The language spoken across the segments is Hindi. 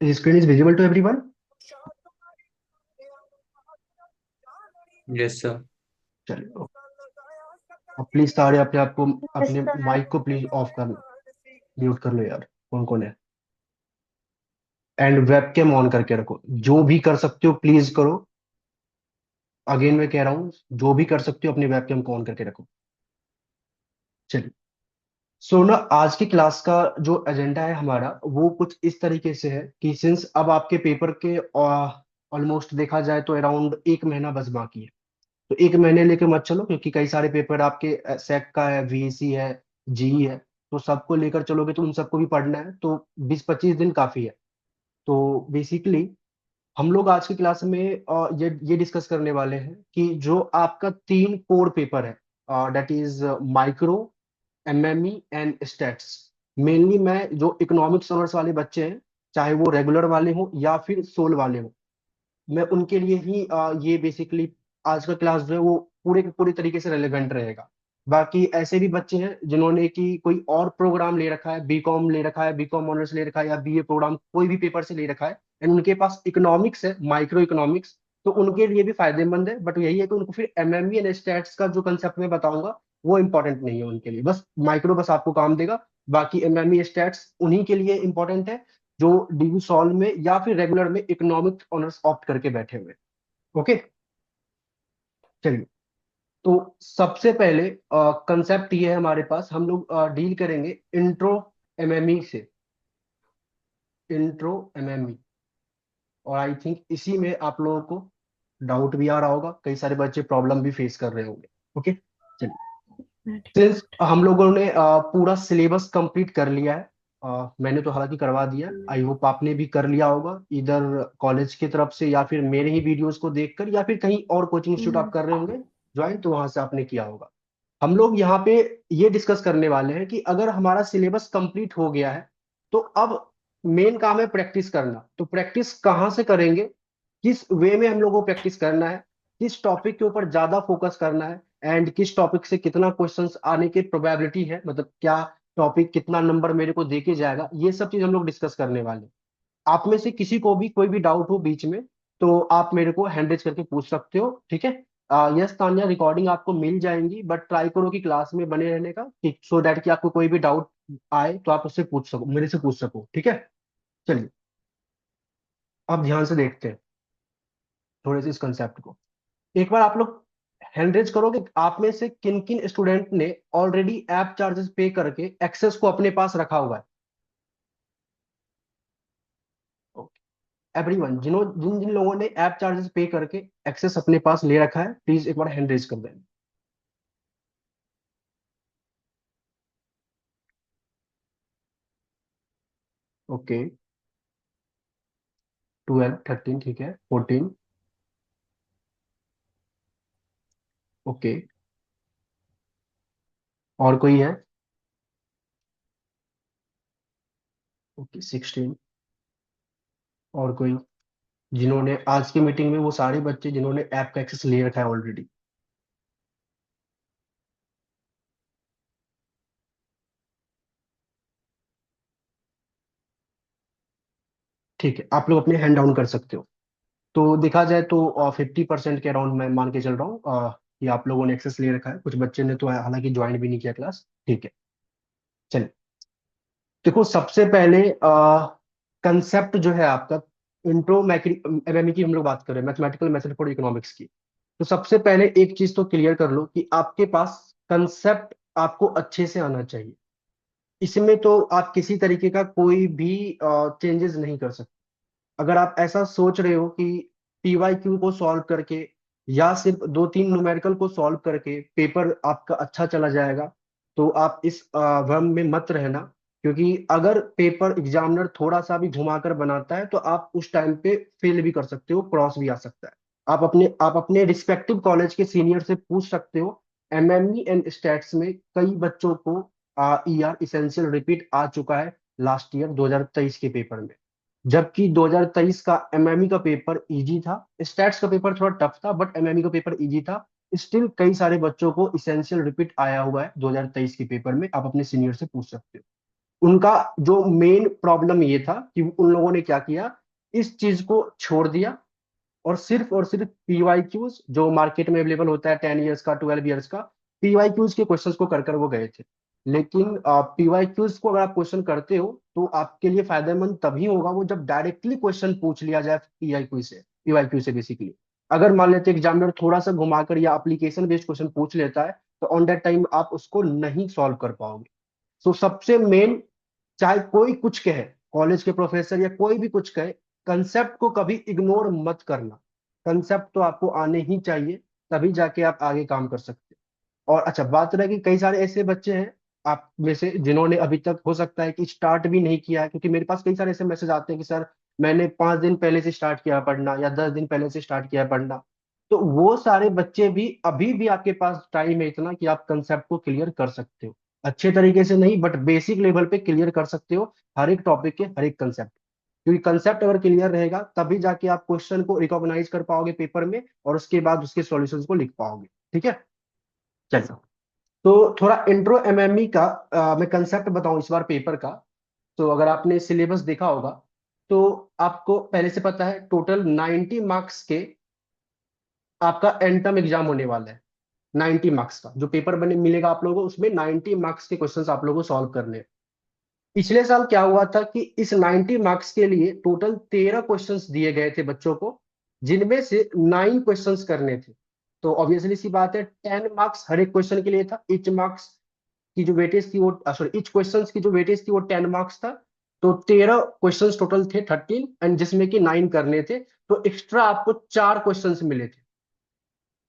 The screen is visible to everyone? Yes sir. चलिए। अब प्लीज सारे अपने आप को, यस अपने सर। माइक को प्लीज ऑफ कर, म्यूट कर लो यार, कौन कौन है। एंड वेबकैम ऑन करके रखो, जो भी कर सकते हो प्लीज करो। अगेन मैं कह रहा हूँ, जो भी कर सकते हो अपने वेबकैम को ऑन करके रखो। चलिए। सो ना, आज की क्लास का जो एजेंडा है हमारा, वो कुछ इस तरीके से है कि सिंस अब आपके पेपर के ऑलमोस्ट देखा जाए तो अराउंड एक महीना बस बाकी है। तो एक महीने लेके मत चलो, क्योंकि कई सारे पेपर आपके सेक का है, वीएसी है, जीई है। तो सबको लेकर चलोगे तो उन सबको भी पढ़ना है, तो 20-25 दिन काफी है। तो बेसिकली हम लोग आज की क्लास में ये डिस्कस करने वाले हैं कि जो आपका तीन कोर पेपर है, that is micro, MME and stats. Mainly मैं जो इकोनॉमिक्स ऑनर्स वाले बच्चे हैं, चाहे वो रेगुलर वाले हों या फिर सोल वाले हों, मैं उनके लिए ही ये बेसिकली आज का क्लास जो है वो पूरे के पूरे तरीके से रेलेवेंट रहेगा। बाकी ऐसे भी बच्चे हैं जिन्होंने कि कोई और प्रोग्राम ले रखा है, बीकॉम ले रखा है, बीकॉम ऑनर्स ले रखा है, या बीए प्रोग्राम कोई भी पेपर से ले रखा है, एंड उनके पास इकोनॉमिक्स है, माइक्रो इकोनॉमिक्स। तो उनके लिए भी फायदेमंद है, बट यही है कि उनको फिर एमएमई एंड स्टैट्स का जो कंसेप्ट मैं बताऊंगा वो इंपॉर्टेंट नहीं है उनके लिए। बस माइक्रो बस आपको काम देगा, बाकी एमएमई स्टैट्स उन्हीं के लिए इंपॉर्टेंट है जो डीयू सॉल्व में या फिर रेगुलर में इकोनॉमिक्स ऑनर्स ऑप्ट करके बैठे हुए। ओके। चलिए। तो सबसे पहले कंसेप्ट ये है हमारे पास, हम लोग डील करेंगे इंट्रो एमएमई से। Intro MME. और आई थिंक इसी में आप लोगों को डाउट भी आ रहा होगा, कई सारे बच्चे प्रॉब्लम भी फेस कर रहे होंगे। ओके। चलिए। सिंस हम लोगों ने पूरा सिलेबस कंप्लीट कर लिया है, मैंने तो हालांकि करवा दिया, आई होप आपने भी कर लिया होगा, इधर कॉलेज की तरफ से या फिर मेरे ही वीडियोस को देखकर, या फिर कहीं और कोचिंग इंस्टीट्यूट आप कर रहे होंगे ज्वाइन, तो वहां से आपने किया होगा। हम लोग यहाँ पे ये डिस्कस करने वाले हैं कि अगर हमारा सिलेबस कंप्लीट हो गया है, तो अब मेन काम है प्रैक्टिस करना। तो प्रैक्टिस कहाँ से करेंगे, किस वे में हम लोग को प्रैक्टिस करना है, किस टॉपिक के ऊपर ज्यादा फोकस करना है, एंड किस टॉपिक से कितना क्वेश्चंस आने की प्रोबेबिलिटी है, मतलब क्या टॉपिक कितना नंबर मेरे को देके जाएगा, ये सब चीज हम लोग डिस्कस करने वाले हैं। आप में से किसी को भी कोई भी डाउट हो बीच में, तो आप मेरे को हैंड रेज करके पूछ सकते हो, ठीक है। यस तान्या, रिकॉर्डिंग आपको मिल जाएंगी, बट ट्राई करो कि क्लास में बने रहने का, ठीक, सो दैट कि आपको कोई भी डाउट आए तो आप उससे पूछ सको, मेरे से पूछ सको, ठीक है। चलिए। अब ध्यान से देखते हैं थोड़े से इस कंसेप्ट को। एक बार आप लोग हैंड रेज करोगे, आप में से किन किन स्टूडेंट ने ऑलरेडी ऐप चार्जेस पे करके एक्सेस को अपने पास रखा हुआ है। एवरीवन, जिन जिन लोगों ने ऐप चार्जेस पे करके एक्सेस अपने पास ले रखा है, प्लीज एक बार हैंड रेज कर दें। ओके। 12, 13, ठीक है, 14। ओके। और कोई है? ओके, 16। और कोई जिन्होंने आज की मीटिंग में, वो सारे बच्चे जिन्होंने ऐप का एक्सेस ले रखा है ऑलरेडी? ठीक है, आप लोग अपने हैंड डाउन कर सकते हो। तो देखा जाए तो 50% के अराउंड मैं मान के चल रहा हूँ कि आप लोगों ने एक्सेस ले रखा है, कुछ बच्चे ने तो हालांकि ज्वाइन भी नहीं किया क्लास, ठीक है। चलिए। देखो, सबसे पहले कंसेप्ट जो है आपका, इंट्रो एमएमई की हम लोग बात कर रहे हैं, मैथमेटिकल मेथड फॉर इकोनॉमिक्स की। तो सबसे पहले एक चीज तो क्लियर कर लो कि आपके पास कंसेप्ट आपको अच्छे से आना चाहिए। इसमें तो आप किसी तरीके का कोई भी चेंजेस नहीं कर सकते। अगर आप ऐसा सोच रहे हो कि पीवाईक्यू को सॉल्व करके या सिर्फ दो तीन न्यूमेरिकल को सॉल्व करके पेपर आपका अच्छा चला जाएगा, तो आप इस भ्रम में मत रहना। क्योंकि अगर पेपर एग्जामिनर थोड़ा सा भी घुमाकर बनाता है, तो आप उस टाइम पे फेल भी कर सकते हो, क्रॉस भी आ सकता है। आप अपने रिस्पेक्टिव कॉलेज के सीनियर से पूछ सकते हो। एमएमई एंड स्टैट्स में कई बच्चों को ईआर इसेंशियल रिपीट आ चुका है लास्ट ईयर 2023 के पेपर में। जबकि 2023 का एमएमई का पेपर इजी था, स्टैट्स का पेपर थोड़ा टफ था, बट एमएमई का पेपर इजी था। स्टिल कई सारे बच्चों को इसेंशियल रिपीट आया हुआ है 2023 के पेपर में, आप अपने सीनियर से पूछ सकते हो। उनका जो मेन प्रॉब्लम ये था कि उन लोगों ने क्या किया, इस चीज को छोड़ दिया और सिर्फ पीवाईक्यूज जो मार्केट में अवेलेबल होता है 10 इयर्स का, 12 इयर्स का, पीवाईक्यूज के क्वेश्चंस को कर कर वो गए थे। लेकिन पीवाईक्यूज को अगर आप क्वेश्चन करते हो तो आपके लिए फायदेमंद तभी होगा वो जब डायरेक्टली क्वेश्चन पूछ लिया जाए पीवाईक्यू से बेसिकली। अगर मान लेते एग्जामिनर थोड़ा सा घुमाकर या एप्लीकेशन बेस्ड क्वेश्चन पूछ लेता है तो ऑन दैट टाइम आप उसको नहीं सॉल्व कर पाओगे। सो सबसे मेन, चाहे कोई कुछ कहे, कॉलेज के प्रोफेसर या कोई भी कुछ कहे, कंसेप्ट को कभी इग्नोर मत करना। कंसेप्ट तो आपको आने ही चाहिए, तभी जाके आप आगे काम कर सकते हैं। और अच्छा, बात रहे कि कई सारे ऐसे बच्चे हैं आप में से जिन्होंने अभी तक हो सकता है कि स्टार्ट भी नहीं किया है, क्योंकि मेरे पास कई सारे ऐसे मैसेज आते हैं कि सर मैंने 5 दिन पहले से स्टार्ट किया है पढ़ना या 10 दिन पहले से स्टार्ट किया है पढ़ना। तो वो सारे बच्चे भी अभी भी आपके पास टाइम है इतना कि आप कंसेप्ट को क्लियर कर सकते हो। अच्छे तरीके से नहीं, बट बेसिक लेवल पे क्लियर कर सकते हो हर एक टॉपिक के हर एक कंसेप्ट। क्योंकि कंसेप्ट अगर क्लियर रहेगा तभी जाके आप क्वेश्चन को रिकॉग्नाइज कर पाओगे पेपर में, और उसके बाद उसके सॉल्यूशंस को लिख पाओगे। ठीक है, चलिए। तो थोड़ा इंट्रो एमएमई का मैं कंसेप्ट बताऊं इस बार पेपर का। तो अगर आपने सिलेबस देखा होगा तो आपको पहले से पता है टोटल 90 मार्क्स के आपका एंटम एग्जाम होने वाला है। 90 मार्क्स का जो पेपर बने मिलेगा आप लोगों को, उसमें 90 मार्क्स के क्वेश्चंस आप लोगों को सॉल्व करने हैं। पिछले साल क्या हुआ था कि इस 90 मार्क्स के लिए टोटल 13 क्वेश्चंस दिए गए थे बच्चों को, जिनमें से 9 क्वेश्चंस करने थे। तो ऑब्वियसली सी बात है 10 मार्क्स हर एक क्वेश्चन के लिए था। ईच मार्क्स की जो वेटेज थी वो, सॉरी, ईच क्वेश्चन की जो वेटेज थी वो 10 मार्क्स था। तो 13 क्वेश्चन टोटल थे, 13, एंड जिसमें कि 9 करने थे। तो एक्स्ट्रा आपको 4 क्वेश्चन मिले थे।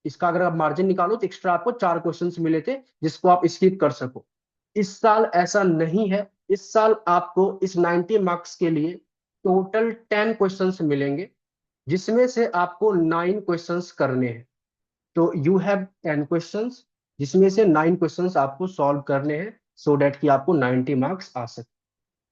इसका अगर आप मार्जिन निकालो तो एक्स्ट्रा आपको 4 क्वेश्चंस मिले थे जिसको आप स्किप कर सको। इस साल ऐसा नहीं है। इस साल आपको इस 90 मार्क्स के लिए टोटल 10 क्वेश्चंस मिलेंगे, जिसमें से आपको 9 क्वेश्चंस करने हैं। तो यू हैव 10 क्वेश्चंस, जिसमें से 9 क्वेश्चंस आपको सॉल्व करने हैं, सो दैट कि आपको 90 मार्क्स आ सके।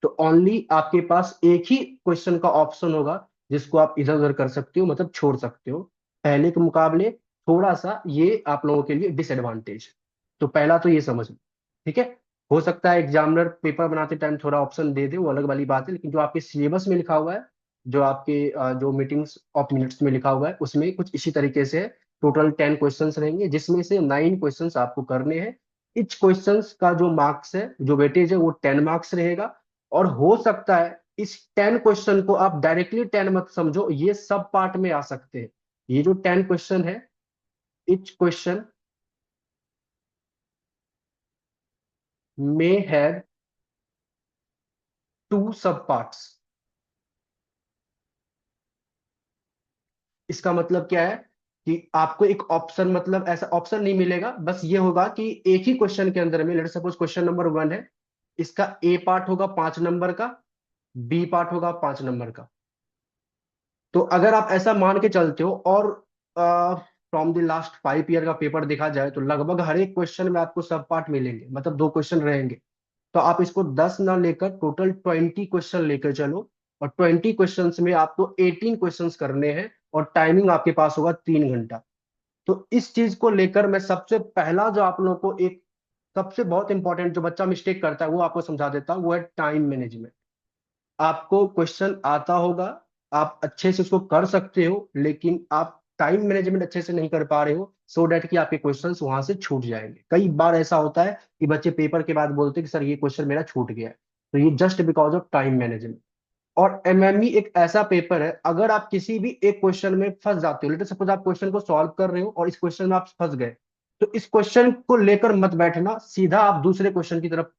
तो ओनली आपके पास एक ही क्वेश्चन का ऑप्शन होगा जिसको आप इधर उधर कर सकते हो, मतलब छोड़ सकते हो। पहले के मुकाबले थोड़ा सा ये आप लोगों के लिए डिसएडवांटेज। तो पहला तो ये समझ लो। ठीक है, हो सकता है एग्जामिनर पेपर बनाते टाइम थोड़ा ऑप्शन दे दे, वो अलग वाली बात है, लेकिन जो आपके सिलेबस में लिखा हुआ है, जो आपके जो मीटिंग्स ऑफ मिनट्स में लिखा हुआ है, उसमें कुछ इसी तरीके से है। टोटल 10 क्वेश्चंस रहेंगे, जिसमें से 9 क्वेश्चंस आपको करने हैं। इच क्वेश्चंस का जो मार्क्स है, जो वेटेज है, वो 10 मार्क्स रहेगा। और हो सकता है इस 10 क्वेश्चन को आप डायरेक्टली 10 मत समझो, ये सब पार्ट में आ सकते हैं। ये जो 10 क्वेश्चन है, इच क्वेश्चन may have 2 सब पार्ट्स। इसका मतलब क्या है कि आपको एक ऑप्शन, मतलब ऐसा ऑप्शन नहीं मिलेगा, बस ये होगा कि एक ही क्वेश्चन के अंदर में, लेट सपोज क्वेश्चन नंबर 1 है, इसका ए पार्ट होगा 5 नंबर का, बी पार्ट होगा 5 नंबर का। तो अगर आप ऐसा मान के चलते हो, और फ्रॉम द लास्ट 5 ईयर का पेपर देखा जाए तो लगभग हर एक क्वेश्चन में आपको सब पार्ट मिलेंगे, मतलब 2 क्वेश्चन रहेंगे। तो आप इसको 10 ना लेकर टोटल 20 क्वेश्चन लेकर चलो। और 20 क्वेश्चन में आपको 18 क्वेश्चन करने हैं, और टाइमिंग आपके पास होगा 3 घंटा। तो इस चीज को लेकर मैं सबसे पहला जो आप लोगों को एक सबसे बहुत इंपॉर्टेंट जो बच्चा मिस्टेक करता है वो आपको समझा देता हूँ, वो है टाइम मैनेजमेंट। आपको क्वेश्चन आता होगा, आप अच्छे से उसको कर सकते हो, लेकिन आप टाइम मैनेजमेंट अच्छे से नहीं कर पा रहे हो, सो डैट कि आपके क्वेश्चंस वहां से छूट जाएंगे। कई बार ऐसा होता है कि बच्चे पेपर के बाद बोलते हैं कि सर ये क्वेश्चन मेरा छूट गया है। तो ये just because of time management. और एमएमई एक ऐसा पेपर है, अगर आप किसी भी एक क्वेश्चन में फंस जाते हो, लेट सपोज आप क्वेश्चन को सॉल्व कर रहे हो और इस क्वेश्चन में आप फंस गए, तो इस क्वेश्चन को लेकर मत बैठना, सीधा आप दूसरे क्वेश्चन की तरफ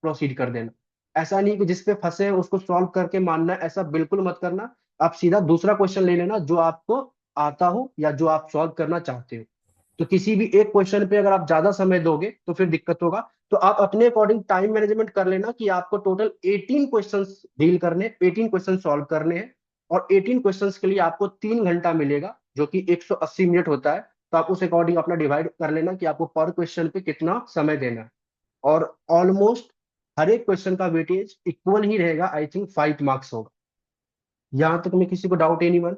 प्रोसीड कर देना। ऐसा नहीं कि जिस पे फंसे हैं उसको सॉल्व करके मानना है, ऐसा बिल्कुल मत करना। आप सीधा दूसरा क्वेश्चन ले लेना जो आपको आता हो या जो आप सॉल्व करना चाहते हो। तो किसी भी एक क्वेश्चन पे अगर आप ज्यादा समय दोगे तो फिर दिक्कत होगा। तो आप अपने अकॉर्डिंग टाइम मैनेजमेंट कर लेना कि आपको टोटल 18 क्वेश्चन डील करने, 18 क्वेश्चन सॉल्व करने हैं। और 18 क्वेश्चन के लिए आपको 3 घंटा मिलेगा, जो कि 180 मिनट होता है। तो आप उस अकॉर्डिंग अपना डिवाइड कर लेना कि आपको पर क्वेश्चन पे कितना समय देना है। और ऑलमोस्ट हर एक क्वेश्चन का वेटेज इक्वल ही रहेगा, आई थिंक 5 मार्क्स होगा। यहां तक में किसी को doubt anyone?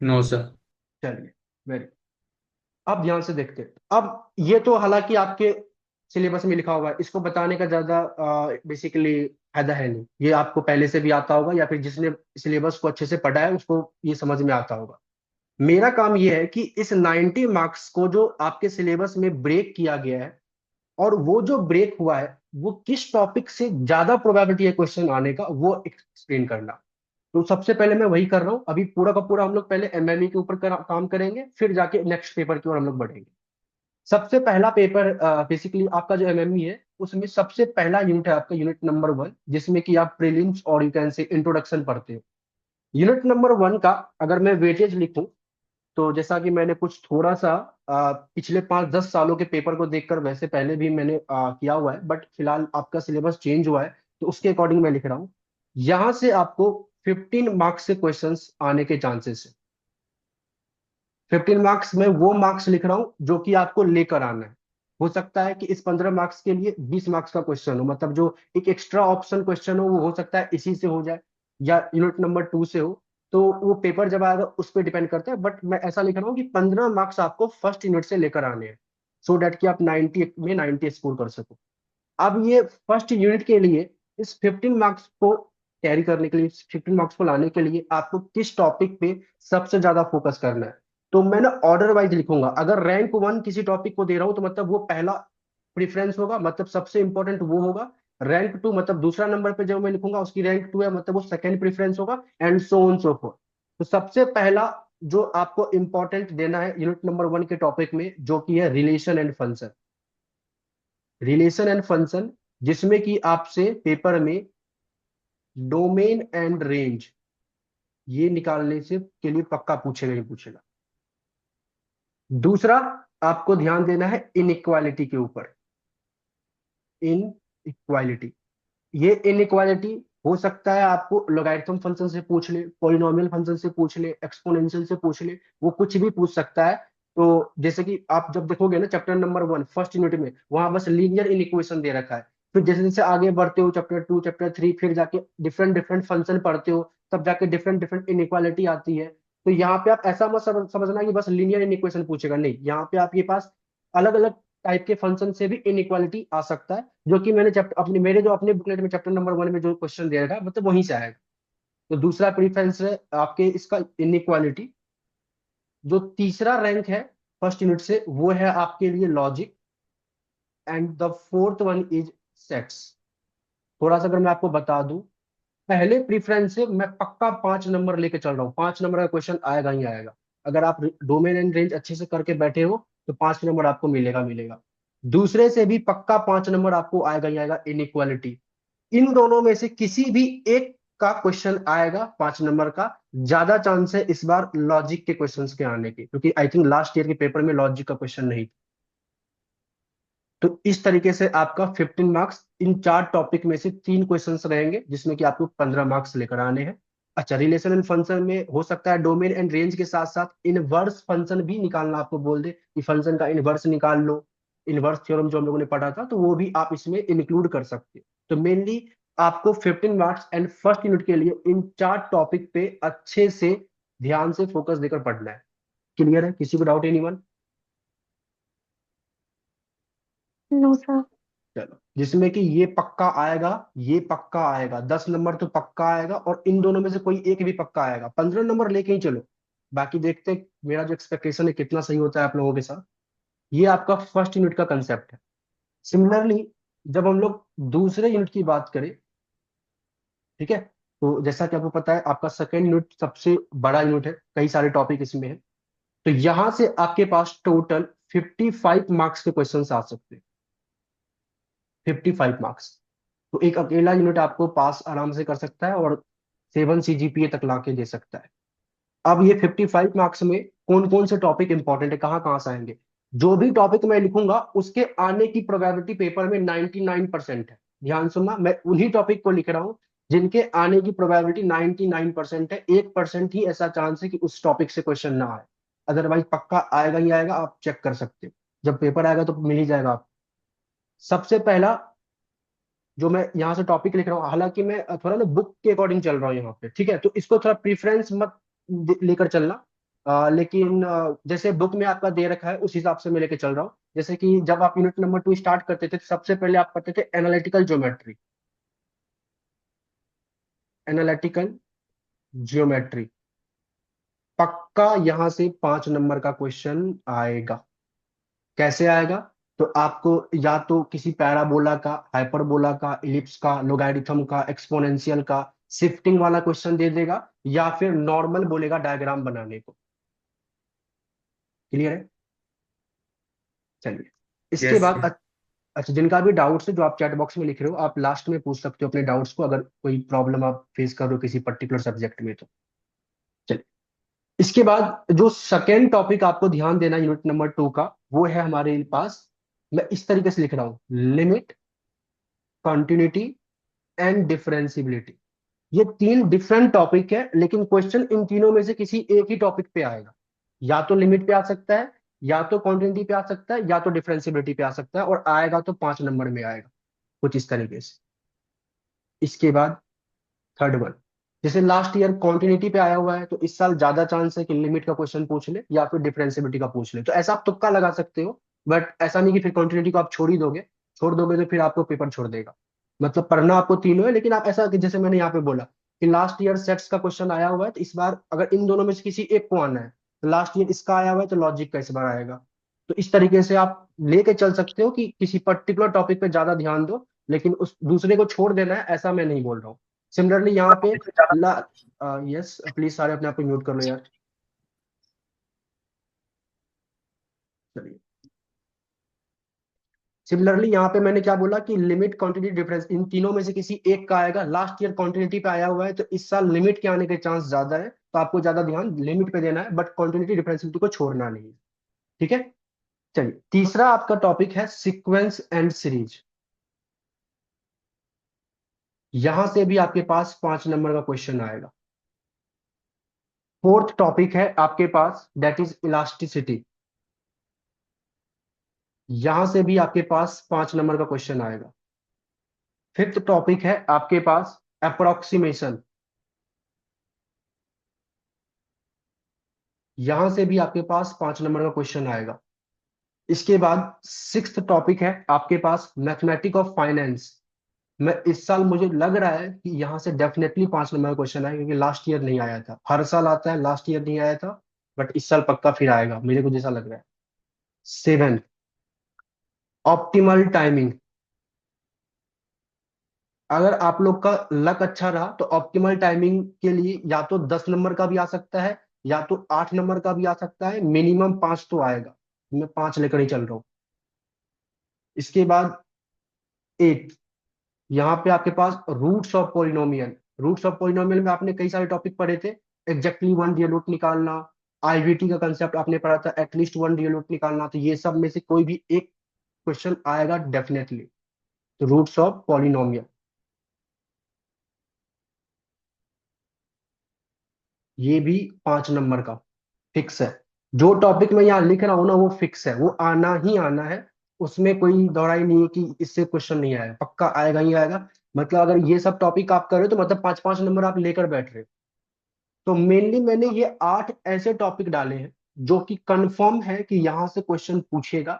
No sir. चलिए, वेरी। अब ध्यान से देखते हैं। अब ये तो हालांकि आपके सिलेबस में लिखा हुआ है, इसको बताने का ज्यादा बेसिकली फायदा है नहीं। ये आपको पहले से भी आता होगा, या फिर जिसने सिलेबस को अच्छे से पढ़ा है उसको ये समझ में आता होगा। मेरा काम ये है कि इस 90 मार्क्स को जो आपके सिलेबस में ब्रेक किया गया है, और वो जो ब्रेक हुआ है वो किस टॉपिक से ज्यादा प्रोबेबिलिटी है क्वेश्चन आने का, वो एक्सप्लेन करना। तो सबसे पहले मैं वही कर रहा हूँ। अभी पूरा का पूरा हम लोग पहले एमएमई के ऊपर काम करेंगे, फिर जाके नेक्स्ट पेपर की ओर हम लोग बढ़ेंगे। सबसे पहला पेपर बेसिकली आपका जो एमएमई है, उसमें सबसे पहला यूनिट है आपका यूनिट नंबर 1, जिसमें कि आप प्रीलिम्स और यू कैन से इंट्रोडक्शन पढ़ते हो। यूनिट नंबर 1 का अगर मैं वेटेज लिखूं, तो जैसा कि मैंने कुछ थोड़ा सा पिछले 5-10 सालों के पेपर को देखकर, वैसे पहले भी मैंने किया हुआ है, बट फिलहाल आपका सिलेबस चेंज हुआ है तो उसके अकॉर्डिंग मैं लिख रहा हूँ। यहां से आपको 15 मार्क्स से क्वेश्चंस आने के चांसेस है। 15 मार्क्स में वो मार्क्स लिख रहा हूँ जो कि आपको लेकर आना है। हो सकता है कि इस 15 मार्क्स के लिए 20 मार्क्स का क्वेश्चन हो, मतलब जो एक एक्स्ट्रा ऑप्शन क्वेश्चन हो वो हो सकता है इसी से हो जाए, या यूनिट नंबर 2 से हो। तो वो पेपर जब आएगा उस पर डिपेंड करता है, बट मैं ऐसा लिख रहा हूँ कि 15 मार्क्स आपको फर्स्ट यूनिट से लेकर आने हैं, सो डैट कि आप 90 में 90 स्कोर कर सको। अब ये फर्स्ट यूनिट के लिए इस 15 मार्क्स को कैरी करने के लिए, 15 मार्क्स को लाने के लिए आपको किस टॉपिक पे सबसे ज्यादा फोकस करना है। तो मैं ना ऑर्डर वाइज लिखूंगा। अगर रैंक 1 किसी टॉपिक को दे रहा हूं तो मतलब वो पहला प्रेफरेंस होगा, मतलब सबसे इंपॉर्टेंट वो होगा। रैंक 2 मतलब दूसरा नंबर पे जो मैं लिखूंगा उसकी रैंक 2 है, मतलब वो सेकंड प्रेफरेंस होगा, and so on so fourth. तो सबसे पहला जो आपको इंपॉर्टेंट देना है यूनिट नंबर 1 के टॉपिक में, जो कि है relation and function. Relation and function, जिसमें कि आपसे पेपर में डोमेन एंड रेंज ये निकालने से के लिए पक्का पूछेगा ही पूछेगा। दूसरा, आपको ध्यान देना है इनइक्वालिटी के ऊपर। इन इक्वालिटी, ये इनइक्वालिटी हो सकता है आपको लॉगरिथम फंक्शन से पूछ ले, पॉलिनोमियल फंक्शन से पूछ ले, एक्सपोनेंशियल से पूछ ले, वो कुछ भी पूछ सकता है। तो जैसे कि आप जब देखोगे ना चैप्टर नंबर 1 फर्स्ट यूनिट में, वहां बस लीनियर इनइक्वेशन दे रखा है। फिर जैसे जैसे आगे बढ़ते हो चैप्टर 2 चैप्टर 3, फिर जाके डिफरेंट डिफरेंट फंक्शन पढ़ते हो, तब जाके डिफरेंट डिफरेंट इनइक्वालिटी आती है। तो यहाँ पे आप ऐसा मत समझना कि बस लीनियर इनइक्वेशन पूछेगा, नहीं, यहाँ पे आपके पास अलग अलग टाइप के फंक्शन से भी इनइक्वालिटी आ सकता है, जो कि मैंने चैप्टर अपने मेरे जो अपने बुकलेट में चैप्टर नंबर 1 में जो क्वेश्चन दिया था, मतलब वहीं से आएगा। तो दूसरा प्रीफरेंस है आपके इसका इनइक्वालिटी। जो तीसरा रैंक है फर्स्ट यूनिट से, वो है आपके लिए logic, and the fourth one is sets. थोड़ा सा अगर मैं आपको बता दूं, पहले प्रीफरेंस से मैं पक्का 5 नंबर लेके चल रहा हूँ, 5 नंबर का क्वेश्चन आएगा ही आएगा। अगर आप डोमेन एंड रेंज अच्छे से करके बैठे हो तो 5 नंबर आपको मिलेगा मिलेगा। दूसरे से भी पक्का 5 नंबर आपको आएगा ही आएगा, इनइक्वालिटी। इन दोनों में से किसी भी एक का क्वेश्चन आएगा 5 नंबर का। ज्यादा चांस है इस बार लॉजिक के क्वेश्चंस के आने के, क्योंकि आई थिंक लास्ट ईयर के पेपर में लॉजिक का क्वेश्चन नहीं था। तो इस तरीके से आपका 15 मार्क्स, इन 4 टॉपिक में से 3 क्वेश्चंस रहेंगे, जिसमें कि आपको 15 मार्क्स लेकर आने हैं। अच्छा, रिलेशन एंड फंक्शन में हो सकता है डोमेन एंड रेंज के साथ साथ इनवर्स फंक्शन भी निकालना आपको बोल दे कि फंक्शन का इनवर्स निकाल लो। इनवर्स थ्योरम जो हम लोगों ने पढ़ा था, तो वो भी आप इसमें इंक्लूड कर सकते हो। तो मेनली आपको 15 मार्क्स एंड फर्स्ट यूनिट के लिए इन 4 टॉपिक पे अच्छे से ध्यान से फोकस देकर पढ़ना है। क्लियर है? किसी को डाउट? एनीवन? No sir. चलो, जिसमें कि ये पक्का आएगा, ये पक्का आएगा, 10 नंबर तो पक्का आएगा, और इन दोनों में से कोई एक भी पक्का आएगा। 15 नंबर लेके ही चलो, बाकी देखते हैं मेरा जो एक्सपेक्टेशन है कितना सही होता है आप लोगों के साथ। ये आपका फर्स्ट यूनिट का कंसेप्ट है। सिमिलरली, जब हम लोग दूसरे यूनिट की बात करें, ठीक है, तो जैसा कि आपको पता है आपका सेकेंड यूनिट सबसे बड़ा यूनिट है, कई सारे टॉपिक इसमें है। तो यहां से आपके पास टोटल 55 मार्क्स के क्वेश्चन आ सकते हैं। 55 मार्क्स, तो एक अकेला यूनिट आपको पास आराम से कर सकता है, और 7 CGPA तक लाके दे सकता है। अब ये 55 मार्क्स में कौन कौन से टॉपिक इंपॉर्टेंट है, कहाँ कहाँ से आएंगे? जो भी टॉपिक मैं लिखूंगा उसके आने की प्रोबेबिलिटी पेपर में 99% है। ध्यान सुनना, मैं उन्हीं टॉपिक को लिख रहा हूँ जिनके आने की प्रोबेबिलिटी 99% है। 1% ही ऐसा चांस है कि उस टॉपिक से क्वेश्चन ना आए, अदरवाइज पक्का आएगा ही आएगा। आप चेक कर सकते हो, जब पेपर आएगा तो मिल ही जाएगा आपको। सबसे पहला जो मैं यहाँ से टॉपिक लिख रहा हूँ, हालांकि मैं थोड़ा ना बुक के अकॉर्डिंग चल रहा हूँ यहाँ पे, ठीक है, तो इसको थोड़ा प्रीफरेंस मत लेकर चलना। लेकिन जैसे बुक में आपका दे रखा है उस हिसाब से मैं लेके चल रहा हूँ। जैसे कि जब आप यूनिट नंबर 2 स्टार्ट करते थे तो सबसे पहले आप पढ़ते थे एनालिटिकल ज्योमेट्री। एनालिटिकल ज्योमेट्री पक्का यहाँ से 5 नंबर का क्वेश्चन आएगा। कैसे आएगा? तो आपको या तो किसी पैराबोला का, हाइपरबोला का, इलिप्स का, लोगारिथम का, एक्सपोनेंशियल का शिफ्टिंग वाला क्वेश्चन दे देगा, या फिर नॉर्मल बोलेगा डायग्राम बनाने को। क्लियर है? चलिए, इसके यस बाद अच्छा, जिनका भी डाउट्स है जो आप चैट बॉक्स में लिख रहे हो, आप लास्ट में पूछ सकते हो अपने डाउट्स को, अगर कोई प्रॉब्लम आप फेस कर रहे हो किसी पर्टिकुलर सब्जेक्ट में तो। चलिए, इसके बाद जो सेकेंड टॉपिक आपको ध्यान देना यूनिट नंबर 2 का, वो है हमारे पास, मैं इस तरीके से लिख रहा हूं, लिमिट, कॉन्टिन्यूटी एंड डिफरेंशिबिलिटी। ये 3 डिफरेंट टॉपिक है, लेकिन क्वेश्चन इन तीनों में से किसी एक ही टॉपिक पे आएगा। या तो लिमिट पे आ सकता है, या तो कॉन्टिन्यूटी पे आ सकता है, या तो डिफरेंशिबिलिटी पे आ सकता है, और आएगा तो 5 नंबर में आएगा, कुछ इस तरीके से। इसके बाद थर्ड वन, जैसे लास्ट ईयर कॉन्टिन्यूटी पे आया हुआ है, तो इस साल ज्यादा चांस है कि लिमिट का क्वेश्चन पूछ ले या फिर डिफरेंशिबिलिटी का पूछ ले, तो ऐसा आप तुक्का लगा सकते हो। बट ऐसा नहीं कि फिर कॉन्टिन्यूटी को आप छोड़ ही दोगे। छोड़ दोगे तो फिर आपको पेपर छोड़ देगा। मतलब पढ़ना आपको तीनों है, लेकिन आप ऐसा कि जैसे मैंने यहाँ पे बोला कि लास्ट ईयर सेट्स का क्वेश्चन आया हुआ है, तो इस बार अगर इन दोनों में से किसी एक को आना है, तो लास्ट ईयर इसका आया हुआ है तो लॉजिक का इस बार आएगा। तो इस तरीके से आप लेके चल सकते हो कि किसी पर्टिकुलर टॉपिक पे ज्यादा ध्यान दो, लेकिन उस दूसरे को छोड़ देना है, ऐसा मैं नहीं बोल रहा हूँ। सिमिलरली यहाँ पे ला यस, प्लीज सारे अपने आप को म्यूट कर लो यार। चलिए, सिमिलरली यहाँ पे मैंने क्या बोला कि लिमिट, क्वांटिटी, डिफरेंस, इन तीनों में से किसी एक का आएगा। लास्ट ईयर क्वांटिटी पे आया हुआ है, तो इस साल लिमिट के आने के चांस ज्यादा है, तो आपको ज्यादा ध्यान लिमिट पे देना है, बट क्वांटिटी डिफरेंसिटी को छोड़ना नहीं है। ठीक है? चलिए, तीसरा आपका टॉपिक है सीक्वेंस एंड सीरीज। यहां से भी आपके पास 5 नंबर का क्वेश्चन आएगा। फोर्थ टॉपिक है आपके पास, दैट इज इलास्टिसिटी। यहां से भी आपके पास 5 नंबर का क्वेश्चन आएगा। फिफ्थ टॉपिक है आपके पास अप्रोक्सीमेशन। यहां से भी आपके पास 5 नंबर का क्वेश्चन आएगा। इसके बाद सिक्स्थ टॉपिक है आपके पास मैथमेटिक ऑफ फाइनेंस। मैं इस साल मुझे लग रहा है कि यहां से डेफिनेटली 5 नंबर का क्वेश्चन आएगा, क्योंकि लास्ट ईयर नहीं आया था। हर साल आता है, लास्ट ईयर नहीं आया था, बट इस साल पक्का फिर आएगा, मेरे को जैसा लग रहा है। Seventh, optimal timing. अगर आप लोग का लक अच्छा रहा तो ऑप्टिमल टाइमिंग के लिए या तो 10 नंबर का भी आ सकता है, या तो 8 नंबर का भी आ सकता है, मिनिमम 5 तो आएगा। मैं 5 लेकर ही चल रहा हूँ। इसके बाद एट, यहाँ पे आपके पास roots of polynomial. Roots of polynomial में आपने कई सारे टॉपिक पढ़े थे। एग्जैक्टली वन रियल रूट निकालना, आईवीटी का कंसेप्ट आपने पढ़ा था, एटलीस्ट वन रियल रूट निकालना, तो ये सब में से कोई भी एक क्वेश्चन आएगा डेफिनेटली। तो रूट्स ऑफ पॉलिनोमियल, ये भी 5 नंबर का फिक्स है। जो टॉपिक मैं यहाँ लिख रहा हूँ ना, वो फिक्स है, वो आना ही आना है। उसमें कोई दौड़ाई नहीं है कि इससे क्वेश्चन नहीं आएगा, पक्का आएगा ही आएगा। मतलब अगर ये सब टॉपिक आप कर रहे हो तो मतलब 5 5 नंबर आप लेकर बैठ रहे हो। तो मेनली मैंने ये 8 ऐसे टॉपिक डाले हैं जो कि कंफर्म है कि यहाँ से क्वेश्चन पूछेगा।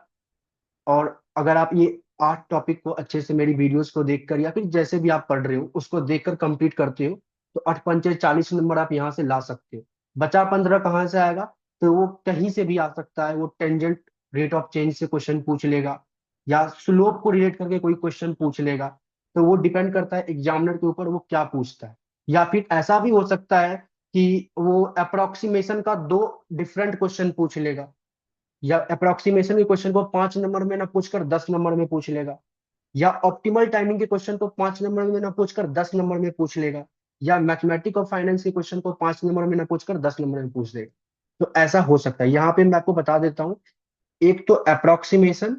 और अगर आप ये 8 टॉपिक को अच्छे से मेरी वीडियोस को देखकर या फिर जैसे भी आप पढ़ रहे हो उसको देखकर कंप्लीट करते हो, तो 8 पंचे 40 नंबर आप यहाँ से ला सकते हो। बचा 15 कहाँ से आएगा? तो वो कहीं से भी आ सकता है। वो टेंजेंट रेट ऑफ चेंज से क्वेश्चन पूछ लेगा, या स्लोप को रिलेट करके कोई क्वेश्चन पूछ लेगा। तो वो डिपेंड करता है एग्जामिनर के ऊपर, वो क्या पूछता है। या फिर ऐसा भी हो सकता है कि वो अप्रोक्सीमेशन का 2 डिफरेंट क्वेश्चन पूछ लेगा, या अप्रोक्सीमेशन के क्वेश्चन को 5 नंबर में ना पूछकर 10 नंबर में पूछ लेगा, या ऑप्टिमल टाइमिंग के क्वेश्चन को 5 नंबर में ना पूछकर 10 नंबर में पूछ लेगा, या मैथमेटिक और फाइनेंस के क्वेश्चन को 5 नंबर में ना पूछकर 10 नंबर में पूछ देगा। तो ऐसा हो सकता है। यहाँ पे मैं आपको बता देता हूँ, एक तो approximation,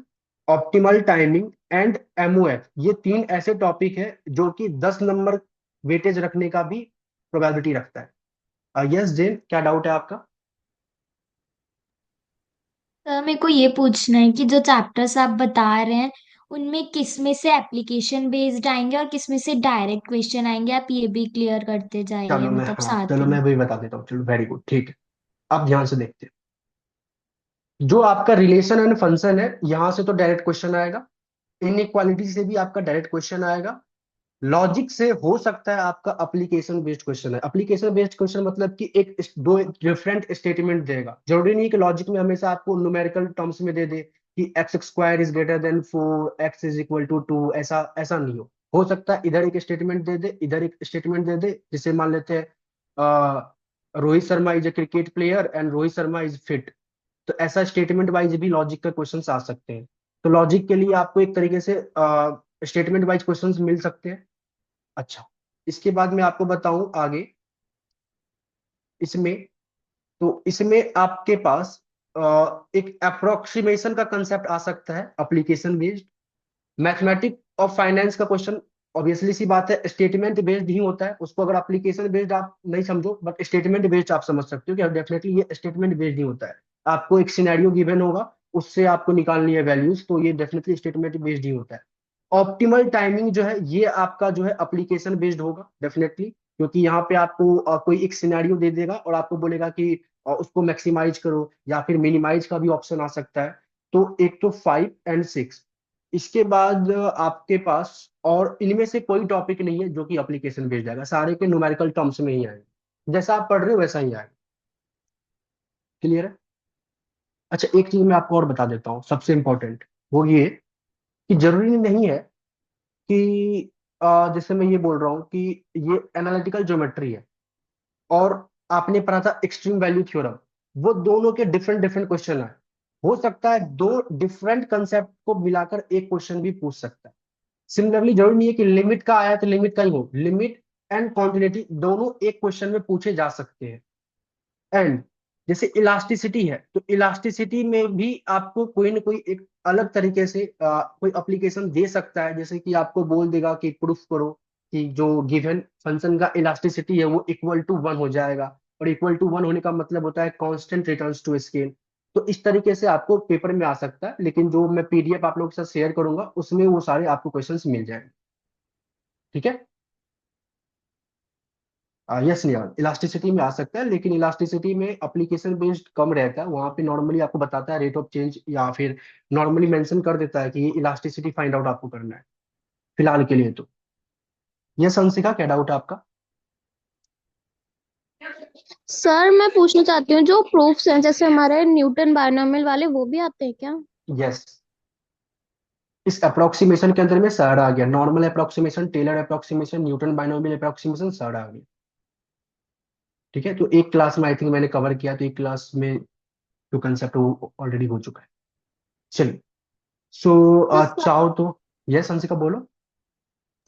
optimal timing and MOF, ये 3 ऐसे टॉपिक है जो कि 10 नंबर वेटेज रखने का भी प्रोबेबिलिटी रखता है। यस जेन, क्या डाउट है आपका? सर मेरे को ये पूछना है कि जो चैप्टर्स आप बता रहे हैं उनमें किस में से एप्लीकेशन बेस्ड आएंगे और किस में से डायरेक्ट क्वेश्चन आएंगे, आप ये भी क्लियर करते जाइए चलो मैं, मतलब हाँ साथ चलो में। मैं भी बता देता हूँ, चलो वेरी गुड, ठीक है। आप ध्यान से देखते हैं, जो आपका रिलेशन एंड फंक्शन है यहां से तो डायरेक्ट क्वेश्चन आएगा, इनइक्वालिटी से भी आपका डायरेक्ट क्वेश्चन आएगा, लॉजिक से हो सकता है आपका एप्लीकेशन बेस्ड क्वेश्चन है। एप्लीकेशन बेस्ड क्वेश्चन मतलब कि एक दो डिफरेंट स्टेटमेंट देगा, जरूरी नहीं कि लॉजिक में हमेशा आपको न्यूमेरिकल टर्म्स में दे दे कि x square is greater than 4, x is equal to 2, ऐसा ऐसा नहीं हो सकता है इधर एक स्टेटमेंट दे दे, इधर एक स्टेटमेंट दे दे, जिसे मान लेते हैं Rohit Sharma is a cricket player and Rohit Sharma is fit. तो ऐसा स्टेटमेंट वाइज भी लॉजिक का क्वेश्चंस आ सकते हैं। तो लॉजिक के लिए आपको एक तरीके से स्टेटमेंट वाइज क्वेश्चंस मिल सकते हैं। अच्छा, इसके बाद मैं आपको बताऊं आगे इसमें, तो इसमें आपके पास एक अप्रोक्सीमेशन का कंसेप्ट आ सकता है एप्लीकेशन बेस्ड। मैथमेटिक और फाइनेंस का क्वेश्चन ऑब्वियसली सी बात है स्टेटमेंट बेस्ड ही होता है, उसको अगर एप्लीकेशन बेस्ड आप नहीं समझो बट स्टेटमेंट बेस्ड आप समझ सकते हो कि डेफिनेटली ये स्टेटमेंट बेस्ड ही होता है। आपको एक सिनेरियो गिवन होगा, उससे आपको निकालनी है वैल्यूज, तो ये डेफिनेटली स्टेटमेंट बेस्ड ही होता है। ऑप्टिमल टाइमिंग जो है ये आपका जो है एप्लीकेशन बेस्ड होगा डेफिनेटली, क्योंकि यहाँ पे आपको कोई एक सिनेरियो दे देगा और आपको बोलेगा कि उसको मैक्सिमाइज करो या फिर मिनिमाइज का भी ऑप्शन आ सकता है। तो एक तो 5 और 6, इसके बाद आपके पास और इनमें से कोई टॉपिक नहीं है जो कि एप्लीकेशन बेस्ड आएगा, सारे के न्यूमेरिकल टर्म्स में ही आएंगे, जैसा आप पढ़ रहे हो वैसा ही आएगा। क्लियर है? अच्छा, एक चीज मैं आपको और बता देता हूँ सबसे इंपॉर्टेंट, वो ये कि जरूरी नहीं है कि जैसे मैं ये बोल रहा हूँ कि ये एनालिटिकल ज्योमेट्री है और आपने पढ़ा था एक्सट्रीम वैल्यू थ्योरम, वो दोनों के डिफरेंट डिफरेंट क्वेश्चन है। हो सकता है दो डिफरेंट कंसेप्ट को मिलाकर एक क्वेश्चन भी पूछ सकता है। सिमिलरली जरूरी नहीं है कि लिमिट का आया तो लिमिट का ही हो, लिमिट एंड कॉन्टिन्यूटी दोनों एक क्वेश्चन में पूछे जा सकते हैं। एंड जैसे इलास्टिसिटी है, तो इलास्टिसिटी में भी आपको कोई ना कोई एक अलग तरीके से कोई एप्लीकेशन दे सकता है, जैसे कि आपको बोल देगा कि प्रूफ करो कि जो गिवन फंक्शन का इलास्टिसिटी है वो इक्वल टू 1 हो जाएगा, और इक्वल टू 1 होने का मतलब होता है कांस्टेंट रिटर्न्स टू स्केल। तो इस तरीके से आपको पेपर में आ सकता है, लेकिन जो मैं पीडीएफ आप लोगों के साथ शेयर करूंगा उसमें वो सारे आपको क्वेश्चंस मिल जाएंगे। ठीक है? यस नहीं, इलास्टिसिटी में आ सकता है, लेकिन इलास्टिसिटी में एप्लीकेशन बेस्ड कम रहता है, वहां पे नॉर्मली आपको बताता है रेट ऑफ चेंज या फिर नॉर्मली मेंशन कर देता है कि ये इलास्टिसिटी फाइंड आउट आपको करना है फिलहाल के लिए तो। यस अंशिका, क्या डाउट है आपका? सर मैं पूछना चाहती हूँ जो प्रूफ्स हैं जैसे हमारे न्यूटन बायनॉमियल वाले वो भी आते हैं क्या? यस, इस अप्रोक्सीमेशन के अंदर में सर्ड आ गया, normal approximation, Taylor approximation, Newton binomial approximation, surd आ गया। ठीक है, तो एक क्लास में आई थिंक मैंने कवर किया, तो एक क्लास में जो कंसेप्ट वो ऑलरेडी हो चुका है। चलिए, सो सर चाहो तो। यस अंशिका बोलो।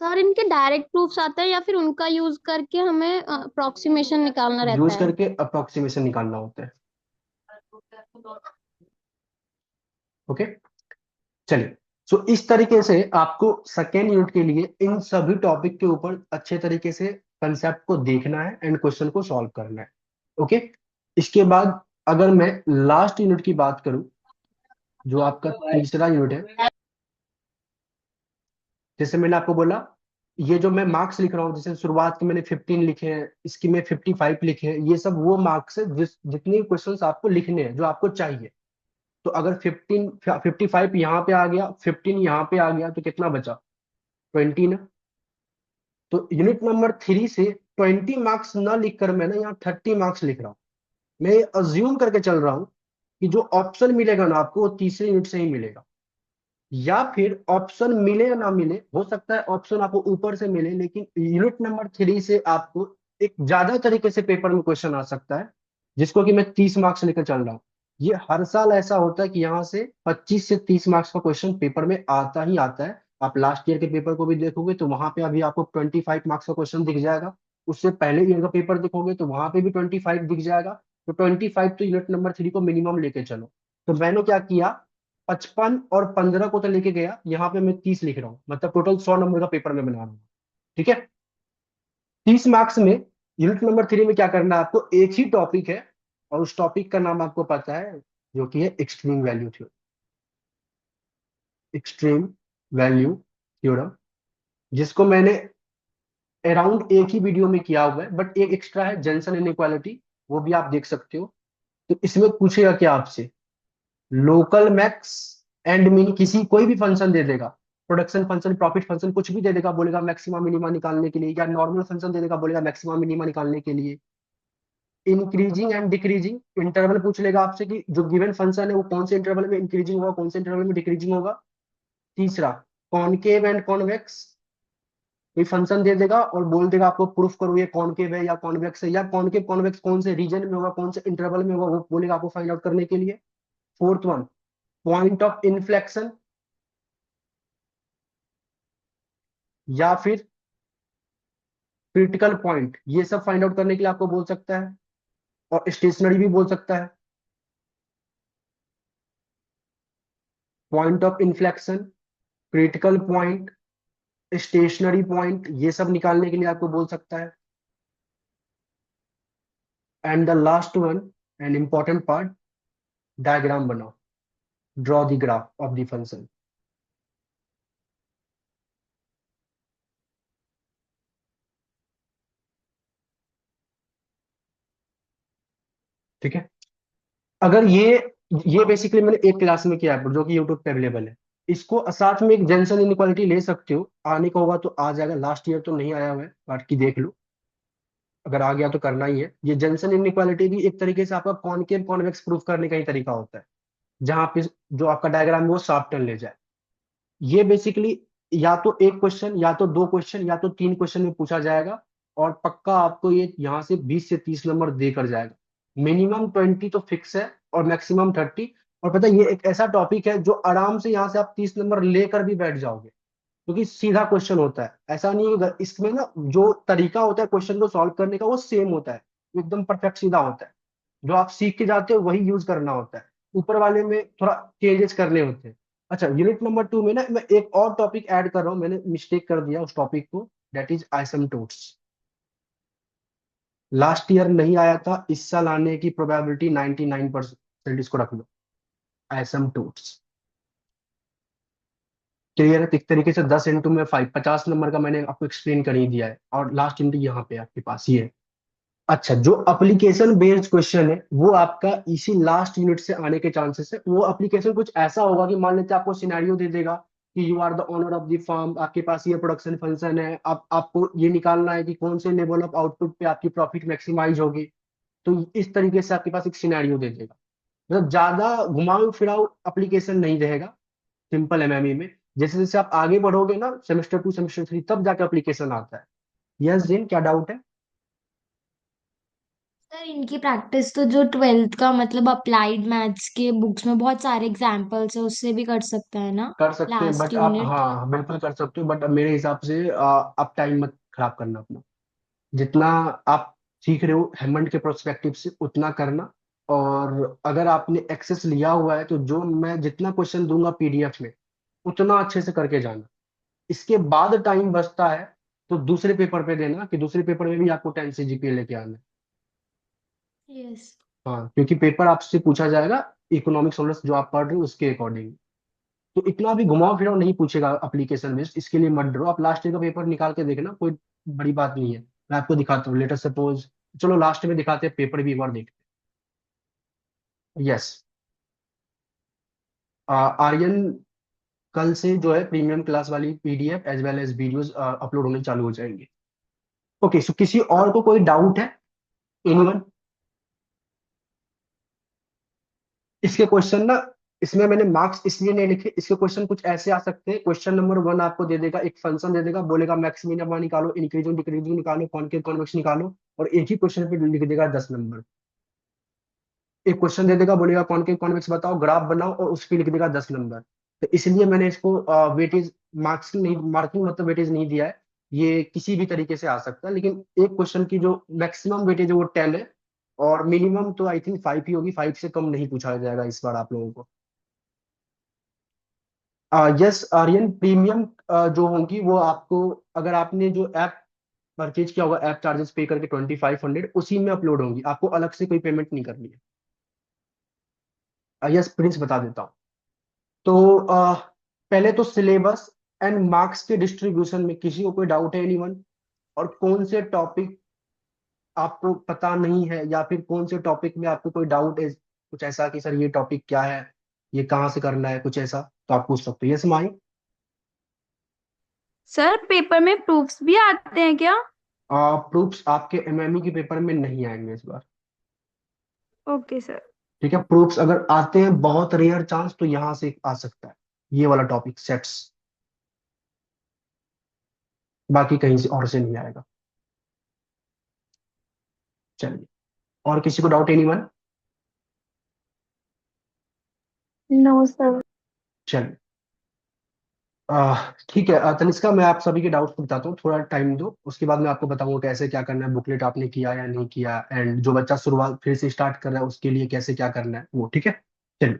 सर इनके डायरेक्ट प्रूफ्स आते हैं या फिर उनका यूज करके हमें अप्रोक्सीमेशन निकालना रहता यूज है? करके अप्रोक्सीमेशन निकालना होता है। ओके, चलिए। सो इस तरीके से आपको सेकेंड यूनिट के लिए इन सभी टॉपिक के ऊपर अच्छे तरीके से कंसेप्ट को देखना है एंड क्वेश्चन को सॉल्व करना है। ओके, इसके बाद अगर मैं लास्ट यूनिट की बात करूं, जो आपका तीसरा यूनिट है, जैसे मैंने आपको बोला ये जो मैं मार्क्स लिख रहा हूँ, जैसे शुरुआत के मैंने 15 लिखे हैं, इसकी में 55 लिखे हैं, ये सब वो मार्क्स है जितने क्वेश्चंस आपको लिखने हैं जो आपको चाहिए। तो अगर 55 यहाँ पे आ गया, 15 यहाँ पे आ गया, तो कितना बचा? 20 ना। तो यूनिट नंबर 3 से 20 मार्क्स ना लिखकर मैं ना यहाँ 30 मार्क्स लिख रहा हूँ। मैं अज्यूम करके चल रहा हूँ कि जो ऑप्शन मिलेगा ना आपको वो तीसरे यूनिट से ही मिलेगा, या फिर ऑप्शन मिले या ना मिले, हो सकता है ऑप्शन आपको ऊपर से मिले, लेकिन यूनिट नंबर 3 से आपको एक ज्यादा तरीके से पेपर में क्वेश्चन आ सकता है, जिसको कि मैं 30 मार्क्स लेकर चल रहा हूँ। ये हर साल ऐसा होता है कि यहाँ से 25 से 30 मार्क्स का क्वेश्चन पेपर में आता ही आता है। आप लास्ट ईयर के पेपर को भी देखोगे तो वहां पे अभी आपको 25 मार्क्स का क्वेश्चन दिख जाएगा, उससे पहले ईयर का पेपर देखोगे तो वहां पे भी 25 दिख जाएगा। तो 25 तो यूनिट नंबर 3 को मिनिमम लेके चलो। तो मैंने क्या किया, 55 और 15 को तो लेके गया, यहाँ पे मैं 30 लिख रहा हूँ, मतलब टोटल 100 नंबर का पेपर में बना रहा हूँ। ठीक है, 30 मार्क्स में यूनिट नंबर 3 में क्या करना है आपको, एक ही टॉपिक है और उस टॉपिक का नाम आपको पता है, जो कि है extreme value theorem. Extreme value theorem, जिसको मैंने अराउंड एक ही वीडियो में किया हुआ है, बट एक एक्स्ट्रा है, जेंसन इनइक्वालिटी, वो भी आप देख सकते हो। तो इसमें पूछेगा क्या आपसे, लोकल मैक्स एंड मिनी, किसी कोई भी फंक्शन दे देगा, प्रोडक्शन फंक्शन, प्रॉफिट फंक्शन, कुछ भी दे देगा, बोलेगा मैक्सिमा मिनिमा निकालने के लिए, या नॉर्मल फंक्शन दे देगा, बोलेगा मैक्सिमा मिनिमा निकालने के लिए। इंक्रीजिंग एंड डिक्रीजिंग इंटरवल पूछ लेगा आपसे कि जो गिवन फंक्शन है वो कौन से इंटरवल में इंक्रीजिंग होगा, कौन से इंटरवल में डिक्रीजिंग होगा। तीसरा, कॉनकेव एंड कॉन्वेक्स, कोई फंक्शन दे देगा और बोल देगा आपको प्रूफ करो ये कॉनकेव है या कॉन्वेक्स है, या कॉनकेव कॉन्वेक्स कौन से रीजन में होगा, कौन से इंटरवल में होगा, वो बोलेगा आपको फाइंड आउट करने के लिए। Fourth one, point of inflection, या फिर क्रिटिकल पॉइंट, ये सब फाइंड आउट करने के लिए आपको बोल सकता है, और स्टेशनरी भी बोल सकता है। Point of inflection, critical point, stationary point, ये सब निकालने के लिए आपको बोल सकता है। And the last one and important part, diagram बनाओ, draw the graph of the function. ठीक है। अगर ये बेसिकली मैंने एक क्लास में किया है जो कि यूट्यूब पे अवेलेबल है। इसको साथ में एक जेंसन इनइक्वालिटी ले सकते हो, आने का होगा तो आ जाएगा, लास्ट ईयर तो नहीं आया हुआ है, बाकी देख लो, अगर आ गया तो करना ही है। ये जेंसन इनइक्वालिटी भी एक तरीके से आपका कॉनकेव कॉन्वेक्स प्रूफ करने का ही तरीका होता है, जहां पे जो आपका डायग्राम है वो शार्प टर्न ले जाए। ये बेसिकली या तो एक क्वेश्चन, या तो दो क्वेश्चन, या तो तीन क्वेश्चन में पूछा जाएगा, और पक्का आपको ये यहाँ से 20 से 30 नंबर देकर जाएगा। मिनिमम 20 तो फिक्स है, और मैक्सिमम 30। और पता है ये एक ऐसा टॉपिक है जो आराम से यहाँ से आप 30 नंबर लेकर भी बैठ जाओगे, क्योंकि सीधा क्वेश्चन होता है, ऐसा नहीं है इसमें ना जो तरीका होता है क्वेश्चन को सॉल्व करने का वो सेम होता है, एकदम परफेक्ट सीधा होता है। जो आप सीख के जाते हो वही यूज करना होता है, ऊपर वाले में थोड़ा चेंजेस करने होते हैं। अच्छा, यूनिट नंबर 2 में ना मैं एक और टॉपिक ऐड कर रहा हूँ, मैंने मिस्टेक कर दिया उस टॉपिक को, दैट इज आइसमटोट्स। लास्ट ईयर नहीं आया था, इस साल आने की प्रोबेबिलिटी 99%, इसको रख लो, आइसमटोट्स। क्लियर है? तो एक तरीके से 10 × 5 50 नंबर का मैंने आपको एक्सप्लेन कर ही दिया है, और लास्ट इंटू यहाँ पे आपके पास ये है। अच्छा, जो एप्लीकेशन बेस्ड क्वेश्चन है वो आपका इसी लास्ट यूनिट से आने के चांसेस है। वो एप्लीकेशन कुछ ऐसा होगा कि मान लेते हैं आपको सिनेरियो दे देगा कि you are the owner of the firm, आपके पास ये प्रोडक्शन फंक्शन है, आप आपको ये निकालना है कि कौन से लेवल ऑफ आउटपुट पे आपकी प्रॉफिट मैक्सिमाइज होगी। तो इस तरीके से आपके पास एक सिनेरियो दे देगा, मतलब ज्यादा घुमाऊ फिराऊ एप्लीकेशन नहीं रहेगा, सिंपल एमएमई में। जैसे जैसे आप आगे बढ़ोगे ना, सेमेस्टर 2 सेमेस्टर 3, तब जाके एप्लीकेशन आता है। यस जिन, क्या डाउट है? सर इनकी प्रैक्टिस तो जो 12th का मतलब अप्लाइड मैथ्स के बुक्स में बहुत सारे एग्जाम्पल्स है, उससे भी कर सकता है ना कर सकते हैं, लास्ट बट आप, यूनिट। हाँ बिल्कुल कर सकते हो, बट मेरे हिसाब से आप टाइम मत खराब करना अपना। जितना आप सीख रहे हो हेमंड के प्रोस्पेक्टिव से उतना करना। और अगर आपने एक्सेस लिया हुआ है तो जो मैं जितना क्वेश्चन दूंगा पीडीएफ में, उतना अच्छे से करके जाना। इसके बाद टाइम बचता है तो दूसरे पेपर पे देना, कि दूसरे पेपर में भी आपको 10 से जीपीए लेके आना है। यस। हाँ, क्योंकि पेपर आपसे पूछा जाएगा इकोनॉमिक्स ऑनर्स जो आप पढ़ रहे हो उसके अकॉर्डिंग। तो इतना भी घुमाव फिराव नहीं पूछेगा एप्लीकेशन बेस्ड, इसके लिए मत डरो। आप लास्ट ईयर का पेपर निकाल के देखना, कोई बड़ी बात नहीं है। मैं आपको दिखाता हूँ, लेटर सपोज, चलो लास्ट में दिखाते हैं, पेपर भी एक बार देखते हैं। यस, आर्यन, कल से जो है प्रीमियम क्लास वाली PDF as well as videos upload होने चालू हो जाएंगे। ओके, सो किसी और को कोई डाउट है? एनीवन? इसके क्वेश्चन ना, इसमें मैंने मार्क्स इसलिए नहीं लिखे, इसके क्वेश्चन कुछ ऐसे आ सकते हैं। क्वेश्चन नंबर 1 आपको दे देगा, एक फंक्शन दे देगा, बोलेगा मैक्स मिनिमा निकालो, इंक्रीजिंग डिक्रीजिंग निकालो, कॉनकेव कॉन्वेक्स निकालो, और एक ही क्वेश्चन पे लिख देगा 10 नंबर। एक क्वेश्चन दे देगा, बोलेगा कॉनकेव कॉन्वेक्स बताओ, ग्राफ बनाओ, और उस पर लिख देगा 10 नंबर। तो इसलिए मैंने इसको वेटेज मार्क्स नहीं, मार्किंग मतलब वेटेज नहीं दिया है। ये किसी भी तरीके से आ सकता है, लेकिन एक क्वेश्चन की जो मैक्सिमम वेटेज है वो 10 है, और मिनिमम तो आई थिंक 5 ही होगी, 5 से कम नहीं पूछा जाएगा इस बार आप लोगों को। यस आर्यन, प्रीमियम जो होंगी वो आपको, अगर आपने जो ऐप परचेज किया होगा ऐप चार्जेस पे करके 2500, उसी में अपलोड होंगी, आपको अलग से कोई पेमेंट नहीं करनी है। यस प्रिंस, बता देता हूँ। तो पहले तो सिलेबस एंड मार्क्स के डिस्ट्रीब्यूशन में किसी को कोई डाउट है एनीवन? और कौन से टॉपिक आपको पता नहीं है, या फिर कौन से टॉपिक में आपको कोई डाउट है, कुछ ऐसा कि सर ये टॉपिक क्या है, ये कहाँ से करना है, कुछ ऐसा, तो आप पूछ सकते हो। यस माही। सर पेपर में प्रूफ्स भी आते हैं क्या? प्रूफ्स आपके एमएमई के पेपर में नहीं आएंगे इस बार। Okay sir. ठीक है, प्रूफ्स अगर आते हैं, बहुत रेयर चांस, तो यहाँ से आ सकता है ये वाला टॉपिक सेट्स, बाकी कहीं से और से नहीं आएगा। चलिए, और किसी को डाउट, एनीवन? No sir. चलिए, ठीक है। तनिष्का, मैं आप सभी के डाउट्स को बताता हूँ, थोड़ा टाइम दो, उसके बाद मैं आपको बताऊंगा कैसे क्या करना है, बुकलेट आपने किया या नहीं किया, एंड जो बच्चा शुरुआत फिर से स्टार्ट कर रहा है उसके लिए कैसे क्या करना है वो। ठीक है, चलिए।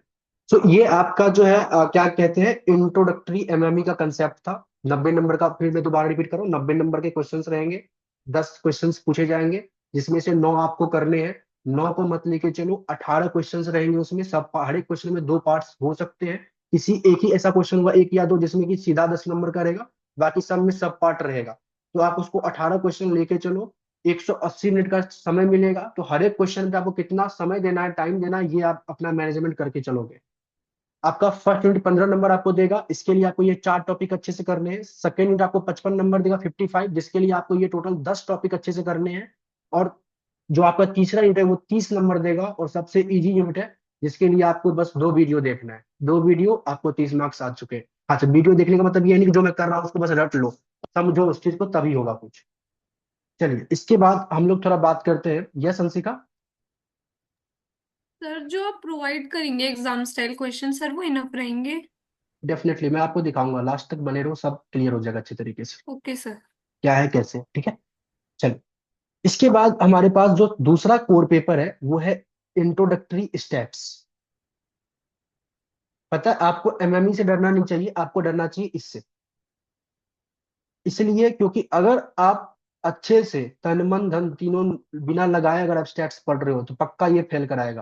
सो ये आपका जो है क्या कहते हैं, इंट्रोडक्टरी एमएमई का कंसेप्ट था। 90 नंबर का, फिर मैं दोबारा रिपीट करूँ, 90 नंबर के क्वेश्चंस रहेंगे, 10 क्वेश्चंस पूछे जाएंगे, जिसमें से 9 आपको करने हैं। 9 को मत लेके चलो, 18 क्वेश्चंस रहेंगे उसमें, सब हर एक क्वेश्चन में 2 पार्ट्स हो सकते हैं। किसी एक ही ऐसा क्वेश्चन होगा, एक या दो, जिसमें कि सीधा 10 नंबर का रहेगा, बाकी सब में सब पार्ट रहेगा। तो आप उसको 18 क्वेश्चन लेके चलो, 180 मिनट का समय मिलेगा। तो हर एक क्वेश्चन पे आपको कितना समय देना है, टाइम देना है, ये आप अपना मैनेजमेंट करके चलोगे। आपका फर्स्ट यूनिट 15 नंबर आपको देगा, इसके लिए आपको ये 4 टॉपिक अच्छे से करने हैं। सेकेंड यूनिट आपको 55 नंबर देगा, 55, जिसके लिए आपको ये टोटल 10 टॉपिक अच्छे से करने हैं। और जो आपका तीसरा यूनिट है वो 30 नंबर देगा, और सबसे इजी यूनिट है, जिसके लिए आपको बस 2 वीडियो देखना है। 2 वीडियो, आपको 30 मार्क्स आ चुके हैं। अच्छा, वीडियो देखने का मतलब ये नहीं कि जो मैं कर रहा हूँ उसको बस रट लो, समझो उस चीज को, तभी होगा कुछ। चलिए, इसके बाद हम लोग थोड़ा बात करते हैं। यस अंशिका? सर जो आप प्रोवाइड करेंगे एग्जाम स्टाइल क्वेश्चन सर वो इनफ रहेंगे? डेफिनेटली, मैं आपको दिखाऊंगा, लास्ट तक बने रहो, सब क्लियर हो जाएगा अच्छे तरीके से, ओके सर। क्या है कैसे। ठीक है, चलिए। इसके बाद हमारे पास जो दूसरा कोर पेपर है वो है इंट्रोडक्टरी स्टेप्स। पता है आपको एमएमई से डरना नहीं चाहिए, आपको डरना चाहिए इससे। इसलिए क्योंकि अगर आप अच्छे से तन मन धन तीनों बिना लगाए अगर आप स्टैट्स पढ़ रहे हो, तो पक्का ये फेल कराएगा।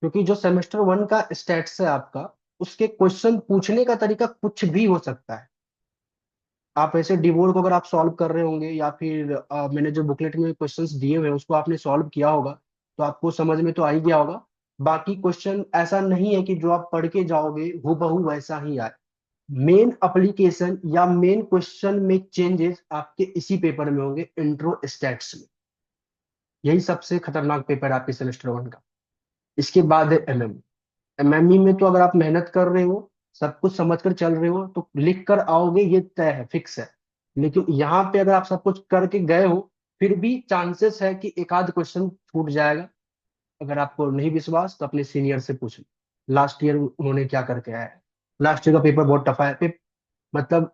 क्योंकि जो सेमेस्टर 1 का स्टैट्स है आपका, उसके क्वेश्चन पूछने का तरीका कुछ भी हो सकता है। आप ऐसे डिवोर को अगर आप सॉल्व कर रहे होंगे, या फिर मैंने जो बुकलेट में क्वेश्चंस दिए हुए हैं उसको आपने सॉल्व किया होगा, तो आपको समझ में तो आ ही गया होगा। बाकी क्वेश्चन ऐसा नहीं है कि जो आप पढ़ के जाओगे हूबहू वैसा ही आए। मेन एप्लीकेशन या मेन क्वेश्चन में चेंजेस आपके इसी पेपर में होंगे, इंट्रो स्टैट्स में। यही सबसे खतरनाक पेपर है आपके सेमेस्टर 1 का। इसके बाद है एमएमई। एमएमई में तो अगर आप मेहनत कर रहे हो, सब कुछ समझ कर चल रहे हो, तो लिख कर आओगे, ये तय है, फिक्स है। लेकिन यहाँ पे अगर आप सब कुछ करके गए हो, फिर भी चांसेस है कि एक आध क्वेश्चन छूट जाएगा। अगर आपको नहीं विश्वास तो अपने सीनियर से पूछ लो, लास्ट ईयर उन्होंने क्या करके आया है। लास्ट ईयर का पेपर बहुत टफ है। मतलब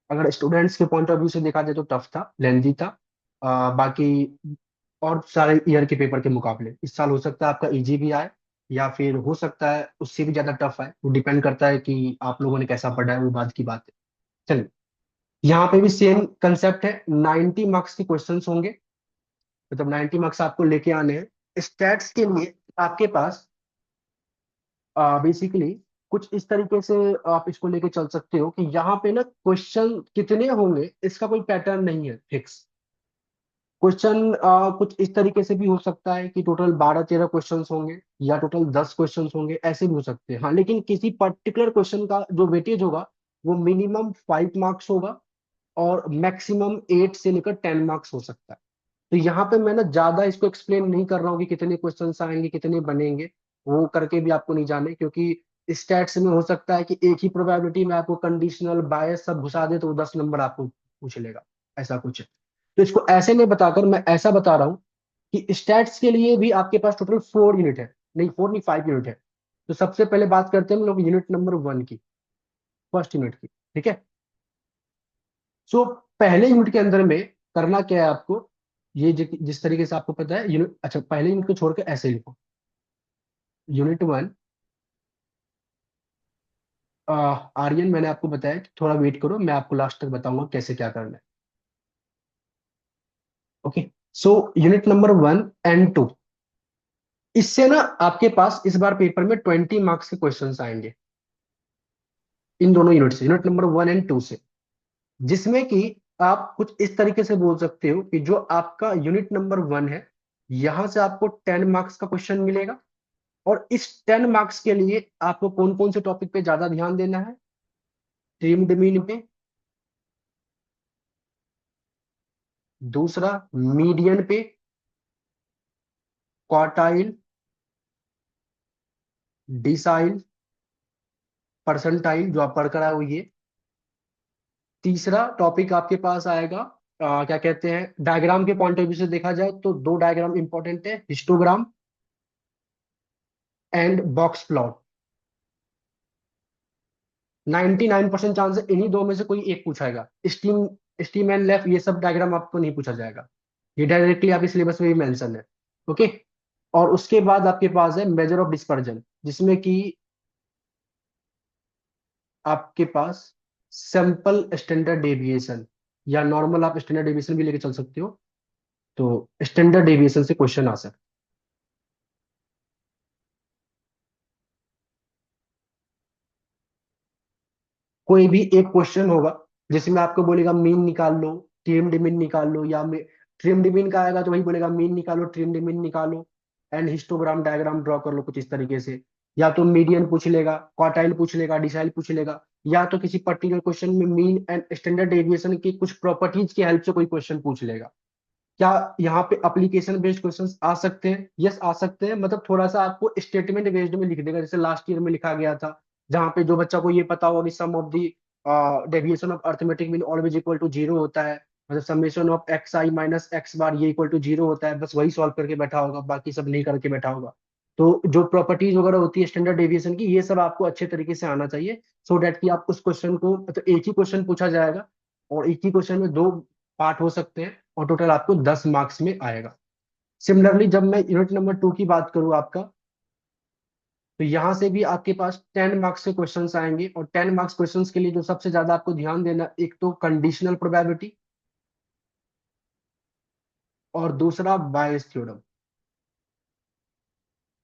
अगर स्टूडेंट्स के पॉइंट ऑफ व्यू से देखा जाए तो टफ था, लेंथी था। बाकी और सारे ईयर के पेपर के मुकाबले इस साल हो सकता है आपका इजी भी आए, या फिर हो सकता है उससे भी ज्यादा टफ आए। वो डिपेंड करता है कि आप लोगों ने कैसा पढ़ा है, वो बात की बात है। चलिए, यहाँ पे भी सेम कंसेप्ट है, 90 मार्क्स के क्वेश्चंस होंगे, मतलब 90 मार्क्स आपको लेके आने हैं। स्टैट्स के लिए आपके पास बेसिकली कुछ इस तरीके से आप इसको लेके चल सकते हो कि यहाँ पे ना क्वेश्चन कितने होंगे इसका कोई पैटर्न नहीं है फिक्स। क्वेश्चन कुछ इस तरीके से भी हो सकता है कि टोटल 12-13 क्वेश्चंस होंगे, या टोटल 10 क्वेश्चंस होंगे, ऐसे भी हो सकते हैं। हाँ, लेकिन किसी पर्टिकुलर क्वेश्चन का जो वेटेज होगा वो मिनिमम 5 मार्क्स होगा, और मैक्सिमम 8 से लेकर 10 मार्क्स हो सकता है। तो यहाँ पे मैं ना ज्यादा इसको एक्सप्लेन नहीं कर रहा हूँ कि कितने क्वेश्चंस आएंगे, कितने बनेंगे, वो करके भी आपको नहीं जाने, क्योंकि स्टैट्स में हो सकता है कि एक ही प्रोबेबिलिटी में आपको कंडीशनल बायस सब घुसा दे, तो वो 10 नंबर आपको पूछ लेगा, ऐसा कुछ है। तो इसको ऐसे नहीं बताकर मैं ऐसा बता रहा हूँ कि स्टैट्स के लिए भी आपके पास टोटल 4 यूनिट है, नहीं 4 नहीं 5 यूनिट है। तो सबसे पहले बात करते हैं हम लोग यूनिट नंबर 1 की, फर्स्ट यूनिट की। ठीक है, सो पहले यूनिट के अंदर में करना क्या है आपको, ये जिस तरीके से आपको पता है यूनिट, अच्छा पहले यूनिट को छोड़ के ऐसे ही लिखो, यूनिट 1। आर्यन, मैंने आपको बताया कि थोड़ा वेट करो, मैं आपको लास्ट तक बताऊंगा कैसे क्या करना है। Okay, so unit number 1 and 2, इससे ना आपके पास इस बार पेपर में 20 मार्क्स के क्वेश्चन आएंगे, इन दोनों यूनिट से, यूनिट नंबर 1 एंड 2 से, जिसमें कि आप कुछ इस तरीके से बोल सकते हो कि जो आपका यूनिट नंबर 1 है, यहां से आपको 10 मार्क्स का क्वेश्चन मिलेगा, और इस 10 मार्क्स के लिए आपको कौन कौन से टॉपिक पे ज्यादा ध्यान देना है? ट्रिम्ड मीन पे, दूसरा मीडियन पे, क्वार्टाइल, डिसाइल, परसेंटाइल जो आप पढ़ कर आए हो ये। तीसरा टॉपिक आपके पास आएगा क्या कहते हैं, डायग्राम के पॉइंट ऑफ व्यू से देखा जाए तो दो डायग्राम इंपॉर्टेंट है, histogram and box plot. 99% chance है इन्हीं दो में से कोई एक पूछाएगा। स्टीम स्टीम एंड लेफ ये सब डायग्राम आपको नहीं पूछा जाएगा, ये डायरेक्टली आपके सिलेबस में भी मेंशन है। ओके। और उसके बाद आपके पास है मेजर ऑफ डिस्पर्जन, जिसमें कि आपके पास सैंपल स्टैंडर्ड डेविएशन, या नॉर्मल आप स्टैंडर्ड डेविएशन भी लेके चल सकते हो, तो स्टैंडर्ड डेविएशन से क्वेश्चन आ सकता है। कोई भी एक क्वेश्चन होगा जिसमें आपको बोलेगा मीन निकाल लो, ट्रिम्ड मीन निकाल लो, या ट्रिम्ड मीन का आएगा तो वही बोलेगा मीन निकालो, ट्रिम्ड मीन निकालो, एंड हिस्टोग्राम डायग्राम ड्रॉ कर लो कुछ इस तरीके से। या तो मीडियन पूछ लेगा, क्वार्टाइल पूछ लेगा, डिसाइल पूछ लेगा, या तो किसी पर्टिकुलर क्वेश्चन में मीन एंड स्टैंडर्ड डेविएशन की कुछ प्रॉपर्टीज की हेल्प से कोई क्वेश्चन पूछ लेगा। क्या यहाँ पे एप्लीकेशन बेस्ड क्वेश्चंस आ सकते हैं? यस आ सकते हैं, मतलब थोड़ा सा आपको स्टेटमेंट बेस्ड में लिख देगा, जैसे लास्ट ईयर में लिखा गया था, जहाँ पे जो बच्चा को ये पता होगा कि sum of the deviation of arithmetic mean always equal to zero होता है, मतलब summation of x i minus x bar ये इक्वल टू जीरो होता है, बस वही सॉल्व करके बैठा होगा, बाकी सब नहीं करके बैठा होगा। तो जो प्रॉपर्टीज वगैरह होती है स्टैंडर्ड डेविएशन की, ये सब आपको अच्छे तरीके से आना चाहिए, सो डैट कि आप उस क्वेश्चन को, मतलब एक ही क्वेश्चन पूछा जाएगा और एक ही क्वेश्चन में दो पार्ट हो सकते हैं, और टोटल आपको 10 मार्क्स में आएगा। सिमिलरली जब मैं यूनिट नंबर 2 की बात करूं आपका, तो यहां से भी आपके पास 10 मार्क्स के क्वेश्चंस आएंगे, और 10 मार्क्स क्वेश्चंस के लिए जो सबसे ज्यादा आपको ध्यान देना, एक तो कंडीशनल प्रोबेबिलिटी और दूसरा बायस थ्योरम।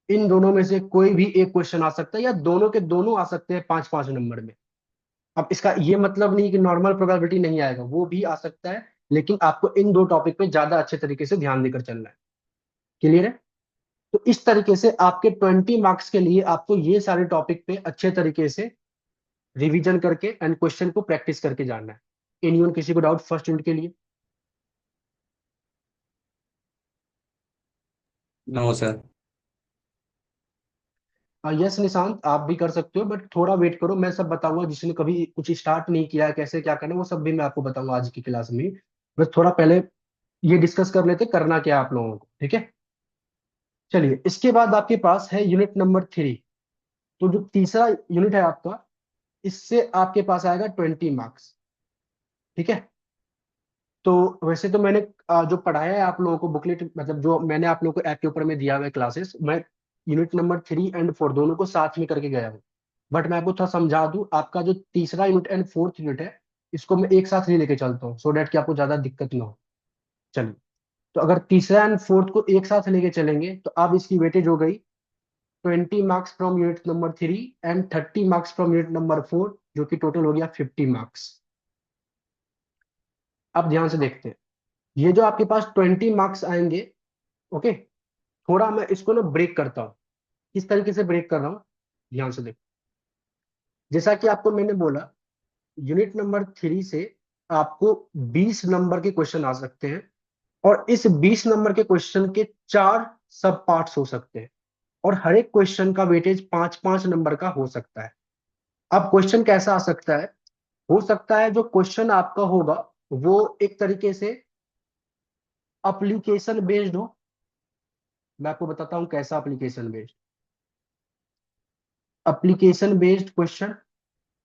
इन दोनों में से कोई भी एक क्वेश्चन आ सकता है, या दोनों के दोनों आ सकते हैं 5-5 नंबर में। अब इसका ये मतलब नहीं कि नॉर्मल प्रोबेबिलिटी नहीं आएगा, वो भी आ सकता है, लेकिन आपको इन दो टॉपिक पे ज्यादा अच्छे तरीके से ध्यान देकर चलना है। क्लियर है? तो इस तरीके से आपके 20 मार्क्स के लिए आपको ये सारे टॉपिक पे अच्छे तरीके से रिवीजन करके एंड क्वेश्चन को प्रैक्टिस करके जानना है। एनीवन किसी को डाउट फर्स्ट यूनिट के लिए? No sir. यस निशांत, आप भी कर सकते हो, बट थोड़ा वेट करो, मैं सब बताऊंगा। जिसने कभी कुछ स्टार्ट नहीं किया है कैसे क्या करना है, वो सब भी मैं आपको बताऊंगा आज की क्लास में। बस थोड़ा पहले ये डिस्कस कर लेते करना क्या है आप लोगों को, ठीक है? चलिए, इसके बाद आपके पास है यूनिट नंबर 3। तो जो तीसरा यूनिट है आपका, इससे आपके पास आएगा 20 मार्क्स। ठीक है? तो वैसे तो मैंने जो पढ़ाया है आप लोगों को बुकलेट, मतलब जो मैंने आप लोगों को ऐप के ऊपर में दिया हुआ है क्लासेस, मैं यूनिट नंबर 3 एंड 4 दोनों को साथ में करके गया हूँ। बट मैं आपको थोड़ा समझा दूं, आपका जो तीसरा यूनिट एंड फोर्थ यूनिट है, इसको मैं एक साथ नहीं लेके चलता हूँ, सो डैट कि आपको ज्यादा दिक्कत ना हो। चलिए, तो अगर तीसरा एंड फोर्थ को एक साथ लेके चलेंगे, तो अब इसकी वेटेज हो गई 20 marks from unit number 3 and 30 marks from unit number 4, जो कि टोटल हो गया 50 मार्क्स। अब ध्यान से देखते हैं, ये जो आपके पास 20 मार्क्स आएंगे, ओके, थोड़ा मैं इसको ना ब्रेक करता हूँ। किस तरीके से ब्रेक कर रहा हूँ, ध्यान से देखो। जैसा कि आपको मैंने बोला, यूनिट नंबर 3 से आपको 20 नंबर के क्वेश्चन आ सकते हैं, और इस 20 नंबर के क्वेश्चन के 4 सब पार्ट्स हो सकते हैं, और हर एक क्वेश्चन का वेटेज 5-5 नंबर का हो सकता है। अब क्वेश्चन कैसा आ सकता है? हो सकता है जो क्वेश्चन आपका होगा वो एक तरीके से एप्लीकेशन बेस्ड हो। मैं आपको बताता हूं कैसा application based. Application based question,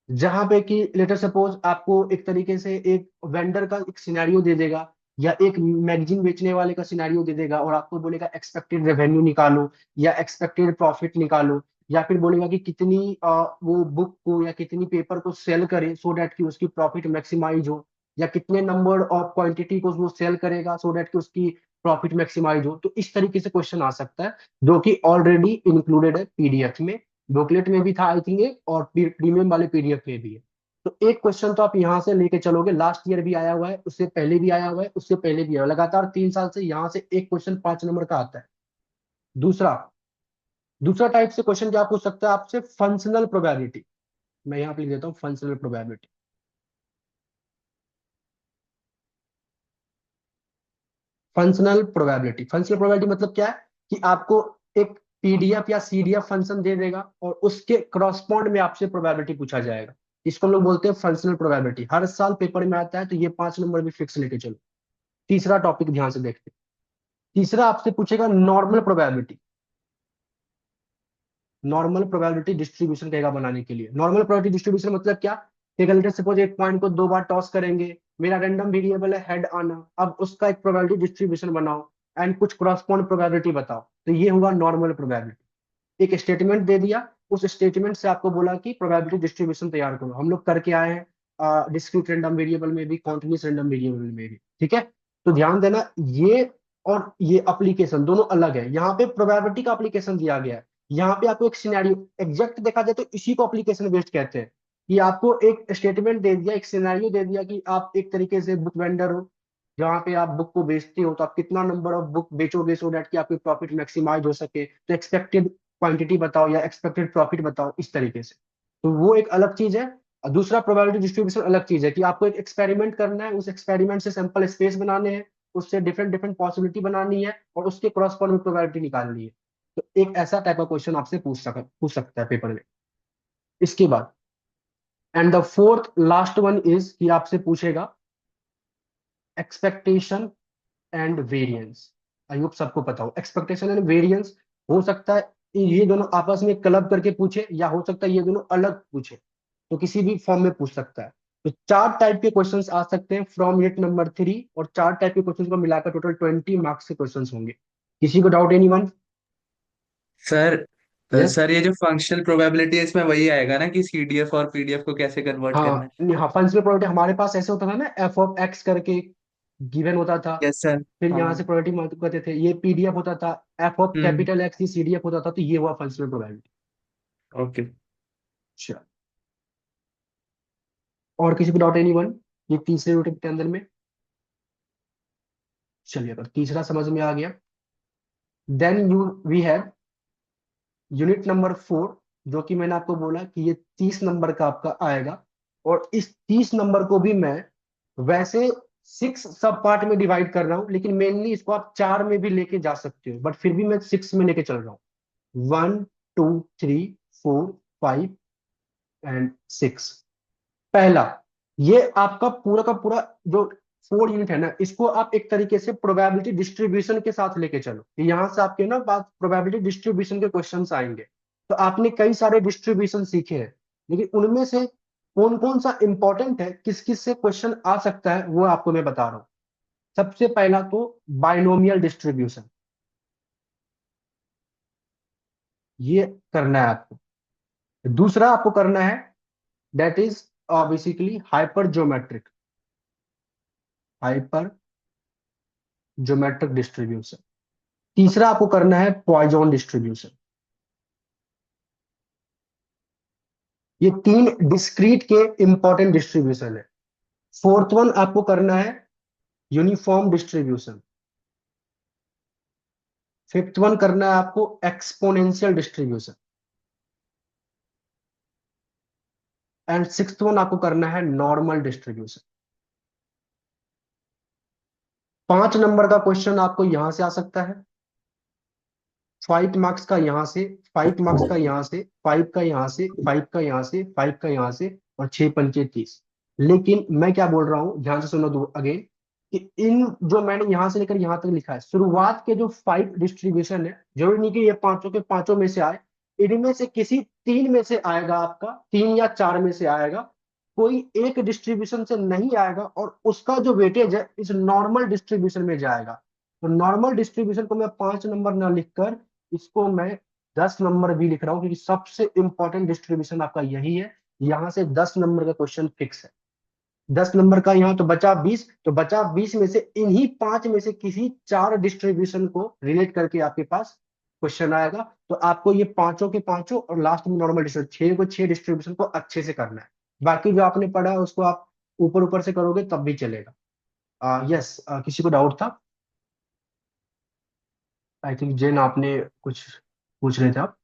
जहां पे कि लेटर सपोज आपको एक तरीके से एक वेंडर का एक सिनेरियो दे देगा, या एक मैगजीन बेचने वाले का सिनेरियो दे देगा, और आपको बोलेगा एक्सपेक्टेड रेवेन्यू निकालो, या एक्सपेक्टेड प्रॉफिट निकालो, या फिर बोलेगा कि कितनी वो बुक को या कितनी पेपर को सेल करे सो डैट कि उसकी प्रॉफिट मैक्सिमाइज हो, या कितने नंबर ऑफ क्वांटिटी को वो सेल करेगा सो डैट कि उसकी प्रॉफिट मैक्सिमाइज हो। तो इस तरीके से क्वेश्चन आ सकता है, जो कि ऑलरेडी इंक्लूडेड है पीडीएफ में, बुकलेट में भी था आई थिंक एक, और प्रीमियम वाले पीडीएफ में भी है। तो एक क्वेश्चन तो आप यहां से लेके चलोगे, लास्ट ईयर भी आया हुआ है, उससे पहले भी आया हुआ है, उससे पहले भी आया हुआ है, लगातार 3 साल से यहां से एक क्वेश्चन 5 नंबर का आता है। दूसरा दूसरा टाइप से क्वेश्चन क्या पूछ सकता है आपसे, फंक्शनल प्रोबेबिलिटी। मैं यहाँ पे लिख देता हूँ फंक्शनल प्रोबेबिलिटी। फंक्शनल प्रोबेबिलिटी मतलब क्या है कि आपको एक पीडीएफ या सीडीएफ फंक्शन दे देगा और उसके क्रॉसपॉन्ड में आपसे प्रोबेबिलिटी पूछा जाएगा। इसको हम लोग बोलते हैं फंक्शनल प्रोबेबिलिटी। हर साल पेपर में आता है, तो ये 5 नंबर भी फिक्स लेके चलो। तीसरा टॉपिक ध्यान से देखते हैं। तीसरा आपसे पूछेगा normal probability. Normal probability distribution कहेगा बनाने के लिए। नॉर्मल प्रोबेबिलिटी डिस्ट्रीब्यूशन मतलब क्या, लेट सपोज एक पॉइंट को 2 बार टॉस करेंगे, मेरा रैंडम वेरिएबल है हेड आना, अब उसका एक प्रोबेबिलिटी डिस्ट्रीब्यूशन बनाओ एंड कुछ क्रॉसपॉन्ड प्रोबेबिलिटी बताओ, तो ये हुआ नॉर्मल प्रोबेबिलिटी। एक स्टेटमेंट दे दिया, उस स्टेटमेंट से आपको बोला कि प्रोबेबिलिटी डिस्ट्रीब्यूशन तैयार करो। हम लोग करके आए हैं डिस्क्रीट रैंडम वेरिएबल में भी, कॉन्टिन्यूस रैंडम वेरिएबल में भी, ठीक है। तो ध्यान देना, ये और ये एप्लीकेशन दोनों अलग है। यहाँ पे प्रोबेबिलिटी का एप्लीकेशन दिया गया है, यहाँ पे आपको एक सिनेरियो एग्जैक्ट देखा जाए तो इसी को एप्लीकेशन बेस्ड कहते हैं। कि आपको एक स्टेटमेंट दे दिया, एक सिनेरियो दे दिया कि आप एक तरीके से बुक वेंडर हो, जहाँ पे आप बुक को बेचते हो, तो आप कितना नंबर ऑफ बुक बेचोगे सो दैट कि आपकी प्रॉफिट मैक्सिमाइज हो सके, तो एक्सपेक्टेड क्वांटिटी बताओ या एक्सपेक्टेड प्रॉफिट बताओ, इस तरीके से। तो वो एक अलग चीज है। और दूसरा प्रोबेबिलिटी डिस्ट्रीब्यूशन अलग चीज है कि आपको एक एक्सपेरिमेंट करना है, उस एक्सपेरिमेंट से सैंपल स्पेस बनाने हैं, उससे डिफरेंट डिफरेंट पॉसिबिलिटी बनानी है और उसके क्रॉसपॉन्डिंग प्रोबेबिलिटी निकालनी है। तो एक ऐसा टाइप का क्वेश्चन आपसे पूछ सकता है पेपर में। इसके बाद and the fourth last one is कि आपसे पूछेगा expectation and variance. I hope सबको पता हो एक्सपेक्टेशन एंड वेरिएंस। हो सकता है ये दोनों आपस में क्लब करके पूछे, या हो सकता है ये दोनों अलग पूछे, तो किसी भी फॉर्म में पूछ सकता है। तो 4 टाइप के क्वेश्चंस आ सकते हैं फ्रॉम यूनिट नंबर 3, और 4 टाइप के क्वेश्चंस को मिलाकर टोटल 20 मार्क्स के क्वेश्चंस होंगे। किसी को doubt, anyone? Sir yes. Sir ये जो फंक्शनल प्रोबेबिलिटी है इसमें वही आएगा ना कि सीडीएफ और पीडीएफ को कैसे कन्वर्ट करना है? हाँ हाँ, फंक्शनल प्रोबेबिलिटी हमारे पास ऐसे होता था ना, एफ ऑफ एक्स करके गिवन होता था, यस सर। फिर यहाँ हाँ। से प्रोबेबिलिटी मालूम करते थे। ये पीडीएफ होता था, F of hmm. Capital x, ये सीडीएफ होता था। तो ये हुआ फंक्शनल प्रोबेबिलिटी। ओके। अच्छा, और किसी को डाउट, एनीवन, ये तीसरे यूनिट के अंदर में? चलिए, अगर तीसरा समझ में आ गया, then we have unit number 4, जो कि मैंने आपको बोला कि ये 30 नंबर का आपका आएगा। और इस 30 नंबर को भी मैं वैसे 6 सब पार्ट में डिवाइड कर रहा हूं, लेकिन मेनली इसको आप 4 में भी लेके जा सकते हो, बट फिर भी मैं 6 में लेके चल रहा हूँ। 1 2 3 4 5 एंड 6। पहला, ये आपका पूरा का पूरा जो 4 यूनिट है ना, इसको आप एक तरीके से प्रोबेबिलिटी डिस्ट्रीब्यूशन के साथ लेके चलो। यहां से आपके ना बात प्रोबेबिलिटी डिस्ट्रीब्यूशन के क्वेश्चंस आएंगे। तो आपने कई सारे डिस्ट्रीब्यूशन सीखे हैं, लेकिन उनमें से कौन कौन सा इंपॉर्टेंट है, किस किस से क्वेश्चन आ सकता है, वो आपको मैं बता रहा हूं। सबसे पहला तो बाइनोमियल डिस्ट्रीब्यूशन, ये करना है आपको। दूसरा आपको करना है, that is basically hyper geometric distribution. तीसरा आपको करना है पॉइजन डिस्ट्रीब्यूशन। ये 3 डिस्क्रीट के इंपॉर्टेंट डिस्ट्रीब्यूशन है। फोर्थ वन आपको करना है यूनिफॉर्म डिस्ट्रीब्यूशन। फिफ्थ वन करना है आपको exponential distribution. And sixth one आपको करना है नॉर्मल डिस्ट्रीब्यूशन। 5 नंबर का क्वेश्चन आपको यहां से आ सकता है, 5 मार्क्स का यहां से, 5 मार्क्स का यहां से, 5 का यहां से, 5 का यहां से, 5 का यहां से, और 6 पंचे 30। लेकिन मैं क्या बोल रहा हूं, ध्यान से सुनो दो अगेन, कि इन जो मैंने यहां से लेकर यहां तक लिखा है, शुरुआत के जो 5 डिस्ट्रीब्यूशन है, जरूरी नहीं कि ये पांचों के पांचों में से आए, इनमें से किसी 3 में से आएगा, आपका 3 या 4 में से आएगा। कोई एक डिस्ट्रीब्यूशन से नहीं आएगा, और उसका जो वेटेज है इस नॉर्मल डिस्ट्रीब्यूशन में जाएगा। तो नॉर्मल डिस्ट्रीब्यूशन को मैं 5 नंबर ना लिखकर इसको मैं 10 नंबर भी लिख रहा हूं, क्योंकि सबसे इंपॉर्टेंट डिस्ट्रीब्यूशन आपका यही है। यहां से 10 नंबर का क्वेश्चन फिक्स है। 10 नंबर का यहाँ, तो बचा 20, तो बचा 20 में से इन्हीं 5 में से किसी 4 डिस्ट्रीब्यूशन को रिलेट करके आपके पास क्वेश्चन आएगा। तो आपको ये पांचों के पांचों और लास्ट में नॉर्मल डिस्ट्रीब्यूशन, 6 को 6 डिस्ट्रीब्यूशन को अच्छे से करना है। बाकी जो आपने पढ़ा है उसको आप ऊपर ऊपर से करोगे तब भी चलेगा। यस, किसी को डाउट था? आई थिंक जेन आपने कुछ पूछ रहे थे आप।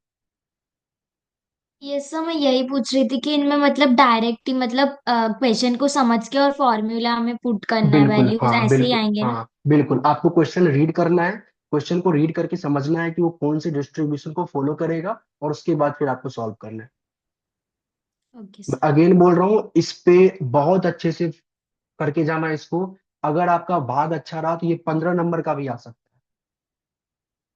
ये सब मैं यही पूछ रही थी कि इनमें मतलब डायरेक्ट ही मतलब क्वेश्चन को समझ के और फॉर्मूला हमें पुट करना है, बिल्कुल, वैल्यूज हाँ ऐसे ही बिल्कुल, आएंगे ना? हाँ बिल्कुल, आपको क्वेश्चन रीड करना है, क्वेश्चन को रीड करके समझना है कि वो कौन से डिस्ट्रीब्यूशन को फॉलो करेगा, और उसके बाद फिर आपको सॉल्व करना है। ओके मैं सर। अगेन बोल रहा हूँ, इस पे बहुत अच्छे से करके जाना है इसको। अगर आपका भाग अच्छा रहा तो ये 15 नंबर का भी आ सकता है,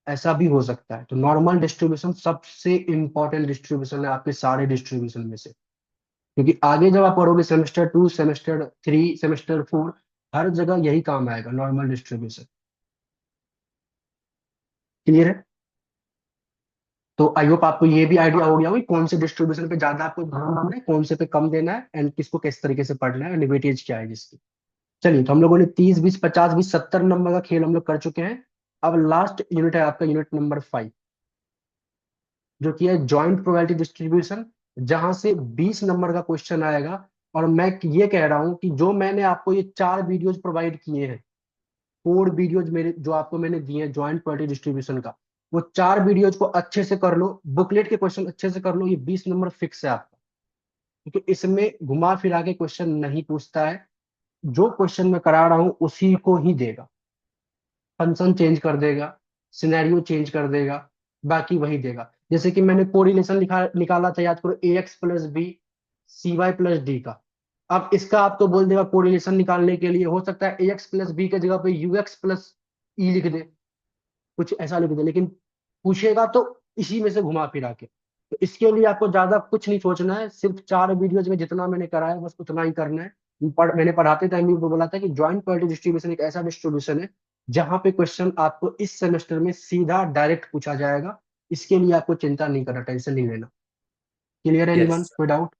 ऐसा भी हो सकता है। तो नॉर्मल डिस्ट्रीब्यूशन सबसे इंपॉर्टेंट डिस्ट्रीब्यूशन है आपके सारे डिस्ट्रीब्यूशन में से, क्योंकि आगे जब आप पढ़ोगे सेमेस्टर 2, सेमेस्टर 3, सेमेस्टर 4, हर जगह यही काम आएगा, नॉर्मल डिस्ट्रीब्यूशन। क्लियर है? तो आई होप आपको ये भी आइडिया हो गया हो कि कौन से डिस्ट्रीब्यूशन पे ज्यादा आपको ध्यान देना है, कौन से पे कम देना है, एंड किसको किस तरीके से पढ़ना है, एंड वेटेज क्या है जिसकी। चलिए, तो हम लोगों ने 30, 20, 50, 20, 70 नंबर का खेल हम लोग कर चुके हैं। अब लास्ट यूनिट है आपका, यूनिट नंबर 5, जो कि है जॉइंट प्रोबेबिलिटी डिस्ट्रीब्यूशन, जहां से 20 नंबर का क्वेश्चन आएगा। और मैं ये कह रहा हूं कि जो मैंने आपको ये 4 वीडियोज प्रोवाइड किए हैं, 4 वीडियोज मेरे जो आपको मैंने दिए हैं जॉइंट प्रोबेबिलिटी डिस्ट्रीब्यूशन का, वो 4 वीडियोज को अच्छे से कर लो, बुकलेट के क्वेश्चन अच्छे से कर लो, ये 20 नंबर फिक्स है आपका। क्योंकि इसमें घुमा फिरा के क्वेश्चन नहीं पूछता है, जो क्वेश्चन मैं करा रहा हूं उसी को ही देगा, फंक्शन चेंज कर देगा, सिनेरियो चेंज कर देगा, बाकी वही देगा। जैसे कि मैंने कोरिलेशन निकाला था, याद करो, ax + b cy + d का। अब इसका आपको बोल देगा कोरिलेशन निकालने के लिए, हो सकता है ax + b के जगह पे ux + e लिख दे, कुछ ऐसा लिख दे, लेकिन पूछेगा तो इसी में से घुमा फिरा के। तो इसके लिए आपको ज्यादा कुछ नहीं सोचना है, सिर्फ 4 वीडियोज में जितना मैंने कराया बस उतना ही करना है। मैंने पढ़ाते टाइम भी बोला था कि जॉइंट प्रोबेबिलिटी डिस्ट्रीब्यूशन एक ऐसा डिस्ट्रीब्यूशन है जहां पे क्वेश्चन आपको इस सेमेस्टर में सीधा डायरेक्ट पूछा जाएगा। इसके लिए आपको चिंता नहीं करना, टेंशन नहीं लेना। क्लियर है यस एनीवन, कोई डाउट?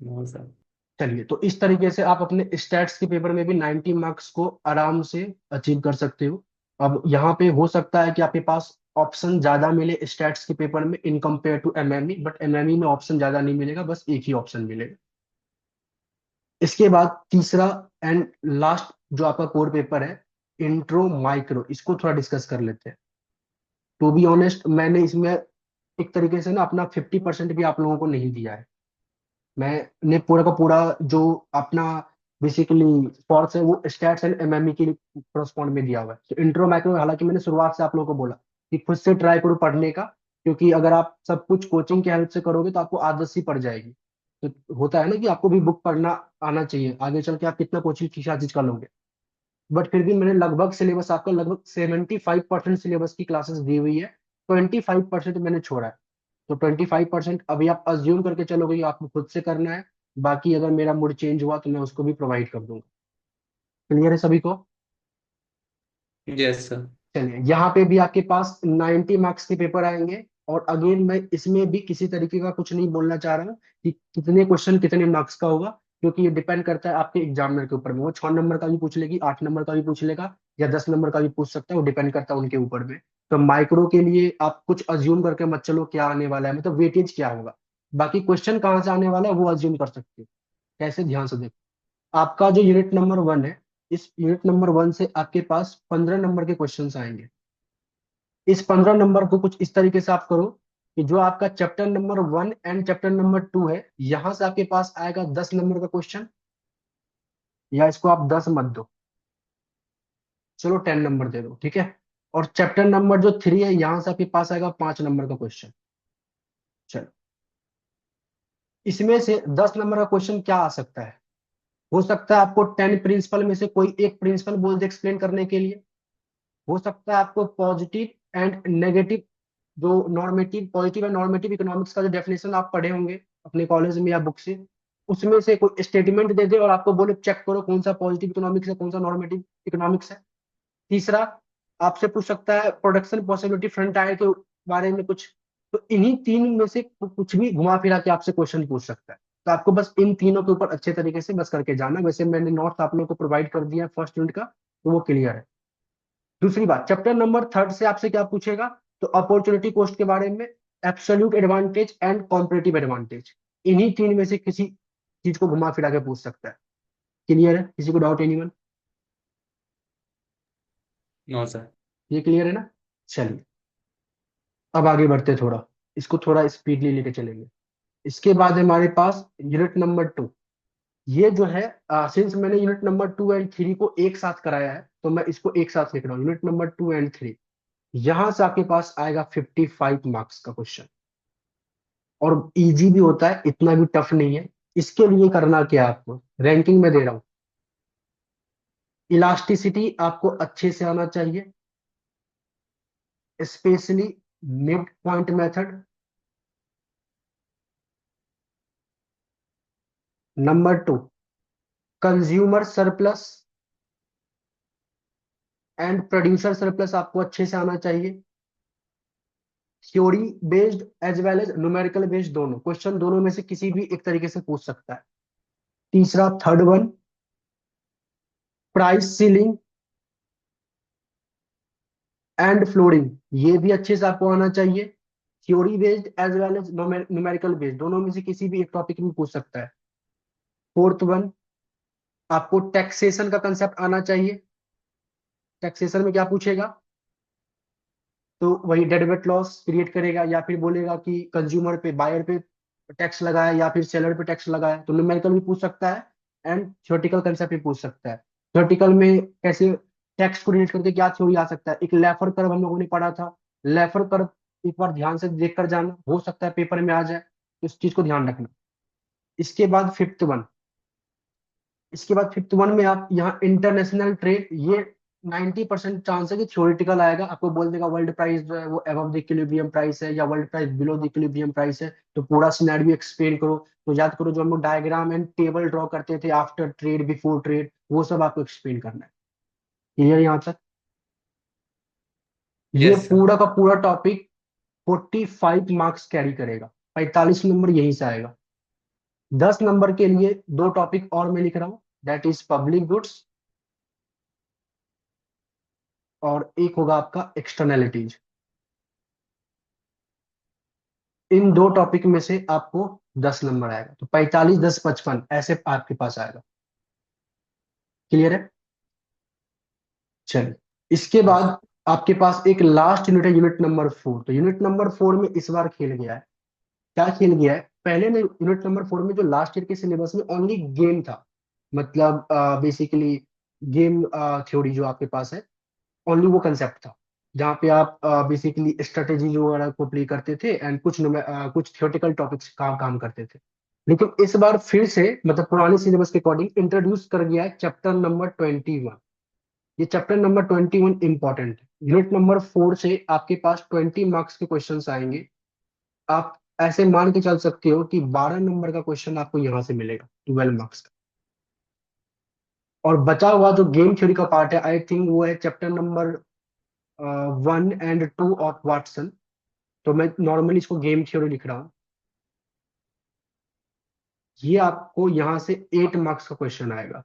No sir. चलिए, तो इस तरीके से आप अपने स्टैट्स के पेपर में भी 90 मार्क्स को आराम से अचीव कर सकते हो। अब यहाँ पे हो सकता है कि आपके पास ऑप्शन ज्यादा मिले स्टैट्स के पेपर में in compare to MME, but MME में ऑप्शन ज्यादा नहीं मिलेगा, बस एक ही ऑप्शन मिलेगा। इसके बाद तीसरा एंड लास्ट जो आपका कोर पेपर है, इंट्रो माइक्रो, इसको थोड़ा डिस्कस कर लेते हैं। टू बी ऑनेस्ट, मैंने इसमें एक तरीके से ना अपना 50% भी आप लोगों को नहीं दिया है। मैंने पूरा का पूरा जो अपना बेसिकली फोर्स है वो स्टैट्स एंड एमएमई के करस्पॉन्ड में दिया हुआ है। तो इंट्रो माइक्रो, हालांकि मैंने शुरुआत से आप लोगों को बोला कि खुद से ट्राई करो पढ़ने का, क्योंकि अगर आप सब कुछ कोचिंग के हेल्प से करोगे तो आपको आदत सी पड़ जाएगी। तो होता है ना कि आपको भी बुक पढ़ना आना चाहिए, आगे चल के आप कितना कोचिंग फीस चार्ज का लोगे। बट फिर भी मैंने लगभग सिलेबस आपका लगभग 75% सिलेबस की क्लासेस दी हुई है, 25% मैंने छोड़ा है। तो 25% अभी आप अज्यूम करके चलोगे कि आपको खुद से करना है, बाकी अगर मेरा मूड चेंज हुआ तो मैं उसको भी प्रोवाइड कर दूंगा। क्लियर है सभी को? Yes sir. चलिए, यहाँ पे भी आपके पास 90 मार्क्स के पेपर आएंगे। और अगेन मैं इसमें भी किसी तरीके का कुछ नहीं बोलना चाह रहा हूँ कि कितने क्वेश्चन कितने मार्क्स का होगा, क्योंकि ये डिपेंड करता है आपके एग्जामिनर के ऊपर में। वो 6 नंबर का भी पूछ लेगी, 8 नंबर का भी पूछ लेगा, या 10 नंबर का भी पूछ सकता है, वो डिपेंड करता है उनके ऊपर में। तो माइक्रो के लिए आप कुछ अज्यूम करके मत चलो क्या आने वाला है, मतलब वेटेज क्या होगा। बाकी क्वेश्चन कहाँ से आने वाला है वो अज्यूम कर सकते हो। कैसे, ध्यान से देखो। आपका जो यूनिट नंबर 1 है, इस यूनिट नंबर 1 से आपके पास 15 नंबर के क्वेश्चन आएंगे। इस 15 नंबर को कुछ इस तरीके से आप करो कि जो आपका chapter number 1 and chapter number 2 है, यहां से आपके पास आएगा 10 नंबर का क्वेश्चन, या इसको आप 10 मत दो, चलो 10 नंबर दे दो, ठीक है। और चैप्टर नंबर जो 3 है, यहां से आपके पास आएगा 5 नंबर का क्वेश्चन। चलो, इसमें से 10 नंबर का क्वेश्चन क्या आ सकता है? हो सकता है आपको 10 प्रिंसिपल में से कोई एक प्रिंसिपल बोल दे एक्सप्लेन करने के लिए। हो सकता है आपको पॉजिटिव एंड नेगेटिव, जो normative, positive and normative economics का जो डेफिनेशन आप पढ़े होंगे अपने कॉलेज में या बुक से, उसमें से कोई स्टेटमेंट दे दे और आपको बोले चेक करो कौन सा पॉजिटिव इकोनॉमिक्स है, कौन सा नॉर्मेटिव इकोनॉमिक्स है। तीसरा, आपसे पूछ सकता है प्रोडक्शन पॉसिबिलिटी फ्रंट आए के बारे में कुछ। तो इन्हीं तीन में से कुछ भी घुमा फिरा के आपसे क्वेश्चन पूछ सकता है। तो आपको बस इन तीनों के ऊपर अच्छे तरीके से बस करके जाना। वैसे मैंने नोट्स आप लोगों को प्रोवाइड कर दिया है फर्स्ट यूनिट का, तो वो क्लियर है। दूसरी बात, चैप्टर नंबर 3 से आपसे क्या पूछेगा, तो अपॉर्चुनिटी कॉस्ट के बारे में, absolute advantage and comparative advantage. इन्हीं तीन में से किसी चीज को घुमा फिरा के पूछ सकता है। क्लियर है? किसी को डाउट? एनीवन? No sir. ये क्लियर है ना? चलिए अब आगे बढ़ते हैं थोड़ा, इसको थोड़ा स्पीडली लेके चलेंगे। इसके बाद है हमारे पास यूनिट नंबर 2। ये जो है, सिंस मैंने यूनिट नंबर 2 एंड 3 को एक साथ कराया है तो मैं इसको एक साथ लिख रहा हूँ, यूनिट नंबर 2 एंड 3। यहां से आपके पास आएगा 55 मार्क्स का क्वेश्चन, और इजी भी होता है, इतना भी टफ नहीं है। इसके लिए करना क्या है आपको, रैंकिंग में दे रहा हूँ। इलास्टिसिटी आपको अच्छे से आना चाहिए, specially mid point method. Number 2, consumer surplus and producer surplus आपको अच्छे से आना चाहिए। Theory based as well as numerical based, दोनों क्वेश्चन दोनों में से किसी भी एक तरीके से पूछ सकता है। तीसरा, third one, price ceiling and flooring, ये भी अच्छे से आपको आना चाहिए। Theory based as well as numerical based, दोनों में से किसी भी एक टॉपिक में पूछ सकता है। फोर्थ वन, आपको टैक्सेशन का कंसेप्ट आना चाहिए। टैक्सेशन में क्या पूछेगा, तो वही डेडवेट लॉस क्रिएट करेगा, या फिर बोलेगा कि कंज्यूमर पे, बायर पे टैक्स लगाया या फिर सेलर पे टैक्स लगाया, तो न्यूमेरिकल भी पूछ सकता है एंड थ्योरेटिकल कंसेप्ट भी पूछ सकता है। थ्योरेटिकल में कैसे टैक्स को रिलेट करके क्या थ्योरी आ सकता है, एक लेफर कर्व हम लोगों ने पढ़ा था। लेफर कर्व एक बार ध्यान से देख कर जाना, हो सकता है पेपर में आ जाए, तो इस चीज को ध्यान रखना। इसके बाद फिफ्थ वन, इसके बाद फिफ्थ वन में आप यहाँ इंटरनेशनल ट्रेड, ये 90% चांस है कि थ्योरेटिकल आएगा, आपको बोल देगा वर्ल्ड प्राइस जो है वो अबव द इक्विलिब्रियम प्राइस है या world price below the equilibrium price है, तो पूरा सिनेरियो एक्सप्लेन करो। तो याद करो जो हम लोग डायग्राम एंड टेबल ड्रॉ करते थे, आफ्टर ट्रेड, बिफोर ट्रेड, वो सब आपको एक्सप्लेन करना है। क्लियर यहाँ तक? ये यस सर। पूरा का पूरा टॉपिक 45 मार्क्स कैरी करेगा, 45 नंबर यहीं से आएगा। 10 नंबर के लिए दो टॉपिक और मैं लिख रहा हूँ, दैट इज पब्लिक गुड्स, और एक होगा आपका एक्सटर्नैलिटीज। इन दो टॉपिक में से आपको 10 नंबर आएगा, तो 45, 10, 55 ऐसे आपके पास आएगा। क्लियर है? चलिए इसके यस। बाद आपके पास एक लास्ट यूनिट है, यूनिट नंबर 4। तो यूनिट नंबर 4 में इस बार खेल गया है, क्या खेल गया है, पहले ने यूनिट नंबर 4 में जो लास्ट ईयर के सिलेबस में ओनली गेम था, मतलब बेसिकली गेम थ्योरी जो आपके पास है, ओनली वो कंसेप्ट था, जहाँ पे आप बेसिकली स्ट्रेटेजी जो वगैरह को प्ले करते थे एंड कुछ थियोरेटिकल टॉपिक्स का काम करते थे। लेकिन इस बार फिर से, मतलब पुराने सिलेबस के अकॉर्डिंग इंट्रोड्यूस कर गया है चैप्टर नंबर 21। ये चैप्टर नंबर 21 इंपॉर्टेंट है। यूनिट नंबर 4 से आपके पास 20 मार्क्स के क्वेश्चन आएंगे। आप ऐसे मान के चल सकते हो कि 12 नंबर का क्वेश्चन आपको यहाँ से मिलेगा, 12 मार्क्स का। और बचा हुआ जो गेम थ्योरी का पार्ट है, आई थिंक वो है chapter number 1 and 2 of Watson. तो मैं नॉर्मली इसको गेम थ्योरी लिख रहा हूँ। ये आपको यहाँ से 8 मार्क्स का क्वेश्चन आएगा।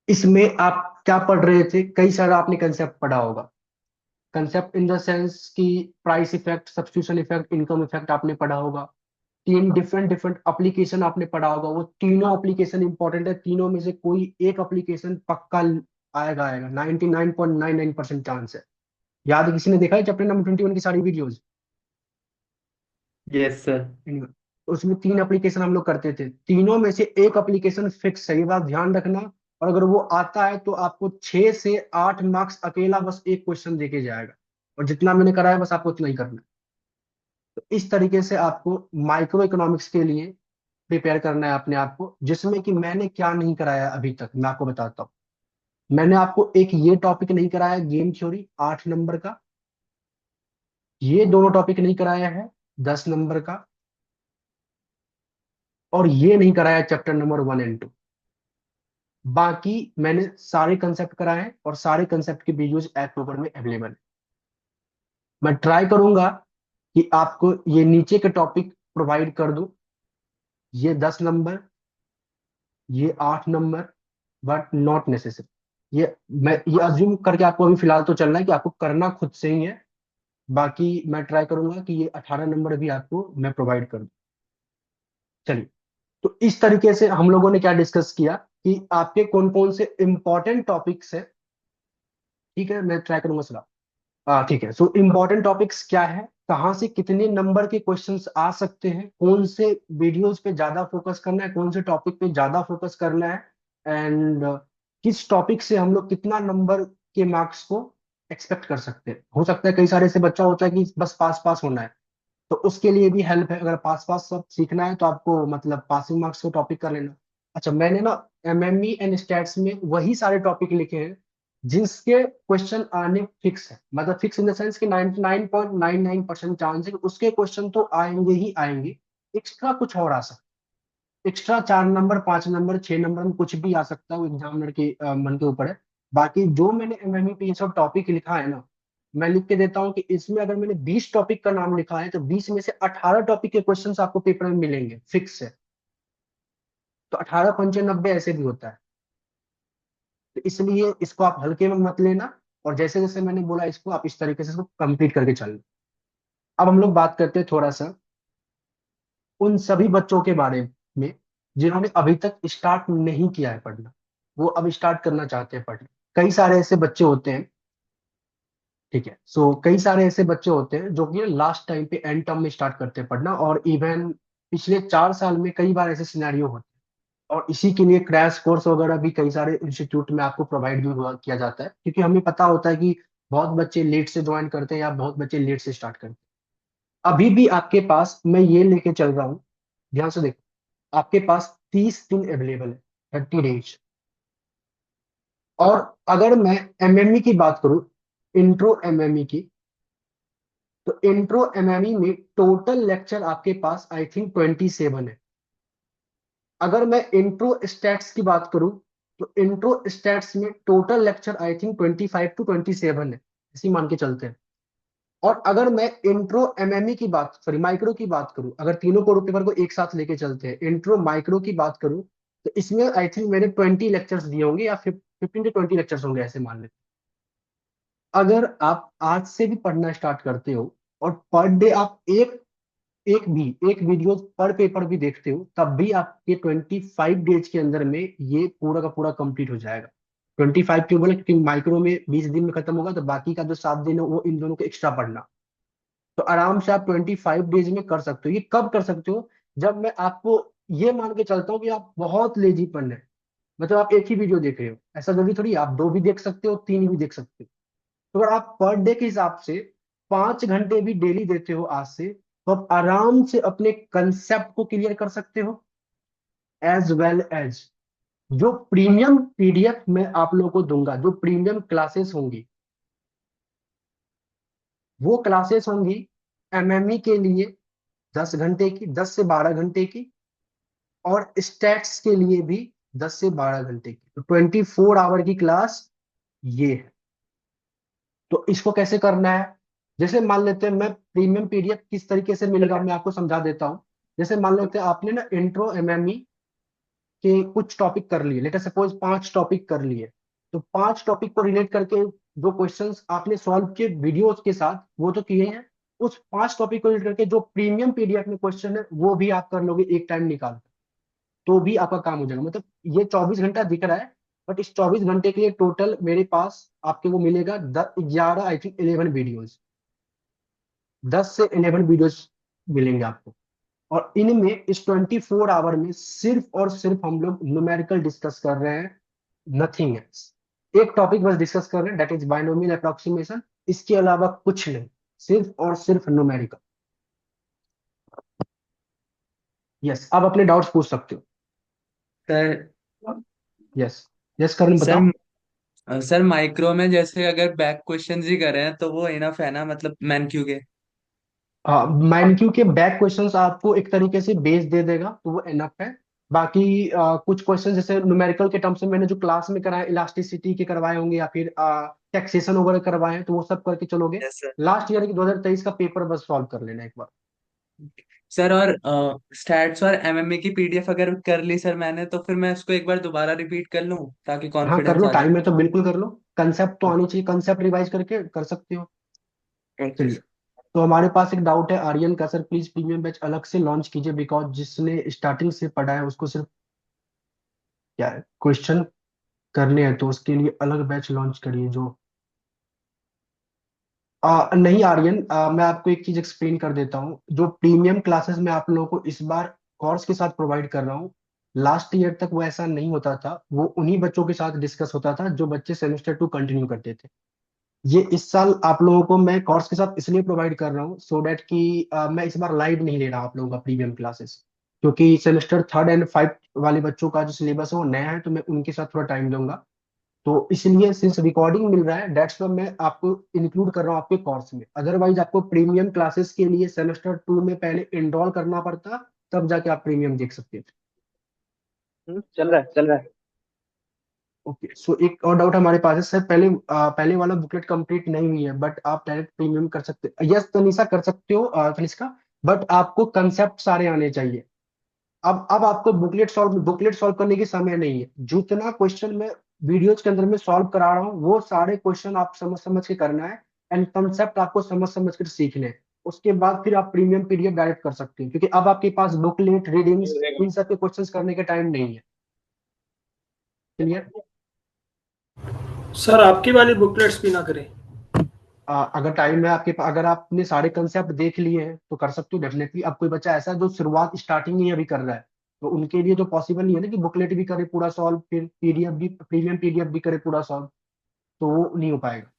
इसमें आप क्या पढ़ रहे थे, कई सारा आपने कंसेप्ट पढ़ा होगा। कंसेप्ट इन द सेंस कि price effect, substitution effect, income effect आपने पढ़ा होगा। तीन डिफरेंट डिफरेंट एप्लीकेशन आपने पढ़ा होगा, वो तीनों एप्लीकेशन इंपॉर्टेंट है, तीनों में से कोई एक एप्लीकेशन पक्का आएगा आएगा, 99.99% चांस है। याद है, किसी ने देखा है चैप्टर नंबर 21 की सारी वीडियोज? Yes sir. उसमें तीन एप्लीकेशन हम लोग करते थे, तीनों में से एक एप्लीकेशन फिक्स है, ये बात ध्यान रखना। और अगर वो आता है तो आपको 6 से 8 मार्क्स अकेला बस एक क्वेश्चन देके जाएगा, और जितना मैंने कराया बस आपको उतना ही करना है। तो इस तरीके से आपको माइक्रो इकोनॉमिक्स के लिए प्रिपेयर करना है अपने आप को, जिसमें कि मैंने क्या नहीं कराया अभी तक मैं आपको बताता हूँ। मैंने आपको एक ये टॉपिक नहीं कराया, गेम थ्योरी 8 नंबर का, ये दोनों टॉपिक नहीं कराया है 10 नंबर का, और ये नहीं कराया चैप्टर नंबर 1 एंड 2। बाकी मैंने सारे कंसेप्ट कराए हैं, और सारे कंसेप्ट के वीडियोज ऐप पेपर में अवेलेबल है। मैं ट्राई करूंगा कि आपको ये नीचे के टॉपिक प्रोवाइड कर दूं, ये 10 नंबर, ये 8 नंबर, बट नॉट नेसेसरी। ये अज्यूम करके आपको अभी फिलहाल तो चलना है कि आपको करना खुद से ही है। बाकी मैं ट्राई करूंगा कि ये 18 नंबर भी आपको मैं प्रोवाइड कर दूं। चलिए, तो इस तरीके से हम लोगों ने क्या डिस्कस किया कि आपके कौन कौन से इंपॉर्टेंट टॉपिक्स है। ठीक है, मैं ट्राई करूंगा सर। ठीक है, सो इम्पोर्टेंट टॉपिक्स क्या है, कहाँ से कितने नंबर के क्वेश्चंस आ सकते हैं, कौन से वीडियोस पे ज्यादा फोकस करना है, कौन से टॉपिक पे ज्यादा फोकस करना है, एंड किस टॉपिक से हम लोग कितना नंबर के मार्क्स को एक्सपेक्ट कर सकते हैं। हो सकता है कई सारे ऐसे बच्चा होता है कि बस पास पास होना है, तो उसके लिए भी हेल्प है। अगर पास पास सब सीखना है तो आपको मतलब पासिंग मार्क्स को टॉपिक कर लेना। अच्छा, मैंने ना एमएमई एंड स्टैट्स में वही सारे टॉपिक लिखे हैं जिसके क्वेश्चन आने फिक्स है, मतलब फिक्स इन द सेंस कि 99.99% चांस है कि उसके क्वेश्चन तो आएंगे ही आएंगे। एक्स्ट्रा कुछ और आ सकता है, एक्स्ट्रा 4 नंबर 5 नंबर 6 नंबर में कुछ भी आ सकता है, वो एग्जामिनर के मन के ऊपर है। बाकी जो मैंने एमएमई पे ये सब टॉपिक लिखा है ना, मैं लिख के देता हूँ कि इसमें अगर मैंने 20 टॉपिक का नाम लिखा है तो 20 में से 18 टॉपिक के क्वेश्चंस आपको पेपर में मिलेंगे, फिक्स है। तो 18 पंचे 90 ऐसे भी होता है। तो इसलिए इसको आप हल्के में मत लेना, और जैसे जैसे मैंने बोला इसको आप इस तरीके से इसको कंप्लीट करके चलना। अब हम लोग बात करते हैं थोड़ा सा उन सभी बच्चों के बारे में जिन्होंने अभी तक स्टार्ट नहीं किया है पढ़ना, वो अब स्टार्ट करना चाहते हैं पढ़ना। कई सारे ऐसे बच्चे होते हैं, ठीक है, सो कई सारे ऐसे बच्चे होते हैं जो कि लास्ट टाइम पे एंड टर्म में स्टार्ट करते हैं पढ़ना, और इवन पिछले 4 साल में कई बार ऐसे सिनेरियो होते हैं। और इसी के लिए क्रैश कोर्स वगैरह भी कई सारे इंस्टीट्यूट में आपको प्रोवाइड भी हुआ किया जाता है, क्योंकि हमें पता होता है कि बहुत बच्चे लेट से ज्वाइन करते हैं या बहुत बच्चे लेट से स्टार्ट करते हैं। अभी भी आपके पास मैं ये लेके चल रहा हूँ, ध्यान से देखो, आपके पास 30 दिन अवेलेबल है, 30 डेज। और अगर मैं एमएमई की बात करूं, इंट्रो एमएमई की, तो इंट्रो एमएमई में टोटल लेक्चर आपके पास आई थिंक 27 है। अगर मैं इंट्रो स्टैट्स की बात करूं तो इंट्रो स्टैट्स में total lecture I think 25 to 27 है, इसी मान के चलते हैं। और अगर मैं इंट्रो एमएमई की बात, सॉरी माइक्रो की बात करूं, अगर तीनों को पेपर को एक साथ लेके चलते हैं, इंट्रो माइक्रो की बात करूं, तो इसमें आई थिंक मैंने 20 लेक्चर्स दिए होंगे या 15 to 20 लेक्चर्स होंगे, ऐसे मान लेते हैं। अगर आप आज से भी पढ़ना स्टार्ट करते हो और पर डे आप एक वीडियो पर पेपर भी देखते हो, तब भी आपके 25 डेज के अंदर में ये पूरा का पूरा कंप्लीट हो जाएगा। 25 क्यों बोले, क्योंकि माइक्रो में 20 दिन में खत्म होगा, तो बाकी का जो 7 दिन है वो इन दोनों को एक्स्ट्रा पढ़ना। तो आराम से आप 25 डेज में कर सकते हो। ये कब कर सकते हो, जब मैं आपको ये मान के चलता हूँ कि आप बहुत लेजी पढ़ रहे हैं, मतलब आप एक ही वीडियो देख रहे हो, ऐसा जरूरी थोड़ी है, आप दो भी देख सकते हो, तीन भी देख सकते हो। तो अगर आप पर डे के हिसाब से 5 घंटे भी डेली देते हो आज से, तो आप आराम से अपने कंसेप्ट को क्लियर कर सकते हो, एज वेल एज जो प्रीमियम पीडीएफ मैं आप लोगों को दूंगा, जो प्रीमियम क्लासेस होंगी, वो क्लासेस होंगी एमएमई के लिए 10 घंटे की, 10 से 12 घंटे की, और स्टैट्स के लिए भी 10 से 12 घंटे की। तो 24 आवर की क्लास ये है। तो इसको कैसे करना है, जैसे मान लेते हैं, मैं प्रीमियम पीडीएफ किस तरीके से मिलेगा मैं आपको समझा देता हूँ। जैसे मान लेते हैं आपने ना इंट्रो एमएमई के कुछ टॉपिक कर लिए, लेट अस सपोज 5 टॉपिक कर लिए, तो 5 टॉपिक को रिलेट करके जो क्वेश्चंस आपने सॉल्व किए वीडियोस के साथ वो तो किए हैं, उस 5 टॉपिक को रिलेट करके जो प्रीमियम पीडीएफ में क्वेश्चन है वो भी आप कर लोगे एक टाइम निकाल, तो भी आपका काम हो जाएगा। मतलब ये 24 घंटा दिख रहा है, बट इस 24 घंटे के लिए टोटल मेरे पास आपके वो मिलेगा 11 आई थिंक 11 वीडियोज, 10 से 11 वीडियोज मिलेंगे आपको। और इनमें इस 24 आवर में सिर्फ और सिर्फ हम लोग न्यूमेरिकल डिस्कस कर रहे हैं, नथिंग एल्स। एक टॉपिक बस डिस्कस कर रहे हैं, दैट इज बाइनोमियल अप्रोक्सीमेशन, इसके अलावा कुछ नहीं, सिर्फ और सिर्फ न्यूमेरिकल। यस, आप अपने डाउट्स पूछ सकते हो। सर यस, यस करण बताओ। सर सर माइक्रो में जैसे अगर बैक क्वेश्चंस ही कर रहे हैं तो वो इनफ है ना, मतलब मैन क्यू के? माइनक्यू के बैक क्वेश्चंस आपको एक तरीके से बेस दे देगा, तो वो एनफ है। बाकी कुछ क्वेश्चन जैसे न्यूमेरिकल के टर्म्स में मैंने जो क्लास में कराए, इलास्टिसिटी के करवाए होंगे या फिर टैक्सेशन वगैरह करवाए हैं, तो वो सब करके चलोगे। Yes sir. लास्ट ईयर की 2023 का पेपर बस सॉल्व कर लेना एक बार। सर और स्टैट्स और एमएमए की पीडीएफ अगर कर ली सर मैंने, तो फिर मैं उसको एक बार दोबारा रिपीट कर लूं ताकि हाँ कर कॉन्फिडेंस लो, आ टाइम जाए? है तो बिल्कुल कर लो। कंसेप्ट तो आनी चाहिए, कंसेप्ट रिवाइज करके कर सकते हो। ओके चलिए, सर। तो हमारे पास एक डाउट है आर्यन का, सर प्लीज प्रीमियम बैच अलग से लॉन्च कीजिए, बिकॉज जिसने स्टार्टिंग से पढ़ा है उसको सिर्फ क्या है क्वेश्चन करने हैं, तो उसके लिए अलग बैच लॉन्च करिए जो नहीं आर्यन, मैं आपको एक चीज एक्सप्लेन कर देता हूँ। जो प्रीमियम क्लासेस मैं आप लोगों को इस बार कोर्स के साथ प्रोवाइड कर रहा हूँ, लास्ट ईयर तक वो ऐसा नहीं होता था। वो उन्हीं बच्चों के साथ डिस्कस होता था जो बच्चे सेमेस्टर 2 कंटिन्यू करते थे। ये इस साल आप लोगों को मैं कोर्स के साथ इसलिए प्रोवाइड कर रहा हूँ सो डैट कि मैं इस बार लाइव नहीं ले रहा आप लोगों का प्रीमियम क्लासेस, क्योंकि सेमेस्टर 3 और 5 वाले बच्चों का जो सिलेबस है वो नया है, तो मैं उनके साथ थोड़ा टाइम दूंगा। तो इसलिए सिंस रिकॉर्डिंग मिल रहा है, दैट्स व्हाई मैं आपको इंक्लूड कर रहा हूँ आपके कोर्स में। अदरवाइज आपको प्रीमियम क्लासेस के लिए सेमेस्टर 2 में पहले इनरोल करना पड़ता, तब जाके आप प्रीमियम देख सकते थे। चल रहा है चल रहा है। ओके, सो एक और डाउट हमारे पास है सर, पहले वाला बुकलेट कंप्लीट नहीं हुई है बट आप डायरेक्ट प्रीमियम कर सकते, यस तनिषा कर सकते हो तनिष्का, बट आपको कंसेप्ट सारे आने चाहिए। अब आपको बुकलेट सॉल्व करने की समय नहीं है। जितना क्वेश्चन मैं वीडियोज के अंदर में सॉल्व करा रहा हूँ वो सारे क्वेश्चन आप समझ समझ के करना है, एंड कंसेप्ट आपको समझ समझ कर सीखने हैं। उसके बाद फिर आप प्रीमियम पीडीएफ डायरेक्ट कर सकते हैं, क्योंकि अब आपके पास बुकलेट रीडिंग्स इन सब के क्वेश्चंस करने के टाइम नहीं है। क्लियर? सर आपकी वाली बुकलेट्स भी ना करें। अगर टाइम है आपके पास, अगर आपने सारे कंसेप्ट देख लिए हैं तो कर सकते हो डेफिनेटली। अब कोई बच्चा ऐसा है जो शुरुआत स्टार्टिंग ही अभी कर रहा है, तो उनके लिए तो पॉसिबल नहीं है ना कि बुकलेट भी करे पूरा सॉल्व, फिर पीडीएफ भी, प्रीमियम पीडीएफ भी करे पूरा सॉल्व, तो वो नहीं हो पाएगा।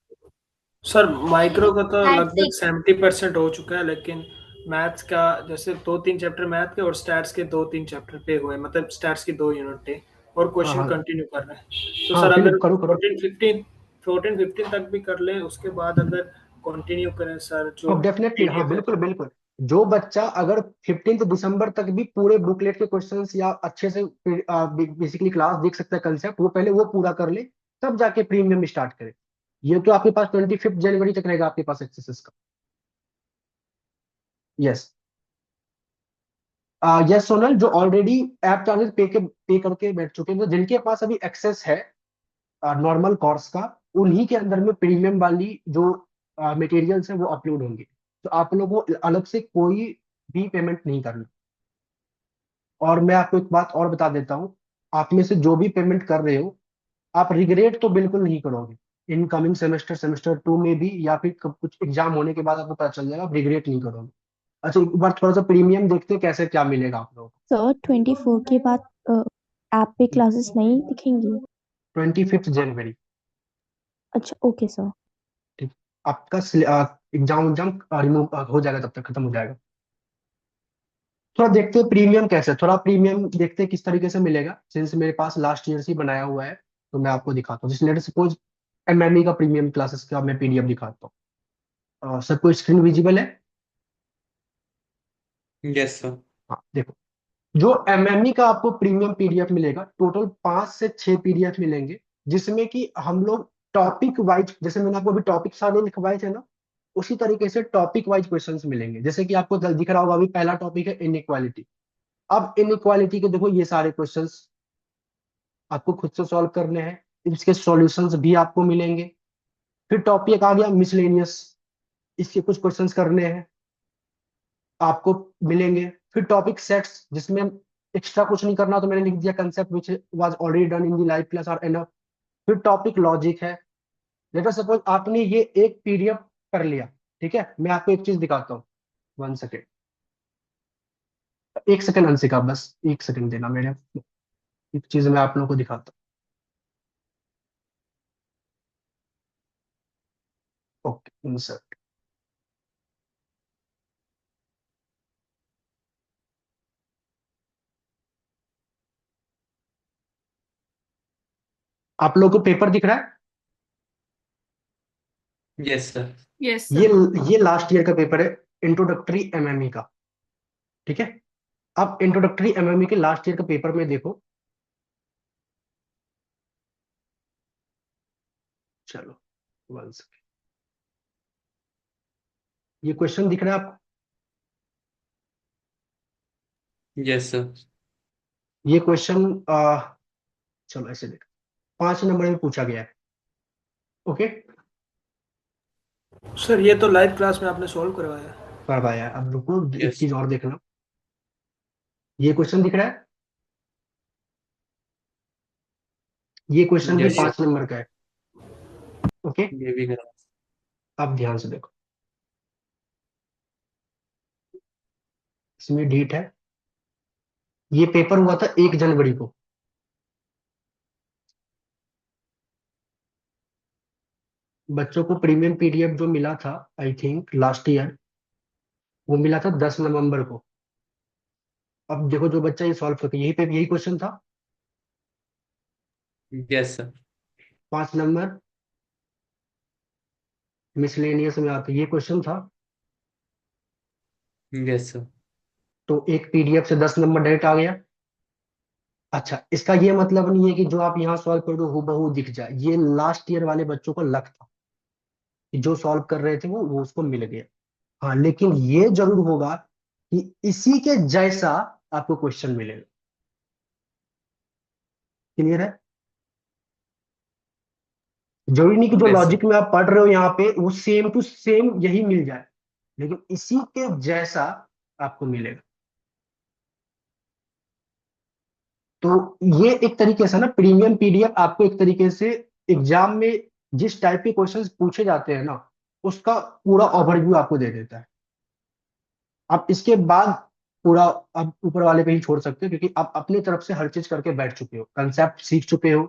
सर माइक्रो का तो मैथ्स लगभग एक 70% हो चुका है, लेकिन मैथ्स का जैसे 2-3 चैप्टर मैथ के और स्टैट्स के 2-3 चैप्टर पे हुए, मतलब स्टैट्स की 2 यूनिट थे और हाँ क्वेश्चन हाँ कंटिन्यू कर रहे हैं। तो हाँ, सर फिर अगर करो करो। 14-15 तक भी कर लें, उसके बाद अगर कंटिन्यू करें सर जो अब डेफिनेटली हाँ, पीडीएफ है। बिल्कुल बिल्कुल। जो बच्चा अगर 15 दिसंबर तक भी पूरे बुकलेट के क्वेश्चंस या अच्छे से बेसिकली क्लास देख सकता है, कंसेप्ट वो पहले वो पूरा कर ले, तब जाके प्रीमियम स्टार्ट करे। ये तो आपके पास 25 जनवरी तक रहेगा आपके पास एक्सेस का। यस। यस सोनल, जो ऑलरेडी ऐप चार्जेस पे करके बैठ चुके हैं, तो जिनके पास अभी एक्सेस है नॉर्मल कोर्स का, उन्हीं के अंदर में प्रीमियम वाली जो मटेरियल्स है वो अपलोड होंगे। तो आप लोगों को अलग से कोई भी पेमेंट नहीं करना। और मैं आपको एक बात और बता देता हूँ, आप में से जो भी पेमेंट कर रहे हो, आप रिग्रेट तो बिल्कुल नहीं करोगे। इनकमिंग सेमेस्टर 2 में भी, या फिर कुछ एग्जाम होने के बाद आपको पता चल जाएगा, आप रिग्रेट नहीं करोगे। अच्छा, एक बार थोड़ा सा प्रीमियम देखते हैं कैसे क्या मिलेगा आप लोगों सर 24 के बाद ऐप पे क्लासेस नहीं दिखेंगी? को। 25 जनवरी। अच्छा ओके सर। ठीक। आपका एग्जाम एग्जाम रिमूव हो जाएगा, तब तक खत्म हो जाएगा। थोड़ा देखते हैं प्रीमियम कैसे, थोड़ा प्रीमियम देखते हैं किस तरीके से मिलेगा, सिंस मेरे पास लास्ट ईयर से ही बनाया हुआ है। तो मैं आपको दिखाता हूँ, जैसे लेट सपोज एमएमई का प्रीमियम क्लासेस का मैं पीडीएफ दिखाता हूँ। सबको स्क्रीन विजिबल है? Yes sir. हाँ देखो, जो एमएमई का आपको प्रीमियम पीडीएफ मिलेगा, टोटल 5 से 6 पीडीएफ मिलेंगे, जिसमें कि हम लोग टॉपिक वाइज, जैसे मैंने आपको अभी टॉपिक सारे लिखवाए थे ना, उसी तरीके से टॉपिक वाइज क्वेश्चंस मिलेंगे। जैसे कि आपको दिख रहा होगा, अभी पहला टॉपिक है इनइक्वालिटी। अब इनइक्वालिटी के देखो ये सारे क्वेश्चंस आपको खुद से सॉल्व करने हैं, इसके सॉल्यूशंस भी आपको मिलेंगे। फिर टॉपिक आ गया मिसलेनियस, इसके कुछ क्वेश्चंस करने हैं आपको मिलेंगे। फिर टॉपिक सेट्स, जिसमें एक्स्ट्रा कुछ नहीं करना, तो मैंने लिख दिया concept which was already done in the live class are enough. फिर टॉपिक लॉजिक है। लेट अस सपोज आपने ये एक पीडीएफ कर लिया, ठीक है, मैं आपको एक चीज दिखाता हूँ। 1 सेकेंड, 1 सेकेंड अंशिका, बस 1 सेकेंड देना मेरे, एक चीज मैं आप लोगों को दिखाता हूँ। Okay insert. आप लोगों को पेपर दिख रहा है? Yes sir. यस ये सर। ये लास्ट ईयर का पेपर है, इंट्रोडक्टरी एमएमई का। ठीक है, अब इंट्रोडक्टरी एमएमई के लास्ट ईयर का पेपर में देखो। चलो 1 सेकेंड, ये क्वेश्चन दिख रहा है आपको? Yes sir. ये क्वेश्चन चलो ऐसे देखो, 5 नंबर में पूछा गया है। ओके, सर ये तो लाइव क्लास में आपने सॉल्व करवाया। करवाया। अब रुको, एक यस चीज और देखना। ये क्वेश्चन दिख रहा है, ये क्वेश्चन भी यस सर, 5 नंबर का है। ओके, ये भी करा। अब ध्यान से देखो, इसमें डेट है, ये पेपर हुआ था 1 जनवरी को। बच्चों को प्रीमियम पीडीएफ जो मिला था, आई थिंक लास्ट ईयर, वो मिला था 10 नवंबर को। अब देखो, जो बच्चा ये सॉल्व करके, यही पे यही क्वेश्चन था। Yes sir. 5 नंबर मिसलेनियस में आता ये क्वेश्चन था। Yes sir. तो एक पीडीएफ से 10 नंबर डायरेक्ट आ गया। अच्छा, इसका ये मतलब नहीं है कि जो आप यहाँ सॉल्व कर दो हूबहू दिख जाए। ये लास्ट ईयर वाले बच्चों को लक था कि जो सॉल्व कर रहे थे वो उसको मिल गया। हाँ, लेकिन ये जरूर होगा कि इसी के जैसा आपको क्वेश्चन मिलेगा। क्लियर है? जरूरी नहीं कि जो यस सर। लॉजिक में आप पढ़ रहे हो यहाँ पे वो सेम टू सेम यही मिल जाए, लेकिन इसी के जैसा आपको मिलेगा। तो ये एक तरीके से ना, प्रीमियम पीडीएफ आपको एक तरीके से एग्जाम में जिस टाइप के क्वेश्चंस पूछे जाते हैं ना, उसका पूरा ओवरव्यू आपको दे देता है। आप इसके बाद पूरा अब ऊपर वाले पे ही छोड़ सकते हो, क्योंकि आप अपनी तरफ से हर चीज करके बैठ चुके हो, कंसेप्ट सीख चुके हो,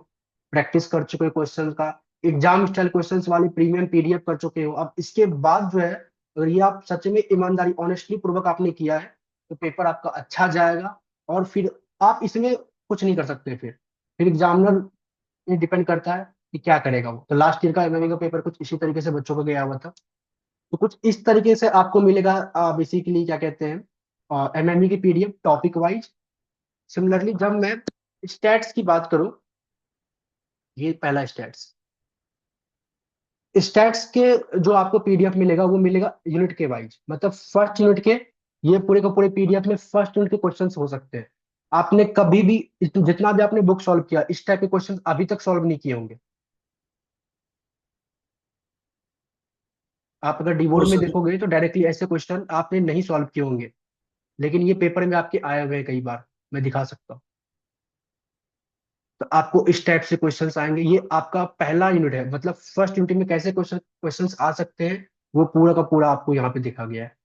प्रैक्टिस कर चुके हो क्वेश्चन का, एग्जाम स्टाइल क्वेश्चंस वाली प्रीमियम पीडीएफ कर चुके हो। अब इसके बाद जो है, अगर ये आप सच में ईमानदारी ऑनेस्टली पूर्वक आपने किया है, तो पेपर आपका अच्छा जाएगा। और फिर आप इसमें कुछ नहीं कर सकते। फिर एग्जामिनर, ये डिपेंड करता है कि क्या करेगा वो। तो लास्ट ईयर का एमएमए का पेपर कुछ इसी तरीके से बच्चों को गया हुआ था। तो कुछ इस तरीके से आपको मिलेगा बेसिकली, क्या कहते हैं, एमएमई की पीडीएफ टॉपिक वाइज। सिमिलरली जब मैं स्टैट्स की बात करूं, ये पहला स्टैट्स, स्टैट्स के जो आपको पीडीएफ मिलेगा वो मिलेगा यूनिट के वाइज, मतलब फर्स्ट यूनिट के। ये पूरे का पूरे पीडीएफ में फर्स्ट यूनिट के क्वेश्चंस हो सकते हैं। आपने कभी भी जितना भी आपने बुक सॉल्व किया, इस टाइप के क्वेश्चंस अभी तक सॉल्व नहीं किए होंगे। आप अगर ओ डीबोर्ड में सर। देखोगे तो डायरेक्टली ऐसे क्वेश्चन आपने नहीं सॉल्व किए होंगे, लेकिन ये पेपर में आपके आए हुए हैं कई बार, मैं दिखा सकता हूँ। तो आपको इस टाइप से क्वेश्चंस आएंगे। ये आपका पहला यूनिट है, मतलब फर्स्ट यूनिट में कैसे क्वेश्चंस आ सकते हैं, वो पूरा का पूरा आपको यहाँ पे दिखा गया है।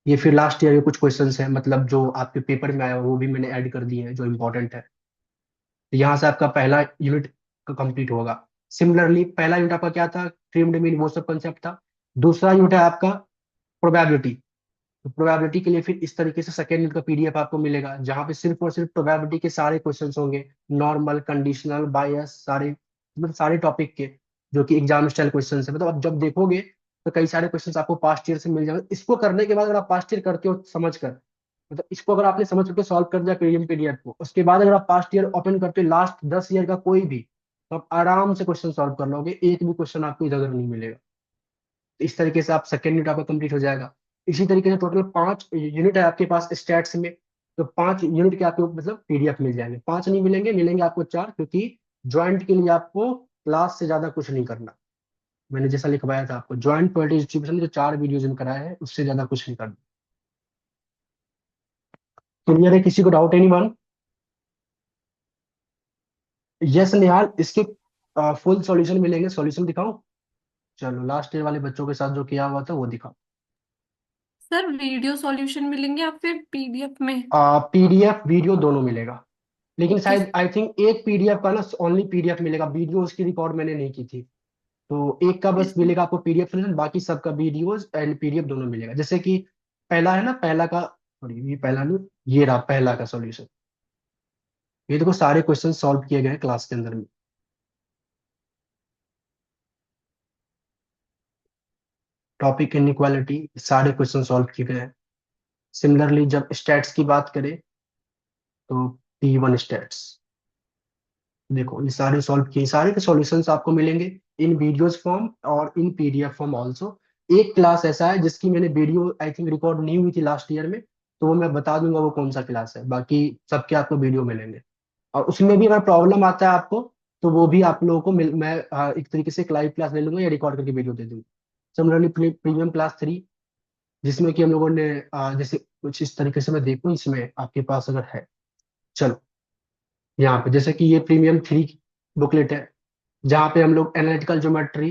ये फिर लास्ट ईयर के कुछ क्वेश्चंस हैं, मतलब जो आपके पेपर में आया वो भी मैंने ऐड कर दिए हैं जो इंपॉर्टेंट है। तो यहाँ से आपका पहला यूनिट कंप्लीट होगा। सिमिलरली पहला यूनिट आपका क्या था, ट्रिम्ड मीन, वो सब कंसेप्ट था। दूसरा यूनिट है आपका प्रोबेबिलिटी। तो प्रोबेबिलिटी के लिए फिर इस तरीके से सेकेंड यूनिट का पीडीएफ आपको मिलेगा, जहां पे सिर्फ और सिर्फ प्रोबेबिलिटी के सारे क्वेश्चंस होंगे, नॉर्मल, कंडीशनल, बायस, सारे, मतलब सारे टॉपिक के, जो कि एग्जाम स्टाइल क्वेश्चंस है। मतलब आप जब देखोगे तो कई सारे क्वेश्चंस आपको पास्ट ईयर से मिल जाएंगे। इसको करने के बाद अगर आप पास्ट ईयर करते हो समझ कर, मतलब इसको अगर आपने समझ करके सॉल्व कर दिया प्रीमियम पीडीएफ को, उसके बाद अगर आप पास्ट ईयर ओपन करते हो लास्ट 10 ईयर का कोई भी, तो आप आराम से क्वेश्चन सॉल्व कर लोगे, एक भी क्वेश्चन आपको इधर उधर नहीं मिलेगा। तो इस तरीके से आप सेकेंड यूनिट आपका कंप्लीट हो जाएगा। इसी तरीके से टोटल 5 यूनिट है आपके पास स्टैट्स में। तो 5 यूनिट के आपको मतलब पीडीएफ मिल जाएंगे, 5 नहीं मिलेंगे, मिलेंगे आपको 4, क्योंकि ज्वाइंट के लिए आपको क्लास से ज्यादा कुछ नहीं करना। मैंने जैसा लिखवाया था आपको, ज्वाइंट पॉलिटी डिस्ट्रीब्यूशन जो 4 वीडियोज में कराया है, उससे ज्यादा कुछ नहीं करना। क्लियर है? किसी को डाउट? Any one? यस निहाल, इसके फुल सॉल्यूशन मिलेंगे। सॉल्यूशन दिखाऊं? चलो, लास्ट ईयर वाले बच्चों के साथ जो किया हुआ था वो दिखाओ। सर वीडियो सॉल्यूशन मिलेंगे या फिर पीडीएफ में? पीडीएफ वीडियो दोनों मिलेगा, लेकिन किस? शायद आई थिंक एक पीडीएफ का ना ओनली पीडीएफ मिलेगा, वीडियो उसकी रिकॉर्ड मैंने नहीं की थी। तो एक का बस किस? मिलेगा आपको पीडीएफ सोल्यूशन, बाकी सबका वीडियोस एंड पीडीएफ दोनों मिलेगा। जैसे कि पहला है ना, पहला का, सॉरी ये पहला नहीं, ये रहा पहला का सॉल्यूशन। ये देखो सारे क्वेश्चन सॉल्व किए गए हैं क्लास के अंदर में। टॉपिक इनइक्वालिटी, सारे क्वेश्चन सॉल्व किए गए हैं। सिमिलरली जब स्टैट्स की बात करें, तो P1 स्टैट्स, देखो ये सारे सॉल्व किए, सारे के सॉल्यूशंस आपको मिलेंगे इन वीडियोस फॉर्म और इन पीडीएफ फॉर्म ऑल्सो। एक क्लास ऐसा है जिसकी मैंने वीडियो आई थिंक रिकॉर्ड नहीं हुई थी लास्ट ईयर में, तो वो मैं बता दूंगा वो कौन सा क्लास है। बाकी सबके आपको वीडियो मिलेंगे। और उसमें भी अगर प्रॉब्लम आता है आपको, तो वो भी आप लोगों को मैं एक तरीके से लाइव क्लास ले लूंगा या रिकॉर्ड करके वीडियो दे दूंगा। सिमिलरली प्रीमियम क्लास 3, जिसमें कि हम लोगों ने जैसे कुछ इस तरीके से मैं देखूं इसमें आपके पास अगर है। चलो, यहाँ पे जैसे कि ये प्रीमियम 3 बुकलेट है, जहाँ पे हम लोग analytical geometry,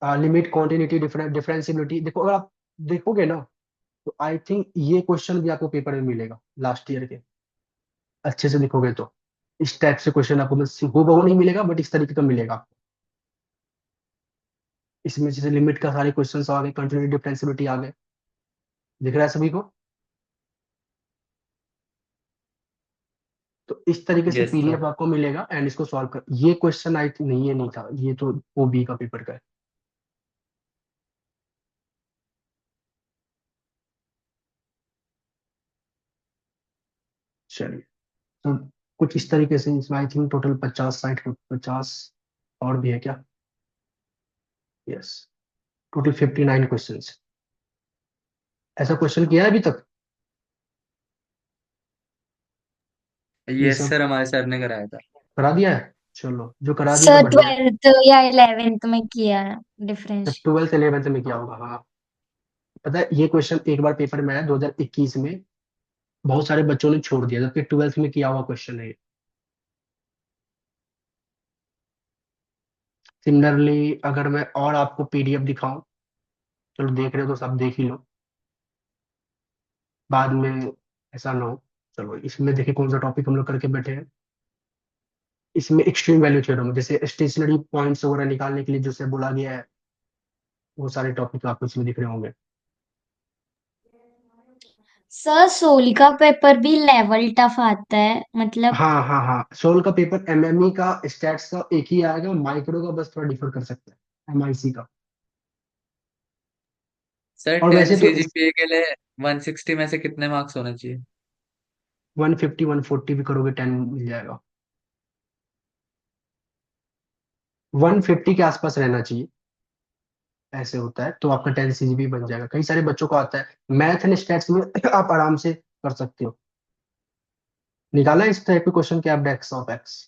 limit, continuity, differentiability, देखो अगर आप देखोगे ना, तो आई थिंक ये क्वेश्चन भी आपको पेपर में मिलेगा लास्ट ईयर के, अच्छे से देखोगे तो। इस टाइप से क्वेश्चन आपको बस हूबहू नहीं मिलेगा, बट इस तरीके का मिलेगा आपको। इसमें जैसे लिमिट का सारे क्वेश्चन आ गए, कंटिन्यूटी, डिफरेंशियबिलिटी आ गए, दिख रहा है सभी को। तो इस तरीके से यस सर। पीडीएफ आपको मिलेगा, एंड इसको सॉल्व कर। ये क्वेश्चन आई थिंक नहीं, ये नहीं था, ये तो ओबी का पेपर का है। चलिए, तो कुछ इस तरीके से इसमें आई थिंक टोटल 50 60 50 और भी है क्या? Yes, total 59 question. ऐसा क्वेश्चन किया है अभी तक ये यस सब? सर, हमारे सर ने कराया था। करा दिया है? चलो, जो करा दिया तो सर बढ़िया है। 12th या 11th में किया है जब डिफरेंस। 12th 11th में किया होगा, हाँ। पता है ये क्वेश्चन एक बार पेपर में आया 2021 में, बहुत सारे बच्चों ने छोड़ दिया, जबकि 12th में किया हुआ क्वेश्चन है ये। सिमिलरली अगर मैं और आपको पीडीएफ दिखाऊं, चलो देख रहे हो तो सब देख ही लो, बाद में ऐसा ना हो। चलो, इसमें देखिए कौन सा टॉपिक हम लोग करके बैठे हैं। इसमें एक्सट्रीम वैल्यू थ्योरम, जैसे स्टेशनरी पॉइंट्स वगैरह निकालने के लिए जो से बोला गया है, वो सारे टॉपिक आपको इसमें दिख रहे होंगे। सर सोल का पेपर भी लेवल टफ आता है मतलब। हाँ हाँ हाँ, सोल का पेपर एमएमई का, स्टैट्स का एक ही आएगा, माइक्रो का बस थोड़ा डिफर कर सकता है, एमआईसी का। सर और 10 वैसे तो सीजीपीए के लिए 160 में से कितने मार्क्स होने चाहिए? 150 140 भी करोगे 10 मिल जाएगा। 150 के आसपास रहना चाहिए, ऐसे होता है, तो आपका 10 सीजीपी बन जाएगा। कई सारे बच्चों को आता है मैथ एंड स्टैट्स में आप आराम से कर सकते हो। निकाला है इस टाइप के क्वेश्चन के आप डेक्स ऑफ एक्स?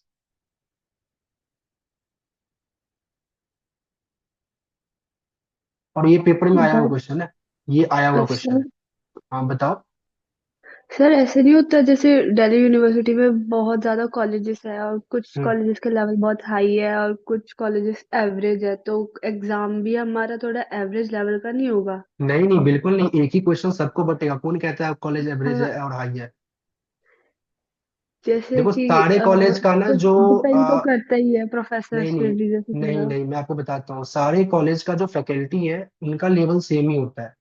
और ये पेपर में आया हुआ बट क्वेश्चन है, ये आया हुआ क्वेश्चन सर है। हाँ बताओ। सर ऐसे नहीं होता जैसे दिल्ली यूनिवर्सिटी में बहुत ज्यादा कॉलेजेस है और कुछ हम्म, कॉलेजेस का लेवल बहुत हाई है और कुछ कॉलेजेस एवरेज है, तो एग्जाम भी हमारा थोड़ा एवरेज लेवल का नहीं होगा? नहीं नहीं, बिल्कुल नहीं, एक ही क्वेश्चन सबको बटेगा। कौन कहता है कॉलेज एवरेज हाँ, है और हाई है? जैसे देखो कि सारे कॉलेज का ना कुछ जो डिपेंड तो करता ही है प्रोफेसर नहीं पे नहीं भी, जैसे नहीं थोड़ा। नहीं, मैं आपको बताता हूँ, सारे कॉलेज का जो फैकल्टी है उनका लेवल सेम ही होता है।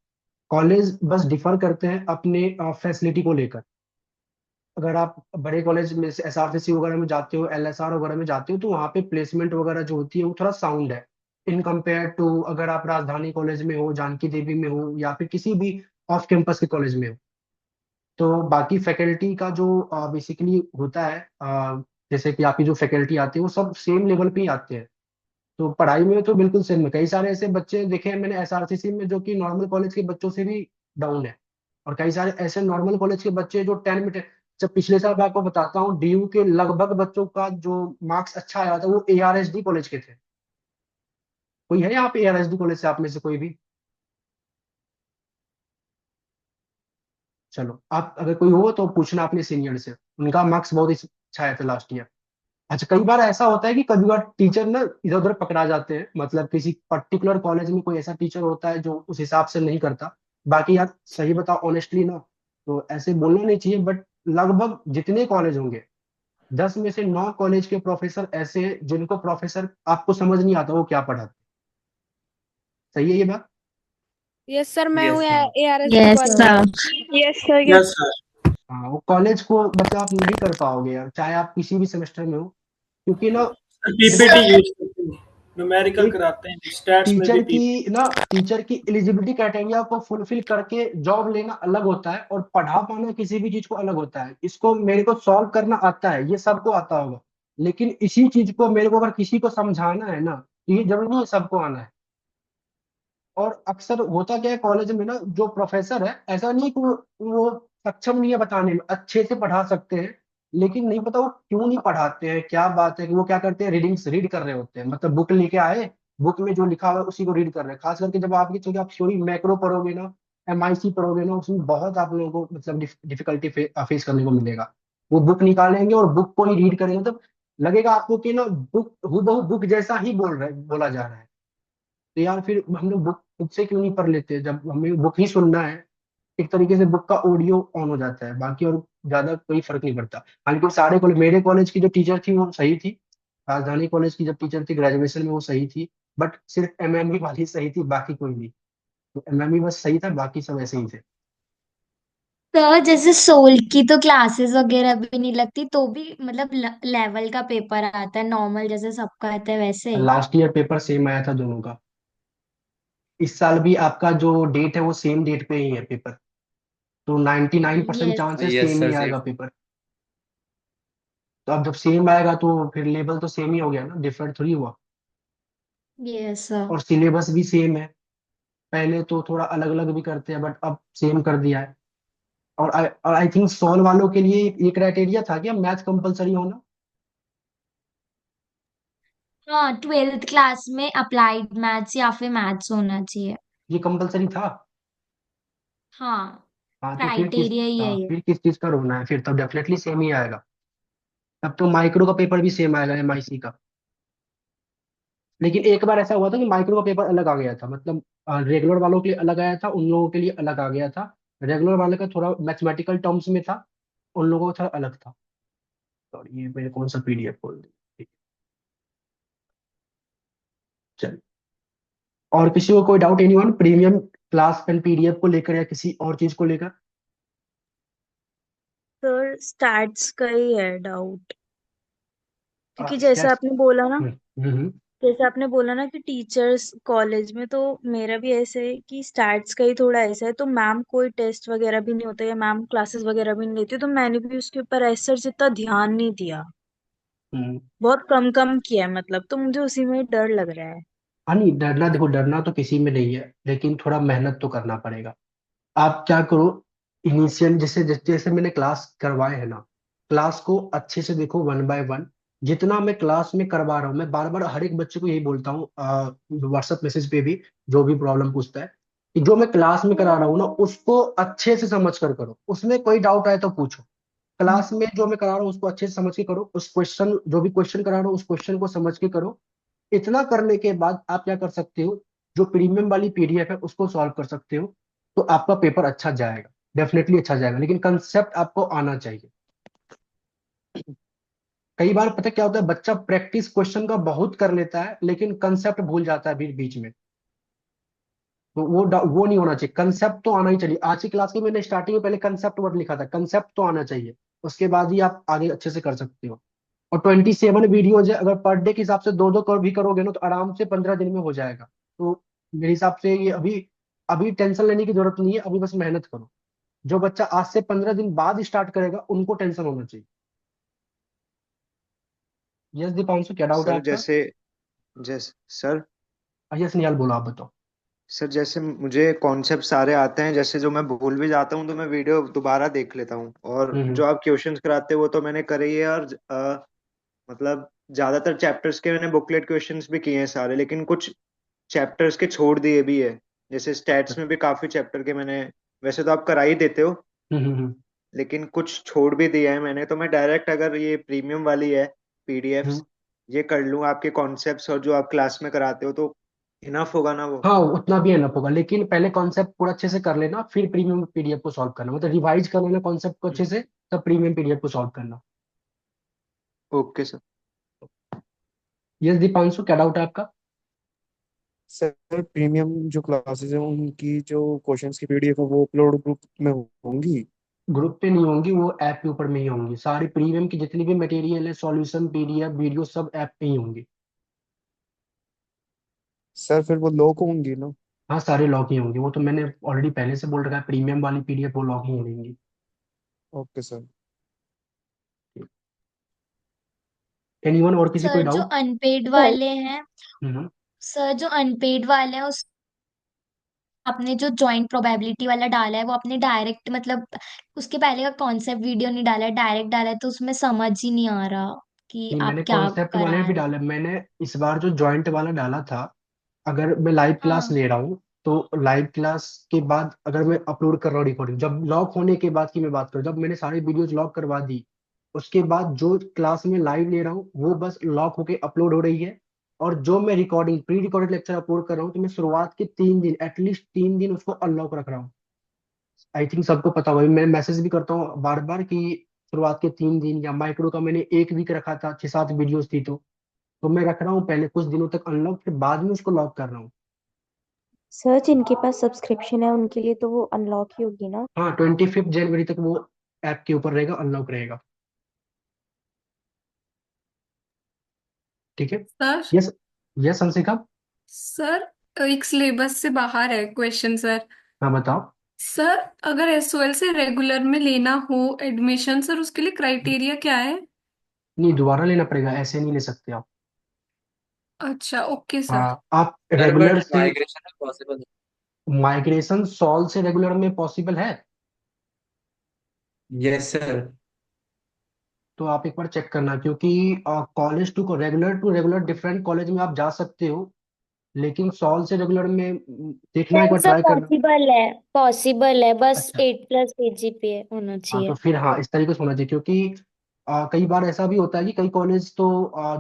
कॉलेज बस डिफर करते हैं अपने फैसिलिटी को लेकर। अगर आप बड़े कॉलेज में से एसआरसीसी वगैरह में जाते हो, एलएसआर वगैरह में जाते हो, तो वहाँ पे प्लेसमेंट वगैरह जो होती है वो थोड़ा साउंड है, इन कंपेयर टू अगर आप राजधानी कॉलेज में हो, जानकी देवी में हो, या फिर किसी भी ऑफ कैंपस के कॉलेज में हो। तो बाकी फैकल्टी का जो बेसिकली होता है, जैसे कि आपकी जो फैकल्टी आती है वो सब सेम लेवल पे ही आते हैं। तो पढ़ाई में तो बिल्कुल सेम है। कई सारे ऐसे बच्चे देखे हैं मैंने एसआरसीसी में जो कि नॉर्मल कॉलेज के बच्चों से भी डाउन है, और कई सारे ऐसे नॉर्मल कॉलेज के बच्चे जो 10 में जब पिछले साल मैं आपको बताता हूँ, डीयू के लगभग बच्चों का जो मार्क्स अच्छा आया था वो एआरएसडी कॉलेज के थे। कोई है यहाँ पे एआरएसडी कॉलेज से आप में से कोई भी? चलो, आप अगर कोई हो तो पूछना अपने सीनियर से, उनका मार्क्स बहुत ही अच्छा आया था लास्ट ईयर। अच्छा, कई बार ऐसा होता है कि कभी बार टीचर ना इधर उधर पकड़ा जाते हैं, मतलब किसी पर्टिकुलर कॉलेज में कोई ऐसा टीचर होता है जो उस हिसाब से नहीं करता। बाकी यार सही बताओ ऑनेस्टली ना, तो ऐसे बोलना नहीं चाहिए, बट लगभग जितने कॉलेज होंगे 10 में से 9 कॉलेज के प्रोफेसर ऐसे हैं जिनको प्रोफेसर आपको समझ नहीं आता वो क्या पढ़ाते। सही है ये बात? यस सर, मैं हूँ yes sir. ARSD yes college. Sir. Yes sir, yes yes. Sir. हाँ, वो कॉलेज को मतलब आप नहीं कर पाओगे यार, चाहे आप किसी भी सेमेस्टर में हो, क्योंकि ना देखो पीपीटी यूज करते हैं, न्यूमेरिकल एक कराते हैं, स्टैट्स में भी टीचर की एलिजिबिलिटी क्राइटेरिया को फुलफिल करके जॉब लेना अलग होता है, और पढ़ा पाना किसी भी चीज को अलग होता है। इसको मेरे को सॉल्व करना आता है, ये सबको आता होगा, लेकिन इसी चीज को मेरे को अगर किसी को समझाना है ना, तो ये जरूरी नहीं है सबको आना है। और अक्सर होता क्या है कॉलेज में ना, जो प्रोफेसर है ऐसा नहीं है कि वो सक्षम नहीं है बताने में, अच्छे से पढ़ा सकते हैं, लेकिन नहीं पता वो क्यों नहीं पढ़ाते हैं, क्या बात है कि वो क्या करते हैं, रीडिंग्स रीड कर रहे होते हैं, मतलब बुक लेके आए, बुक में जो लिखा हुआ है उसी को रीड कर रहे हैं। खास करके जब आपकी, चूंकि आप थ्योरी मैक्रो पढ़ोगे ना, एमआईसी पढ़ोगे ना, उसमें बहुत आप लोगों को मतलब डिफिकल्टी फेस करने को मिलेगा। वो बुक निकालेंगे और बुक को ही रीड करेंगे, मतलब लगेगा आपको कि ना बुक हूबहू बुक जैसा ही बोला जा रहा है। तो यार फिर हम लोग बुक खुद से क्यों नहीं पढ़ लेते, जब हमें बुक ही सुनना है। एक तरीके से बुक का ऑडियो ऑन हो जाता है, बाकी और ज्यादा कोई फर्क नहीं पड़ता। हालांकि सारे कॉलेज, मेरे कॉलेज की जो टीचर थी वो सही थी, राजधानी कॉलेज की जब टीचर थी ग्रेजुएशन में वो सही थी, बट सिर्फ एमएमई वाली सही थी, बाकी कोई नहीं। तो एमएमई बस सही था, बाकी सब ऐसे ही थे। तो जैसे सोल की तो क्लासेस वगैरह भी नहीं लगती, तो भी मतलब लेवल का पेपर आता है नॉर्मल जैसे सबका आता है वैसे। लास्ट ईयर पेपर सेम आया था दोनों का। इस साल भी आपका जो डेट है वो सेम डेट पे ही है पेपर। तो 99% यस। चांसेस यस सेम ही सर, आएगा सेम। पेपर। तो अब जब सेम आएगा तो फिर लेवल तो सेम ही हो गया ना, डिफरेंट थोड़ी हुआ। यस। और सिलेबस भी सेम है। पहले तो थोड़ा अलग अलग भी करते हैं, बट अब सेम कर दिया है। और आई थिंक सोल वालों के लिए ये क्राइटेरिया था कि मैथ कंपलसरी होना। हाँ, 12th क्लास में अप्लाइड मैथ्स या फिर मैथ्स होना चाहिए। ये कंपलसरी था। हाँ, हाँ तो फिर किस, क्राइटेरिया ही है हाँ ये। फिर किस चीज का रोना है, फिर तब डेफिनेटली सेम ही आएगा। तब तो माइक्रो का पेपर भी सेम आएगा एमआईसी का। लेकिन एक बार ऐसा हुआ था कि माइक्रो का पेपर अलग आ गया था, मतलब रेगुलर वालों के लिए अलग आया था, उन लोगों के लिए अलग आ गया था। रेगुलर वाले का थोड़ा मैथमेटिकल टर्म्स में था, उन लोगों का थोड़ा अलग था। और ये मैंने कौन सा पीडीएफ खोल दिया। चल, और किसी को कोई doubt, anyone, premium class and PDF को लेकर या किसी और चीज को लेकर? सर स्टैट्स का ही है डाउट, क्योंकि जैसे स्टेट्स। आपने बोला ना, हम्म हम्म जैसे आपने बोला ना कि टीचर्स कॉलेज में, तो मेरा भी ऐसे है कि स्टैट्स का ही थोड़ा ऐसा है। तो मैम कोई टेस्ट वगैरह भी नहीं होता या मैम क्लासेस वगैरह भी नहीं लेती, तो मैंने भी उसके ऊपर ऐसा जितना ध्यान नहीं दिया, हम्म। बहुत कम कम किया है मतलब। तो मुझे उसी में डर लग रहा है। हाँ नहीं, डरना, देखो डरना तो किसी में नहीं है, लेकिन थोड़ा मेहनत तो करना पड़ेगा। आप क्या करो, इनिशियल जैसे जैसे मैंने क्लास करवाए हैं ना, क्लास को अच्छे से देखो, वन बाय वन। जितना मैं क्लास में करवा रहा हूँ, मैं बार बार हर एक बच्चे को यही बोलता हूँ, व्हाट्सएप मैसेज पे भी, जो भी प्रॉब्लम पूछता है, कि जो मैं क्लास में करा रहा हूँ ना उसको अच्छे से समझ कर करो, उसमें कोई डाउट आए तो पूछो। क्लास में जो मैं करा रहा हूँ उसको अच्छे से समझ के करो, उस क्वेश्चन, जो भी क्वेश्चन करा रहा हूँ उस क्वेश्चन को समझ के करो। इतना करने के बाद आप क्या कर सकते हो, जो प्रीमियम वाली पीडीएफ है उसको सॉल्व कर सकते हो। तो आपका पेपर अच्छा जाएगा, डेफिनेटली अच्छा जाएगा, लेकिन कंसेप्ट आपको आना चाहिए। कई बार पता क्या होता है, बच्चा प्रैक्टिस क्वेश्चन का बहुत कर लेता है लेकिन कंसेप्ट भूल जाता है बीच बीच में। तो वो नहीं होना चाहिए, कंसेप्ट तो आना ही चाहिए। आज की क्लास की मैंने स्टार्टिंग में पहले कंसेप्ट वर्ड लिखा था, कंसेप्ट तो आना चाहिए, उसके बाद ही आप आगे अच्छे से कर सकते हो। और 27 वीडियोज है, अगर पर डे के हिसाब से दो दो कर भी करोगे ना तो आराम से 15 दिन में हो जाएगा। तो मेरे हिसाब से ये अभी अभी टेंशन लेने की जरूरत नहीं है, अभी बस मेहनत करो। जो बच्चा आज से 15 दिन बाद स्टार्ट करेगा उनको टेंशन होना चाहिए। यस दीपांशु, क्या डाउट है सर आपका? जैसे जैसे सर यस निहाल, बोलो, आप बताओ। सर जैसे मुझे कॉन्सेप्ट सारे आते हैं, जैसे जो मैं भूल भी जाता हूँ तो मैं वीडियो दोबारा देख लेता हूँ, और हम्म जो आप क्वेश्चंस कराते हो वो तो मैंने करे ही है। और मतलब ज्यादातर चैप्टर्स के मैंने बुकलेट क्वेश्चंस भी किए हैं सारे, लेकिन कुछ चैप्टर्स के छोड़ दिए भी है। जैसे अच्छा। स्टैट्स में भी काफी चैप्टर के मैंने, वैसे तो आप करा ही देते हो, हम्म। लेकिन कुछ छोड़ भी दिया है मैंने। तो मैं डायरेक्ट, अगर ये प्रीमियम वाली है हम्म। पीडीएफ्स, ये कर लूँ आपके कॉन्सेप्ट्स और जो आप क्लास में कराते हो, तो इनफ होगा ना वो? हाँ उतना भी एनफ होगा, लेकिन पहले कॉन्सेप्ट पूरा अच्छे से कर लेना, फिर प्रीमियम पीडीएफ को सॉल्व करना, मतलब रिवाइज कर लेना कॉन्सेप्ट को अच्छे से, तब प्रीमियम पीडीएफ को सॉल्व करना। Okay sir. यस दीपांशु, क्या डाउट है आपका? सर प्रीमियम जो क्लासेस हैं उनकी जो क्वेश्चंस की पीडीएफ है वो अपलोड ग्रुप में होंगी? ग्रुप पे नहीं होंगी, वो ऐप के ऊपर में ही होंगी। सारी प्रीमियम की जितनी भी मटेरियल है, सॉल्यूशन, पीडीएफ, वीडियो, सब ऐप पे ही होंगी। सर फिर वो लॉक होंगी ना? हाँ सारे लॉक ही होंगे, वो तो मैंने ऑलरेडी पहले से बोल रखा है, प्रीमियम वाली पीडीएफ वो लॉक ही रहेंगी। Okay sir. एनीवन, और किसी कोई सर जो डाउट? अनपेड सर वाले हैं, हम्म। सर जो अनपेड वाले हैं आपने जो जॉइंट प्रोबेबिलिटी वाला डाला है वो आपने डायरेक्ट मतलब उसके पहले का कॉन्सेप्ट वीडियो नहीं डाला है, डायरेक्ट डाला है, तो उसमें समझ ही नहीं आ रहा कि नहीं, आप मैंने क्या कॉन्सेप्ट वाले करा भी रहे हो। डाले। मैंने इस बार जो जॉइंट वाला डाला था, अगर मैं लाइव क्लास हाँ। ले रहा हूँ तो लाइव क्लास के बाद अगर मैं अपलोड कर रहा हूँ रिकॉर्डिंग, जब लॉक होने के बाद की मैं बात करूँ, जब मैंने सारी वीडियोज लॉक करवा दी, उसके बाद जो क्लास में लाइव ले रहा हूँ वो बस लॉक होके अपलोड हो रही है। और जो मैं recording pre recorded lecture upload कर रहा हूँ, तो मैं शुरुआत के 3 दिन, एटलीस्ट 3 दिन उसको अनलॉक रख रहा हूँ। आई थिंक सबको पता होगा, मैं मैसेज भी करता हूँ बार बार कि शुरुआत के 3 दिन, या माइक्रो का मैंने 1 वीक रखा था, 6-7 वीडियोस थी, तो मैं रख रहा हूँ पहले कुछ दिनों तक अनलॉक, फिर बाद में उसको लॉक कर रहा हूँ। सर जिनके पास सब्सक्रिप्शन है उनके लिए तो वो अनलॉक ही होगी ना। हाँ, 25 जनवरी तक वो ऐप के ऊपर रहेगा, अनलॉक रहेगा। ठीक है। Sir yes. Yes Anshika. Sir एक सिलेबस से बाहर है क्वेश्चन सर। हाँ बताओ। सर अगर एसओएल से रेगुलर में लेना हो एडमिशन सर उसके लिए क्राइटेरिया क्या है? नहीं, दोबारा लेना पड़ेगा, ऐसे नहीं ले सकते आप। अच्छा ओके सर। हाँ, आप सर बट रेगुलर से, माइग्रेशन में पॉसिबल माइग्रेशन सॉल्व से रेगुलर में पॉसिबल है। है? Yes sir. तो आप एक बार चेक करना, क्योंकि टू रेगुलर डिफरेंट कॉलेज में आप जा सकते हो, लेकिन सॉल्व से रेगुलर में देखना, एक बार आंसर ट्राई करना। पॉसिबल है, बस अच्छा। 8+ सीजीपीए होना हाँ, तो चाहिए। फिर हाँ, इस तरीके से होना चाहिए, क्योंकि कई बार ऐसा भी होता है कि कई कॉलेज तो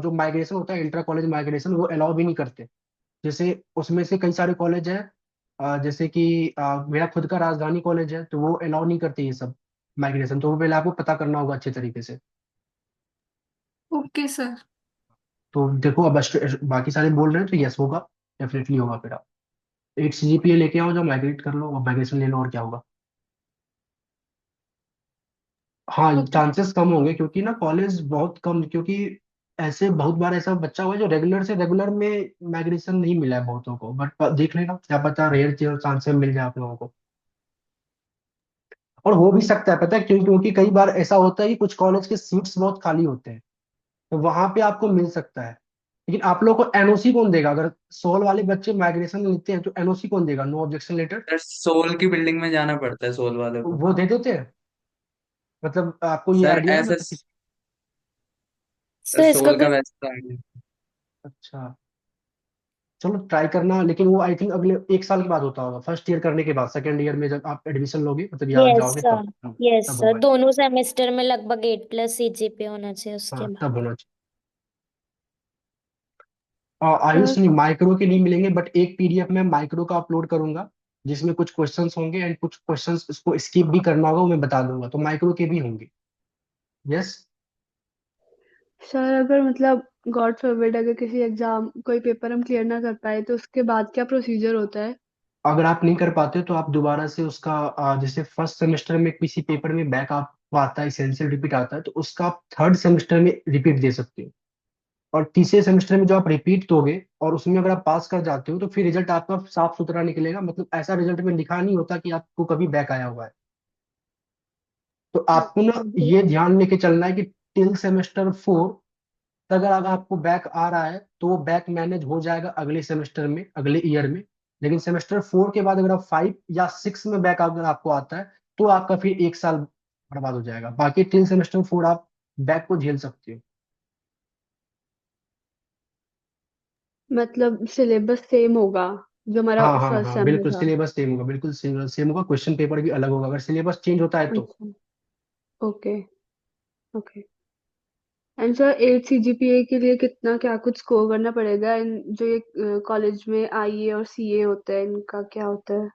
जो माइग्रेशन होता है, इंटर कॉलेज माइग्रेशन, वो अलाउ भी नहीं करते। जैसे उसमें से कई सारे कॉलेज हैं, जैसे कि मेरा खुद का राजधानी कॉलेज है, तो वो अलाउ नहीं करते ये सब माइग्रेशन, तो वो पहले आपको पता करना होगा अच्छे तरीके से। Okay sir. तो देखो, अब बाकी सारे बोल रहे हैं तो यस होगा, डेफिनेटली होगा। फिर आप 8 CGPA लेके आओ, जो माइग्रेट कर लो और माइग्रेशन ले लो, और क्या होगा। हाँ, ओके। चांसेस कम होंगे, क्योंकि ना कॉलेज बहुत कम, क्योंकि ऐसे बहुत बार ऐसा बच्चा हुआ है जो रेगुलर से रेगुलर में माइग्रेशन नहीं मिला है बहुतों को, बट देख लेना, क्या पता रेयर चांसेस मिल जाए आप लोगों को। और हो भी सकता है, पता है क्यों? क्योंकि कई बार ऐसा होता है कि कुछ कॉलेज के सीट्स बहुत खाली होते हैं, तो वहां पे आपको मिल सकता है। लेकिन आप लोगों को एनओसी कौन देगा? अगर 16 वाले बच्चे माइग्रेशन लेते हैं तो एनओसी कौन देगा? No objection letter. सर सोल की बिल्डिंग में जाना पड़ता है सोल वाले को। वो दे देते हैं? मतलब आपको ये सर आइडिया है, ऐसा मतलब किस? तो इसका सोल का कोई वैसा idea। अच्छा, चलो ट्राई करना, लेकिन वो आई थिंक अगले 1 साल के बाद होता होगा, फर्स्ट ईयर करने के बाद, सेकेंड ईयर में जब आप एडमिशन लोगे, मतलब यहाँ यस जाओगे, सर। तब यस तब सर, होगा। दोनों सेमेस्टर में लगभग 8+ सीजीपीए होना चाहिए उसके हाँ, बाद। तब होना चाहिए। आयुष सर नहीं, माइक्रो के नहीं मिलेंगे, बट एक पीडीएफ में माइक्रो का अपलोड करूंगा, जिसमें कुछ क्वेश्चंस होंगे एंड कुछ क्वेश्चंस इसको स्किप भी करना होगा, वो मैं बता दूंगा, तो माइक्रो के भी होंगे। यस। सर अगर मतलब गॉड फॉरबिड अगर किसी एग्जाम कोई पेपर हम क्लियर ना कर पाए तो उसके बाद क्या प्रोसीजर होता है? अगर आप नहीं कर पाते हो तो आप दोबारा से उसका, जैसे फर्स्ट सेमेस्टर में किसी पेपर में बैक आपको आता है, इसेंशियल रिपीट आता है, तो उसका आप थर्ड सेमेस्टर में रिपीट दे सकते हो। और तीसरे सेमेस्टर में जो आप रिपीट दोगे और उसमें अगर आप पास कर जाते हो, तो फिर रिजल्ट आपका साफ सुथरा निकलेगा, मतलब ऐसा रिजल्ट में लिखा नहीं होता कि आपको कभी बैक आया हुआ है। तो आपको ना अच्छा। ये ध्यान लेके चलना है कि टिल सेमेस्टर 4, अगर आपको बैक आ रहा है तो वो बैक मैनेज हो जाएगा अगले सेमेस्टर में, अगले ईयर में। लेकिन सेमेस्टर 4 के बाद अगर आप 5 या 6 में बैक अगर आपको आता है, तो आपका फिर 1 साल बर्बाद हो जाएगा। बाकी टिल सेमेस्टर 4 आप बैक को झेल सकते हो। मतलब सिलेबस सेम होगा जो हमारा हाँ हाँ फर्स्ट हाँ, सेम में बिल्कुल था? सिलेबस सेम होगा, बिल्कुल सेम होगा, क्वेश्चन पेपर भी अलग होगा अगर सिलेबस चेंज होता है तो। अच्छा। Okay. Okay. And sir 8 CGPA के लिए कितना क्या कुछ स्कोर करना पड़ेगा इन जो ये कॉलेज में आईए और सीए होता है इनका क्या होता है?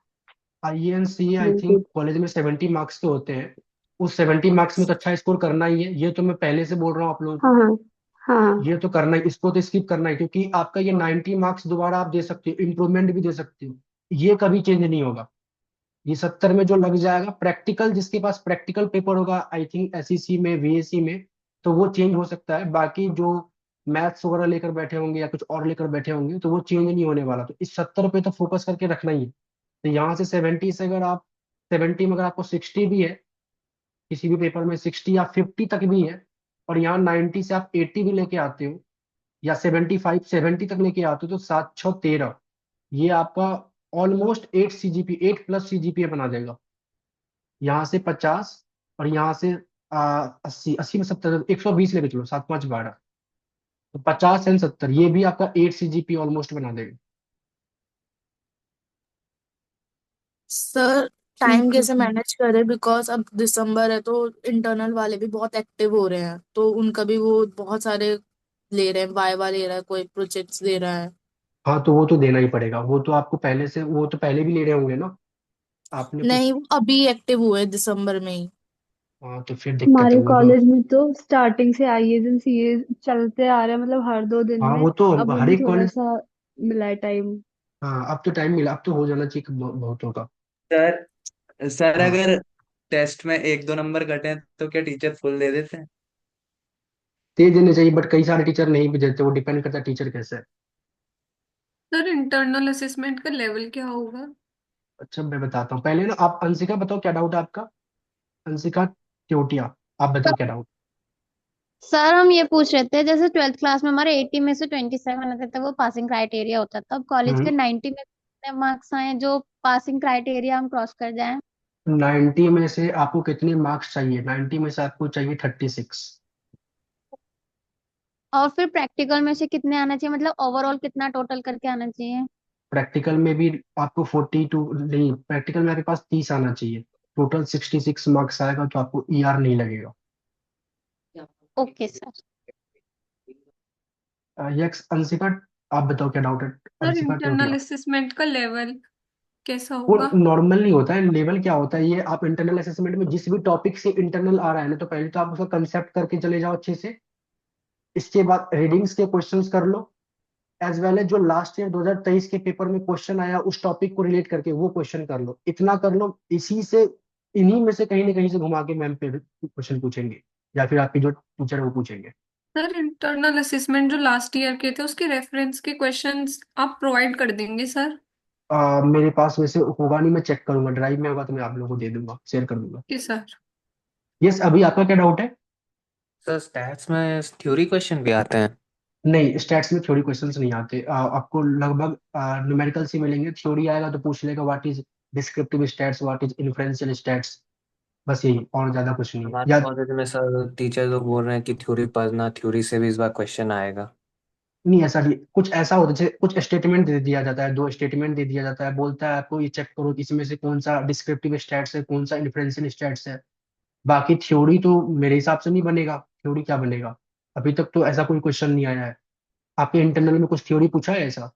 INC I think linkage. College में 70 मार्क्स के होते हैं। उस 70 मार्क्स में तो अच्छा स्कोर करना ही है, ये तो मैं पहले से बोल रहा हूँ आप लोगों हाँ को। हाँ। हाँ। ये तो करना ही, इसको तो स्किप करना है, क्योंकि आपका ये 90 मार्क्स दोबारा आप दे सकते हो, इम्प्रूवमेंट भी दे सकते हो, ये कभी चेंज नहीं होगा। ये 70 में जो लग जाएगा प्रैक्टिकल, जिसके पास प्रैक्टिकल पेपर होगा आई थिंक SEC में, VAC में, तो वो चेंज हो सकता है। बाकी जो मैथ्स वगैरह लेकर बैठे होंगे या कुछ और लेकर बैठे होंगे, तो वो चेंज नहीं होने वाला, तो इस 70 पे तो फोकस करके रखना ही है। तो यहाँ से 70 से अगर आप 70 में अगर आपको 60 भी है, किसी भी पेपर में 60 या 50 तक भी है, और यहाँ 90 से आप 80 भी लेके आते हो, या 75 70 तक लेके आते हो, तो 7 6 13, ये आपका ऑलमोस्ट 8 CGP, 8+ CGPA बना देगा। यहाँ से 50 और यहाँ से 80, 80 में 70, 120 लेके चलो, 7×5 = 12, तो 50 एंड 70, ये भी आपका 8 CGP ऑलमोस्ट बना देगा। सर टाइम ठीक है कैसे सर। मैनेज करें, बिकॉज अब दिसंबर है तो इंटरनल वाले भी बहुत एक्टिव हो रहे हैं, तो उनका भी वो बहुत सारे ले रहे हैं, वाइवा ले रहा है, कोई प्रोजेक्ट्स दे रहा है। हाँ तो वो तो देना ही पड़ेगा, वो तो आपको पहले से, वो तो पहले भी ले रहे होंगे ना आपने कुछ। नहीं, वो अभी एक्टिव हुए दिसंबर में ही। हाँ तो फिर दिक्कत है हमारे वो तो। कॉलेज में तो स्टार्टिंग से आईएएस एंड सीए चलते आ रहे हैं, मतलब हर 2 दिन हाँ में। वो तो अब हर उन्हें एक थोड़ा कॉलेज। सा मिला है टाइम। हाँ अब तो टाइम मिला, अब तो हो जाना चाहिए बहुतों का। सर सर हाँ अगर टेस्ट में 1-2 नंबर घटे तो क्या टीचर फुल दे देते हैं? तेज देने चाहिए, बट कई सारे टीचर नहीं भी देते, वो डिपेंड करता है टीचर कैसे है। सर इंटरनल असेसमेंट का लेवल क्या होगा? अच्छा मैं बताता हूँ, पहले ना आप अंशिका बताओ क्या डाउट है आपका। अंशिका त्योटिया, आप बताओ क्या डाउट। सर हम ये पूछ रहे थे, जैसे 12th क्लास में हमारे 80 में से 27 आते थे, वो पासिंग क्राइटेरिया होता था। अब कॉलेज के हम्म 90 में कितने मार्क्स आए जो पासिंग क्राइटेरिया हम क्रॉस कर जाएं? 90 में से आपको कितने मार्क्स चाहिए? 90 में से आपको चाहिए 36। और फिर प्रैक्टिकल में से कितने आना चाहिए, मतलब ओवरऑल कितना टोटल करके आना चाहिए? प्रैक्टिकल में भी आपको 42 नहीं, प्रैक्टिकल में आपके पास 30 आना चाहिए। टोटल 66 मार्क्स आएगा तो आपको ER नहीं लगेगा। Okay sir. यस अंशिका, आप बताओ क्या डाउट है। Sir Anshika internal Teotia. Assessment का लेवल कैसा वो होगा? नॉर्मल नहीं होता है, लेवल क्या होता है, ये आप इंटरनल असेसमेंट में जिस भी टॉपिक से इंटरनल आ रहा है ना, तो पहले तो आप उसका कंसेप्ट करके चले जाओ अच्छे से। इसके बाद रीडिंग्स के क्वेश्चंस कर लो, एज वेल एज जो लास्ट ईयर 2023 के पेपर में क्वेश्चन आया उस टॉपिक को रिलेट करके वो क्वेश्चन कर लो, इतना कर लो। इसी से, इन्हीं में से कहीं ना कहीं से घुमा के मैम पे क्वेश्चन पूछेंगे, या फिर आपके जो टीचर है वो पूछेंगे। सर इंटरनल असेसमेंट जो लास्ट ईयर के थे उसके रेफरेंस के क्वेश्चंस आप प्रोवाइड कर देंगे सर? मेरे पास वैसे होगा नहीं, मैं चेक करूंगा, ड्राइव में होगा तो मैं आप लोगों को दे दूंगा, शेयर कर दूंगा। कि सर यस अभी आपका क्या डाउट है। सर स्टैट्स में थ्योरी क्वेश्चन भी आते हैं? नहीं स्टैट्स में थ्योरी क्वेश्चंस नहीं आते, आपको लगभग न्यूमेरिकल से मिलेंगे। थ्योरी आएगा तो पूछ लेगा what is descriptive stats, what is inferential stats, बस यही, और ज्यादा कुछ नहीं है हमारे या। कॉलेज में सर टीचर लोग बोल रहे हैं कि थ्योरी पढ़ना, थ्योरी से भी इस बार क्वेश्चन आएगा। नहीं ऐसा नहीं, कुछ ऐसा होता है जैसे कुछ स्टेटमेंट दे दिया जाता है, 2 स्टेटमेंट दे दिया जाता है, बोलता है आपको ये चेक करो कि इसमें से कौन सा डिस्क्रिप्टिव स्टैट्स है, कौन सा इन्फ्रेंशियल स्टैट्स है। बाकी थ्योरी तो मेरे हिसाब से नहीं बनेगा, थ्योरी क्या बनेगा, अभी तक तो ऐसा कोई क्वेश्चन नहीं आया है। आपके इंटरनल में कुछ थ्योरी पूछा है ऐसा?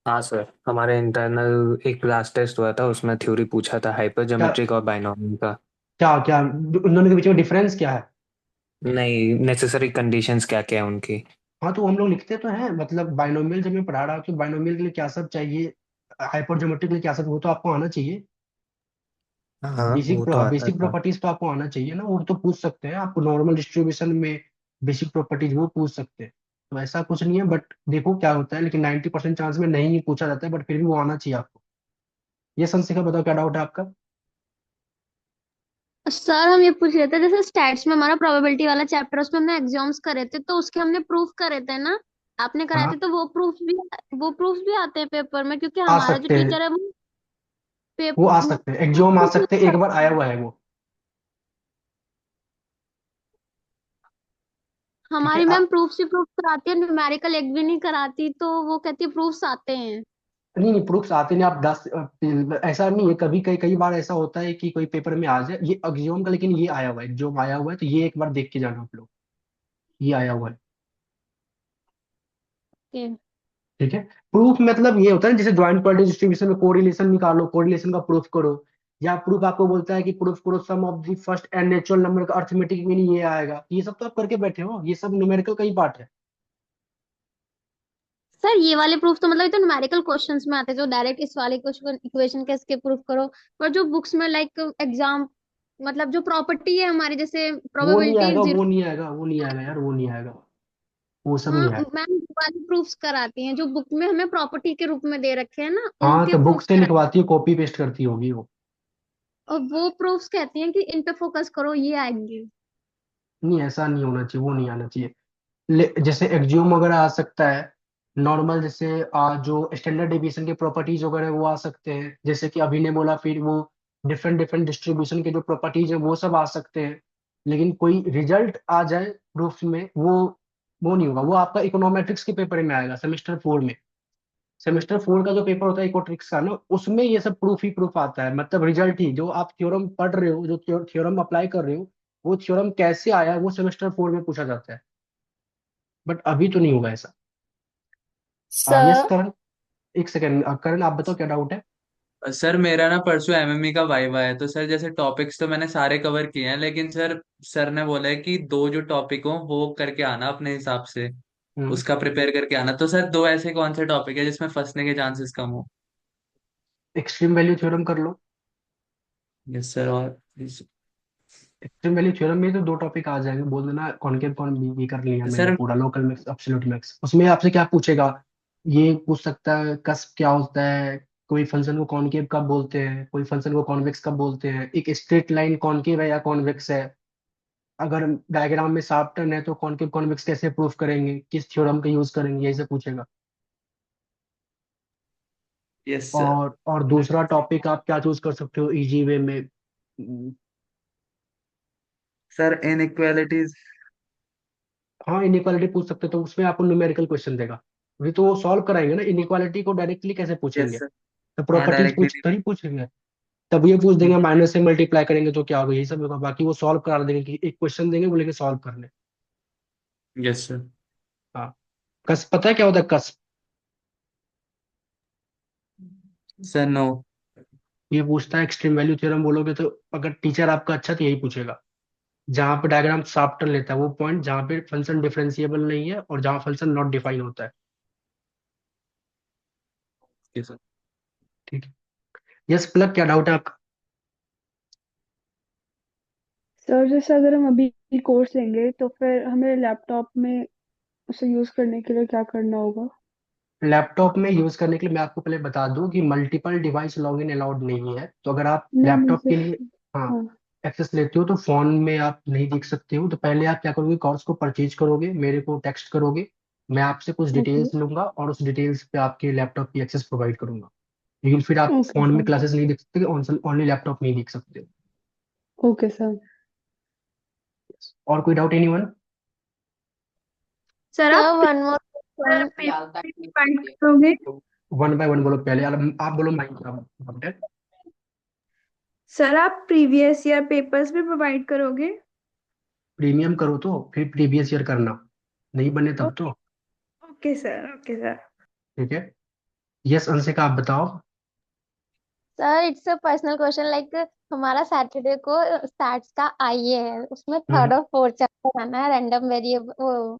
हाँ सर, हमारे इंटरनल एक क्लास टेस्ट हुआ था, उसमें थ्योरी पूछा था हाइपर क्या ज्योमेट्रिक और बाइनोमियल का। क्या क्या उन दोनों के बीच में डिफरेंस क्या है? नहीं, नेसेसरी कंडीशंस क्या क्या है उनकी। हाँ तो हम लोग लिखते तो हैं, मतलब बाइनोमियल जब मैं पढ़ा रहा हूँ तो बाइनोमियल के लिए क्या सब चाहिए, हाइपरजोमेट्रिक के लिए क्या सब, वो तो आपको आना चाहिए। हाँ वो तो आता बेसिक था। प्रॉपर्टीज तो आपको आना चाहिए ना, वो तो पूछ सकते हैं आपको नॉर्मल डिस्ट्रीब्यूशन में। बेसिक प्रॉपर्टीज वो पूछ सकते हैं, तो ऐसा कुछ नहीं है, बट देखो क्या होता है, लेकिन 90% चांस में नहीं पूछा जाता है, बट फिर भी वो आना चाहिए आपको। ये संशिका बताओ क्या डाउट है आपका। सर हम ये पूछ रहे थे, जैसे स्टैट्स में हमारा प्रोबेबिलिटी वाला चैप्टर, उसमें हमने एग्जाम्स करे थे तो उसके हमने प्रूफ करे थे ना, आपने कराए थे, हाँ तो वो प्रूफ भी आते हैं पेपर में, क्योंकि आ हमारा जो सकते हैं, टीचर है वो वो आ वो सकते हैं, एग्जाम आ proof use सकते हैं, एक बार करते आया हैं। हुआ है वो। ठीक है हमारी मैम प्रूफ से प्रूफ कराती है, न्यूमेरिकल एक भी नहीं कराती, तो वो कहती है प्रूफ्स आते हैं। नहीं नहीं प्रूफ्स आते नहीं, आप 10, ऐसा नहीं है, कभी कई कई बार ऐसा होता है कि कोई पेपर में आ जाए ये अगियोम का, लेकिन ये आया हुआ है, एग्जाम आया हुआ है, तो ये एक बार देख के जाना आप लोग, ये आया हुआ है। Okay. ठीक है। प्रूफ मतलब ये होता है जैसे ज्वाइंट क्वाड्रेटिक डिस्ट्रीब्यूशन में कोरिलेशन निकालो, कोरिलेशन का प्रूफ करो, या प्रूफ आपको बोलता है कि प्रूफ करो sum of the first and natural number का अर्थमेटिक मीनिंग ये आएगा, ये सब तो आप करके बैठे हो, ये सब न्यूमेरिकल का ही पार्ट है। सर ये वाले प्रूफ तो मतलब ये तो न्यूमेरिकल क्वेश्चंस में आते हैं, जो डायरेक्ट इस वाले क्वेश्चन इक्वेशन के इसके प्रूफ करो। पर जो बुक्स में लाइक एग्जाम, मतलब जो प्रॉपर्टी है हमारी, जैसे वो नहीं प्रोबेबिलिटी आएगा, जीरो। वो नहीं आएगा, वो नहीं आएगा यार, वो नहीं आएगा, वो सब हाँ नहीं आएगा। मैम, वाले प्रूफ्स कराती हैं जो बुक में हमें प्रॉपर्टी के रूप में दे रखे हैं ना, हाँ उनके तो बुक प्रूफ्स से कराती लिखवाती है, कॉपी पेस्ट करती होगी वो। हैं। और वो प्रूफ्स कहती हैं कि इन पे फोकस करो, ये आएंगे। नहीं ऐसा नहीं होना चाहिए, वो नहीं आना चाहिए। जैसे एक्जियोम वगैरह आ सकता है, नॉर्मल जैसे जो स्टैंडर्ड डेविएशन के प्रॉपर्टीज वगैरह वो आ सकते हैं, जैसे कि अभी ने बोला, फिर वो डिफरेंट डिफरेंट डिस्ट्रीब्यूशन के जो प्रॉपर्टीज है वो सब आ सकते हैं। लेकिन कोई रिजल्ट आ जाए प्रूफ में, वो नहीं होगा। वो आपका इकोनॉमेट्रिक्स के पेपर में आएगा, सेमेस्टर 4 में। सेमेस्टर 4 का जो पेपर होता है इकोनॉमेट्रिक्स का ना, उसमें ये सब प्रूफ ही प्रूफ आता है। मतलब रिजल्ट ही, जो आप थ्योरम पढ़ रहे हो, जो थ्योरम अप्लाई कर रहे हो, वो थ्योरम कैसे आया वो सेमेस्टर 4 में पूछा जाता है। बट अभी तो नहीं होगा ऐसा। यस सर करण, एक सेकेंड। करण आप बताओ क्या डाउट है। सर मेरा ना परसों एमएमई का वाइवा है, तो सर जैसे टॉपिक्स तो मैंने सारे कवर किए हैं, लेकिन सर ने बोला है कि दो जो टॉपिक हो वो करके आना अपने हिसाब से, हम्म उसका प्रिपेयर करके आना। तो सर दो ऐसे कौन से टॉपिक है जिसमें फंसने के चांसेस कम हो? एक्सट्रीम वैल्यू थ्योरम कर लो। Yes sir. और एक्सट्रीम वैल्यू थ्योरम में तो 2 टॉपिक आ जाएंगे। बोल देना कॉनकेव कॉन भी कर लिया मैंने, सर पूरा लोकल मैक्स एब्सोल्यूट मैक्स। उसमें आपसे क्या पूछेगा, ये पूछ सकता है कस्प क्या होता है, कोई फंक्शन को कॉनकेव कब बोलते हैं, कोई फंक्शन को कॉन्वेक्स कब बोलते हैं, एक स्ट्रेट लाइन कॉनकेव है या कॉन्वेक्स है, अगर डायग्राम में शार्प टर्न है तो कॉनकेव कॉन्वेक्स कैसे प्रूफ करेंगे, किस थ्योरम का यूज करेंगे, यही सब पूछेगा। Yes sir. और दूसरा टॉपिक आप क्या चूज कर सकते हो इजी वे में। Sir inequalities. हाँ, इनइक्वालिटी पूछ सकते हो, तो उसमें आपको न्यूमेरिकल क्वेश्चन देगा। अभी तो वो सॉल्व कराएंगे ना, इनइक्वालिटी को डायरेक्टली कैसे यस पूछेंगे। सर। तो हाँ प्रॉपर्टीज डायरेक्टली। पूछ कर ही पूछेंगे। तब ये पूछ देंगे माइनस से मल्टीप्लाई करेंगे तो क्या होगा, यही सब होगा। बाकी वो सॉल्व करा देंगे कि एक क्वेश्चन देंगे, बोलेंगे सॉल्व करने। Yes sir. हाँ। कस पता है क्या होता है कस। Sir no. ये पूछता है एक्सट्रीम वैल्यू थ्योरम बोलोगे तो, अगर टीचर आपका अच्छा तो यही पूछेगा। जहां पे डायग्राम शार्प टर्न लेता है, वो पॉइंट जहां पे फंक्शन डिफरेंशिएबल नहीं है और जहां फंक्शन नॉट डिफाइन होता है। Yes sir. ठीक है। यस प्लग, क्या डाउट है आपका। सर जैसे अगर हम अभी कोर्स लेंगे तो फिर हमें लैपटॉप में उसे यूज करने के लिए क्या करना होगा? लैपटॉप में यूज करने के लिए मैं आपको पहले बता दूं कि मल्टीपल डिवाइस लॉगिन अलाउड नहीं है। तो अगर आप नहीं नहीं लैपटॉप के सिर्फ। लिए, हाँ, हाँ। एक्सेस लेते हो तो फोन में आप नहीं देख सकते हो। तो पहले आप क्या करोगे, कोर्स को परचेज करोगे, मेरे को टेक्स्ट करोगे, मैं आपसे कुछ ओके। डिटेल्स लूंगा और उस डिटेल्स पे आपके लैपटॉप की एक्सेस प्रोवाइड करूंगा। लेकिन फिर आप ओके फोन में सर। क्लासेस नहीं देख सकते, ओनली लैपटॉप में ही देख सकते हो। Okay sir. और कोई डाउट एनीवन। सर सर आप one more paper question. Divide करोगे? वन बाय वन बोलो पहले, आप बोलो माइंड। सर आप प्रीवियस ईयर पेपर्स भी प्रोवाइड करोगे? प्रीमियम करो तो फिर प्रीवियस ईयर करना, नहीं बने तब तो। Okay sir, okay sir. ठीक है। यस अंशिका आप बताओ। Sir it's a personal question, like हमारा सैटरडे को स्टैट्स का आईए है, उसमें हम्म थर्ड और फोर्थ चैप्टर आना है, रैंडम वेरिएबल, वो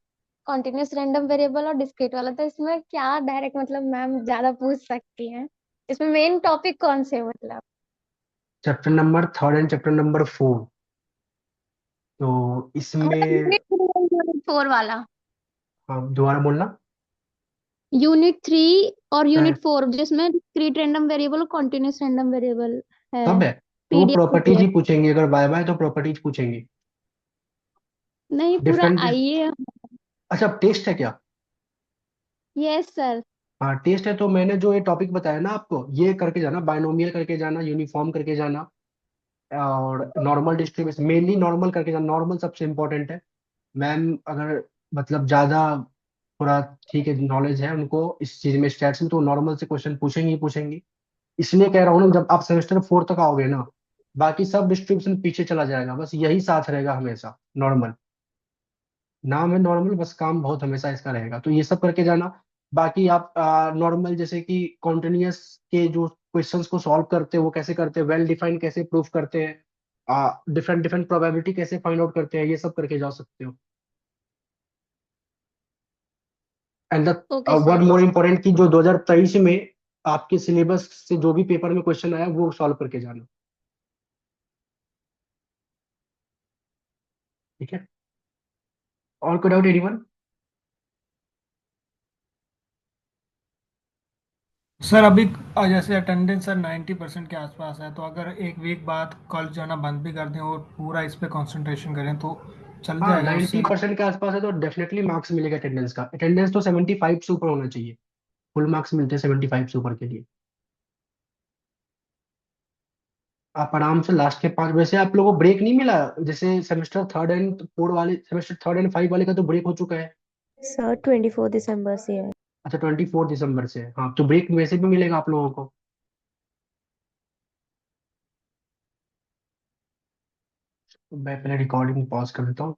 कॉन्टिन्यूस रैंडम वेरिएबल और डिस्क्रीट वाला। तो इसमें क्या डायरेक्ट मतलब मैम ज्यादा पूछ सकती हैं, इसमें मेन टॉपिक कौन से हैं मतलब? Chapter number 3 and chapter number 4। तो इसमें, यूनिट 4 वाला, हाँ दोबारा बोलना। यूनिट 3 और है, यूनिट 4 जिसमें डिस्क्रीट रैंडम वेरिएबल और कॉन्टिन्यूस रैंडम वेरिएबल है। सब है। तो वो पीडीएफ प्रॉपर्टीज है। ही पूछेंगे, अगर बाय बाय तो प्रॉपर्टीज पूछेंगे। नहीं, पूरा डिफरेंट। आइए। अच्छा, टेस्ट है क्या। Yes sir. हाँ टेस्ट है, तो मैंने जो ये टॉपिक बताया ना आपको, ये करके जाना, बायनोमियल करके जाना, यूनिफॉर्म करके जाना, और नॉर्मल डिस्ट्रीब्यूशन, मेनली नॉर्मल करके जाना। नॉर्मल सबसे इंपॉर्टेंट है। मैम अगर मतलब ज्यादा थोड़ा ठीक है, नॉलेज है उनको इस चीज में, स्टैट्स में, तो नॉर्मल से क्वेश्चन पूछेंगे ही पूछेंगे। इसलिए कह रहा हूँ ना, जब आप सेमेस्टर 4 तक आओगे ना, बाकी सब डिस्ट्रीब्यूशन पीछे चला जाएगा, बस यही साथ रहेगा हमेशा, नॉर्मल। नाम है नॉर्मल, बस काम बहुत हमेशा इसका रहेगा। तो ये सब करके जाना। बाकी आप नॉर्मल जैसे कि कॉन्टिन्यूअस के जो क्वेश्चंस को सॉल्व करते हैं वो कैसे करते हैं, वेल डिफाइंड कैसे प्रूफ करते हैं, डिफरेंट डिफरेंट प्रोबेबिलिटी कैसे फाइंड आउट करते हैं, ये सब करके जा सकते हो। And the okay one sir. More important कि जो 2023 में आपके सिलेबस से जो भी पेपर में क्वेश्चन आया वो सॉल्व करके जाना। ठीक है। और कोई डाउट एनीवन। सर अभी जैसे अटेंडेंस सर 90% के आसपास है, तो अगर एक वीक बाद कॉलेज जाना बंद भी कर दें और पूरा इस पे कंसंट्रेशन करें तो चल हाँ जाएगा उससे। 90% के आसपास है तो डेफिनेटली मार्क्स मिलेगा अटेंडेंस का। अटेंडेंस तो 75 से ऊपर होना चाहिए, फुल मार्क्स मिलते हैं 75 से ऊपर के लिए। आप आराम से लास्ट के 5 बजे से, आप लोगों को ब्रेक नहीं मिला? जैसे सेमेस्टर 3 एंड 4 वाले, सेमेस्टर 3 एंड 5 वाले का तो ब्रेक हो चुका है। सर 24 दिसंबर से है। अच्छा 24 दिसंबर से है। हाँ तो ब्रेक वैसे भी मिलेगा आप लोगों को। मैं पहले रिकॉर्डिंग पॉज कर देता हूँ।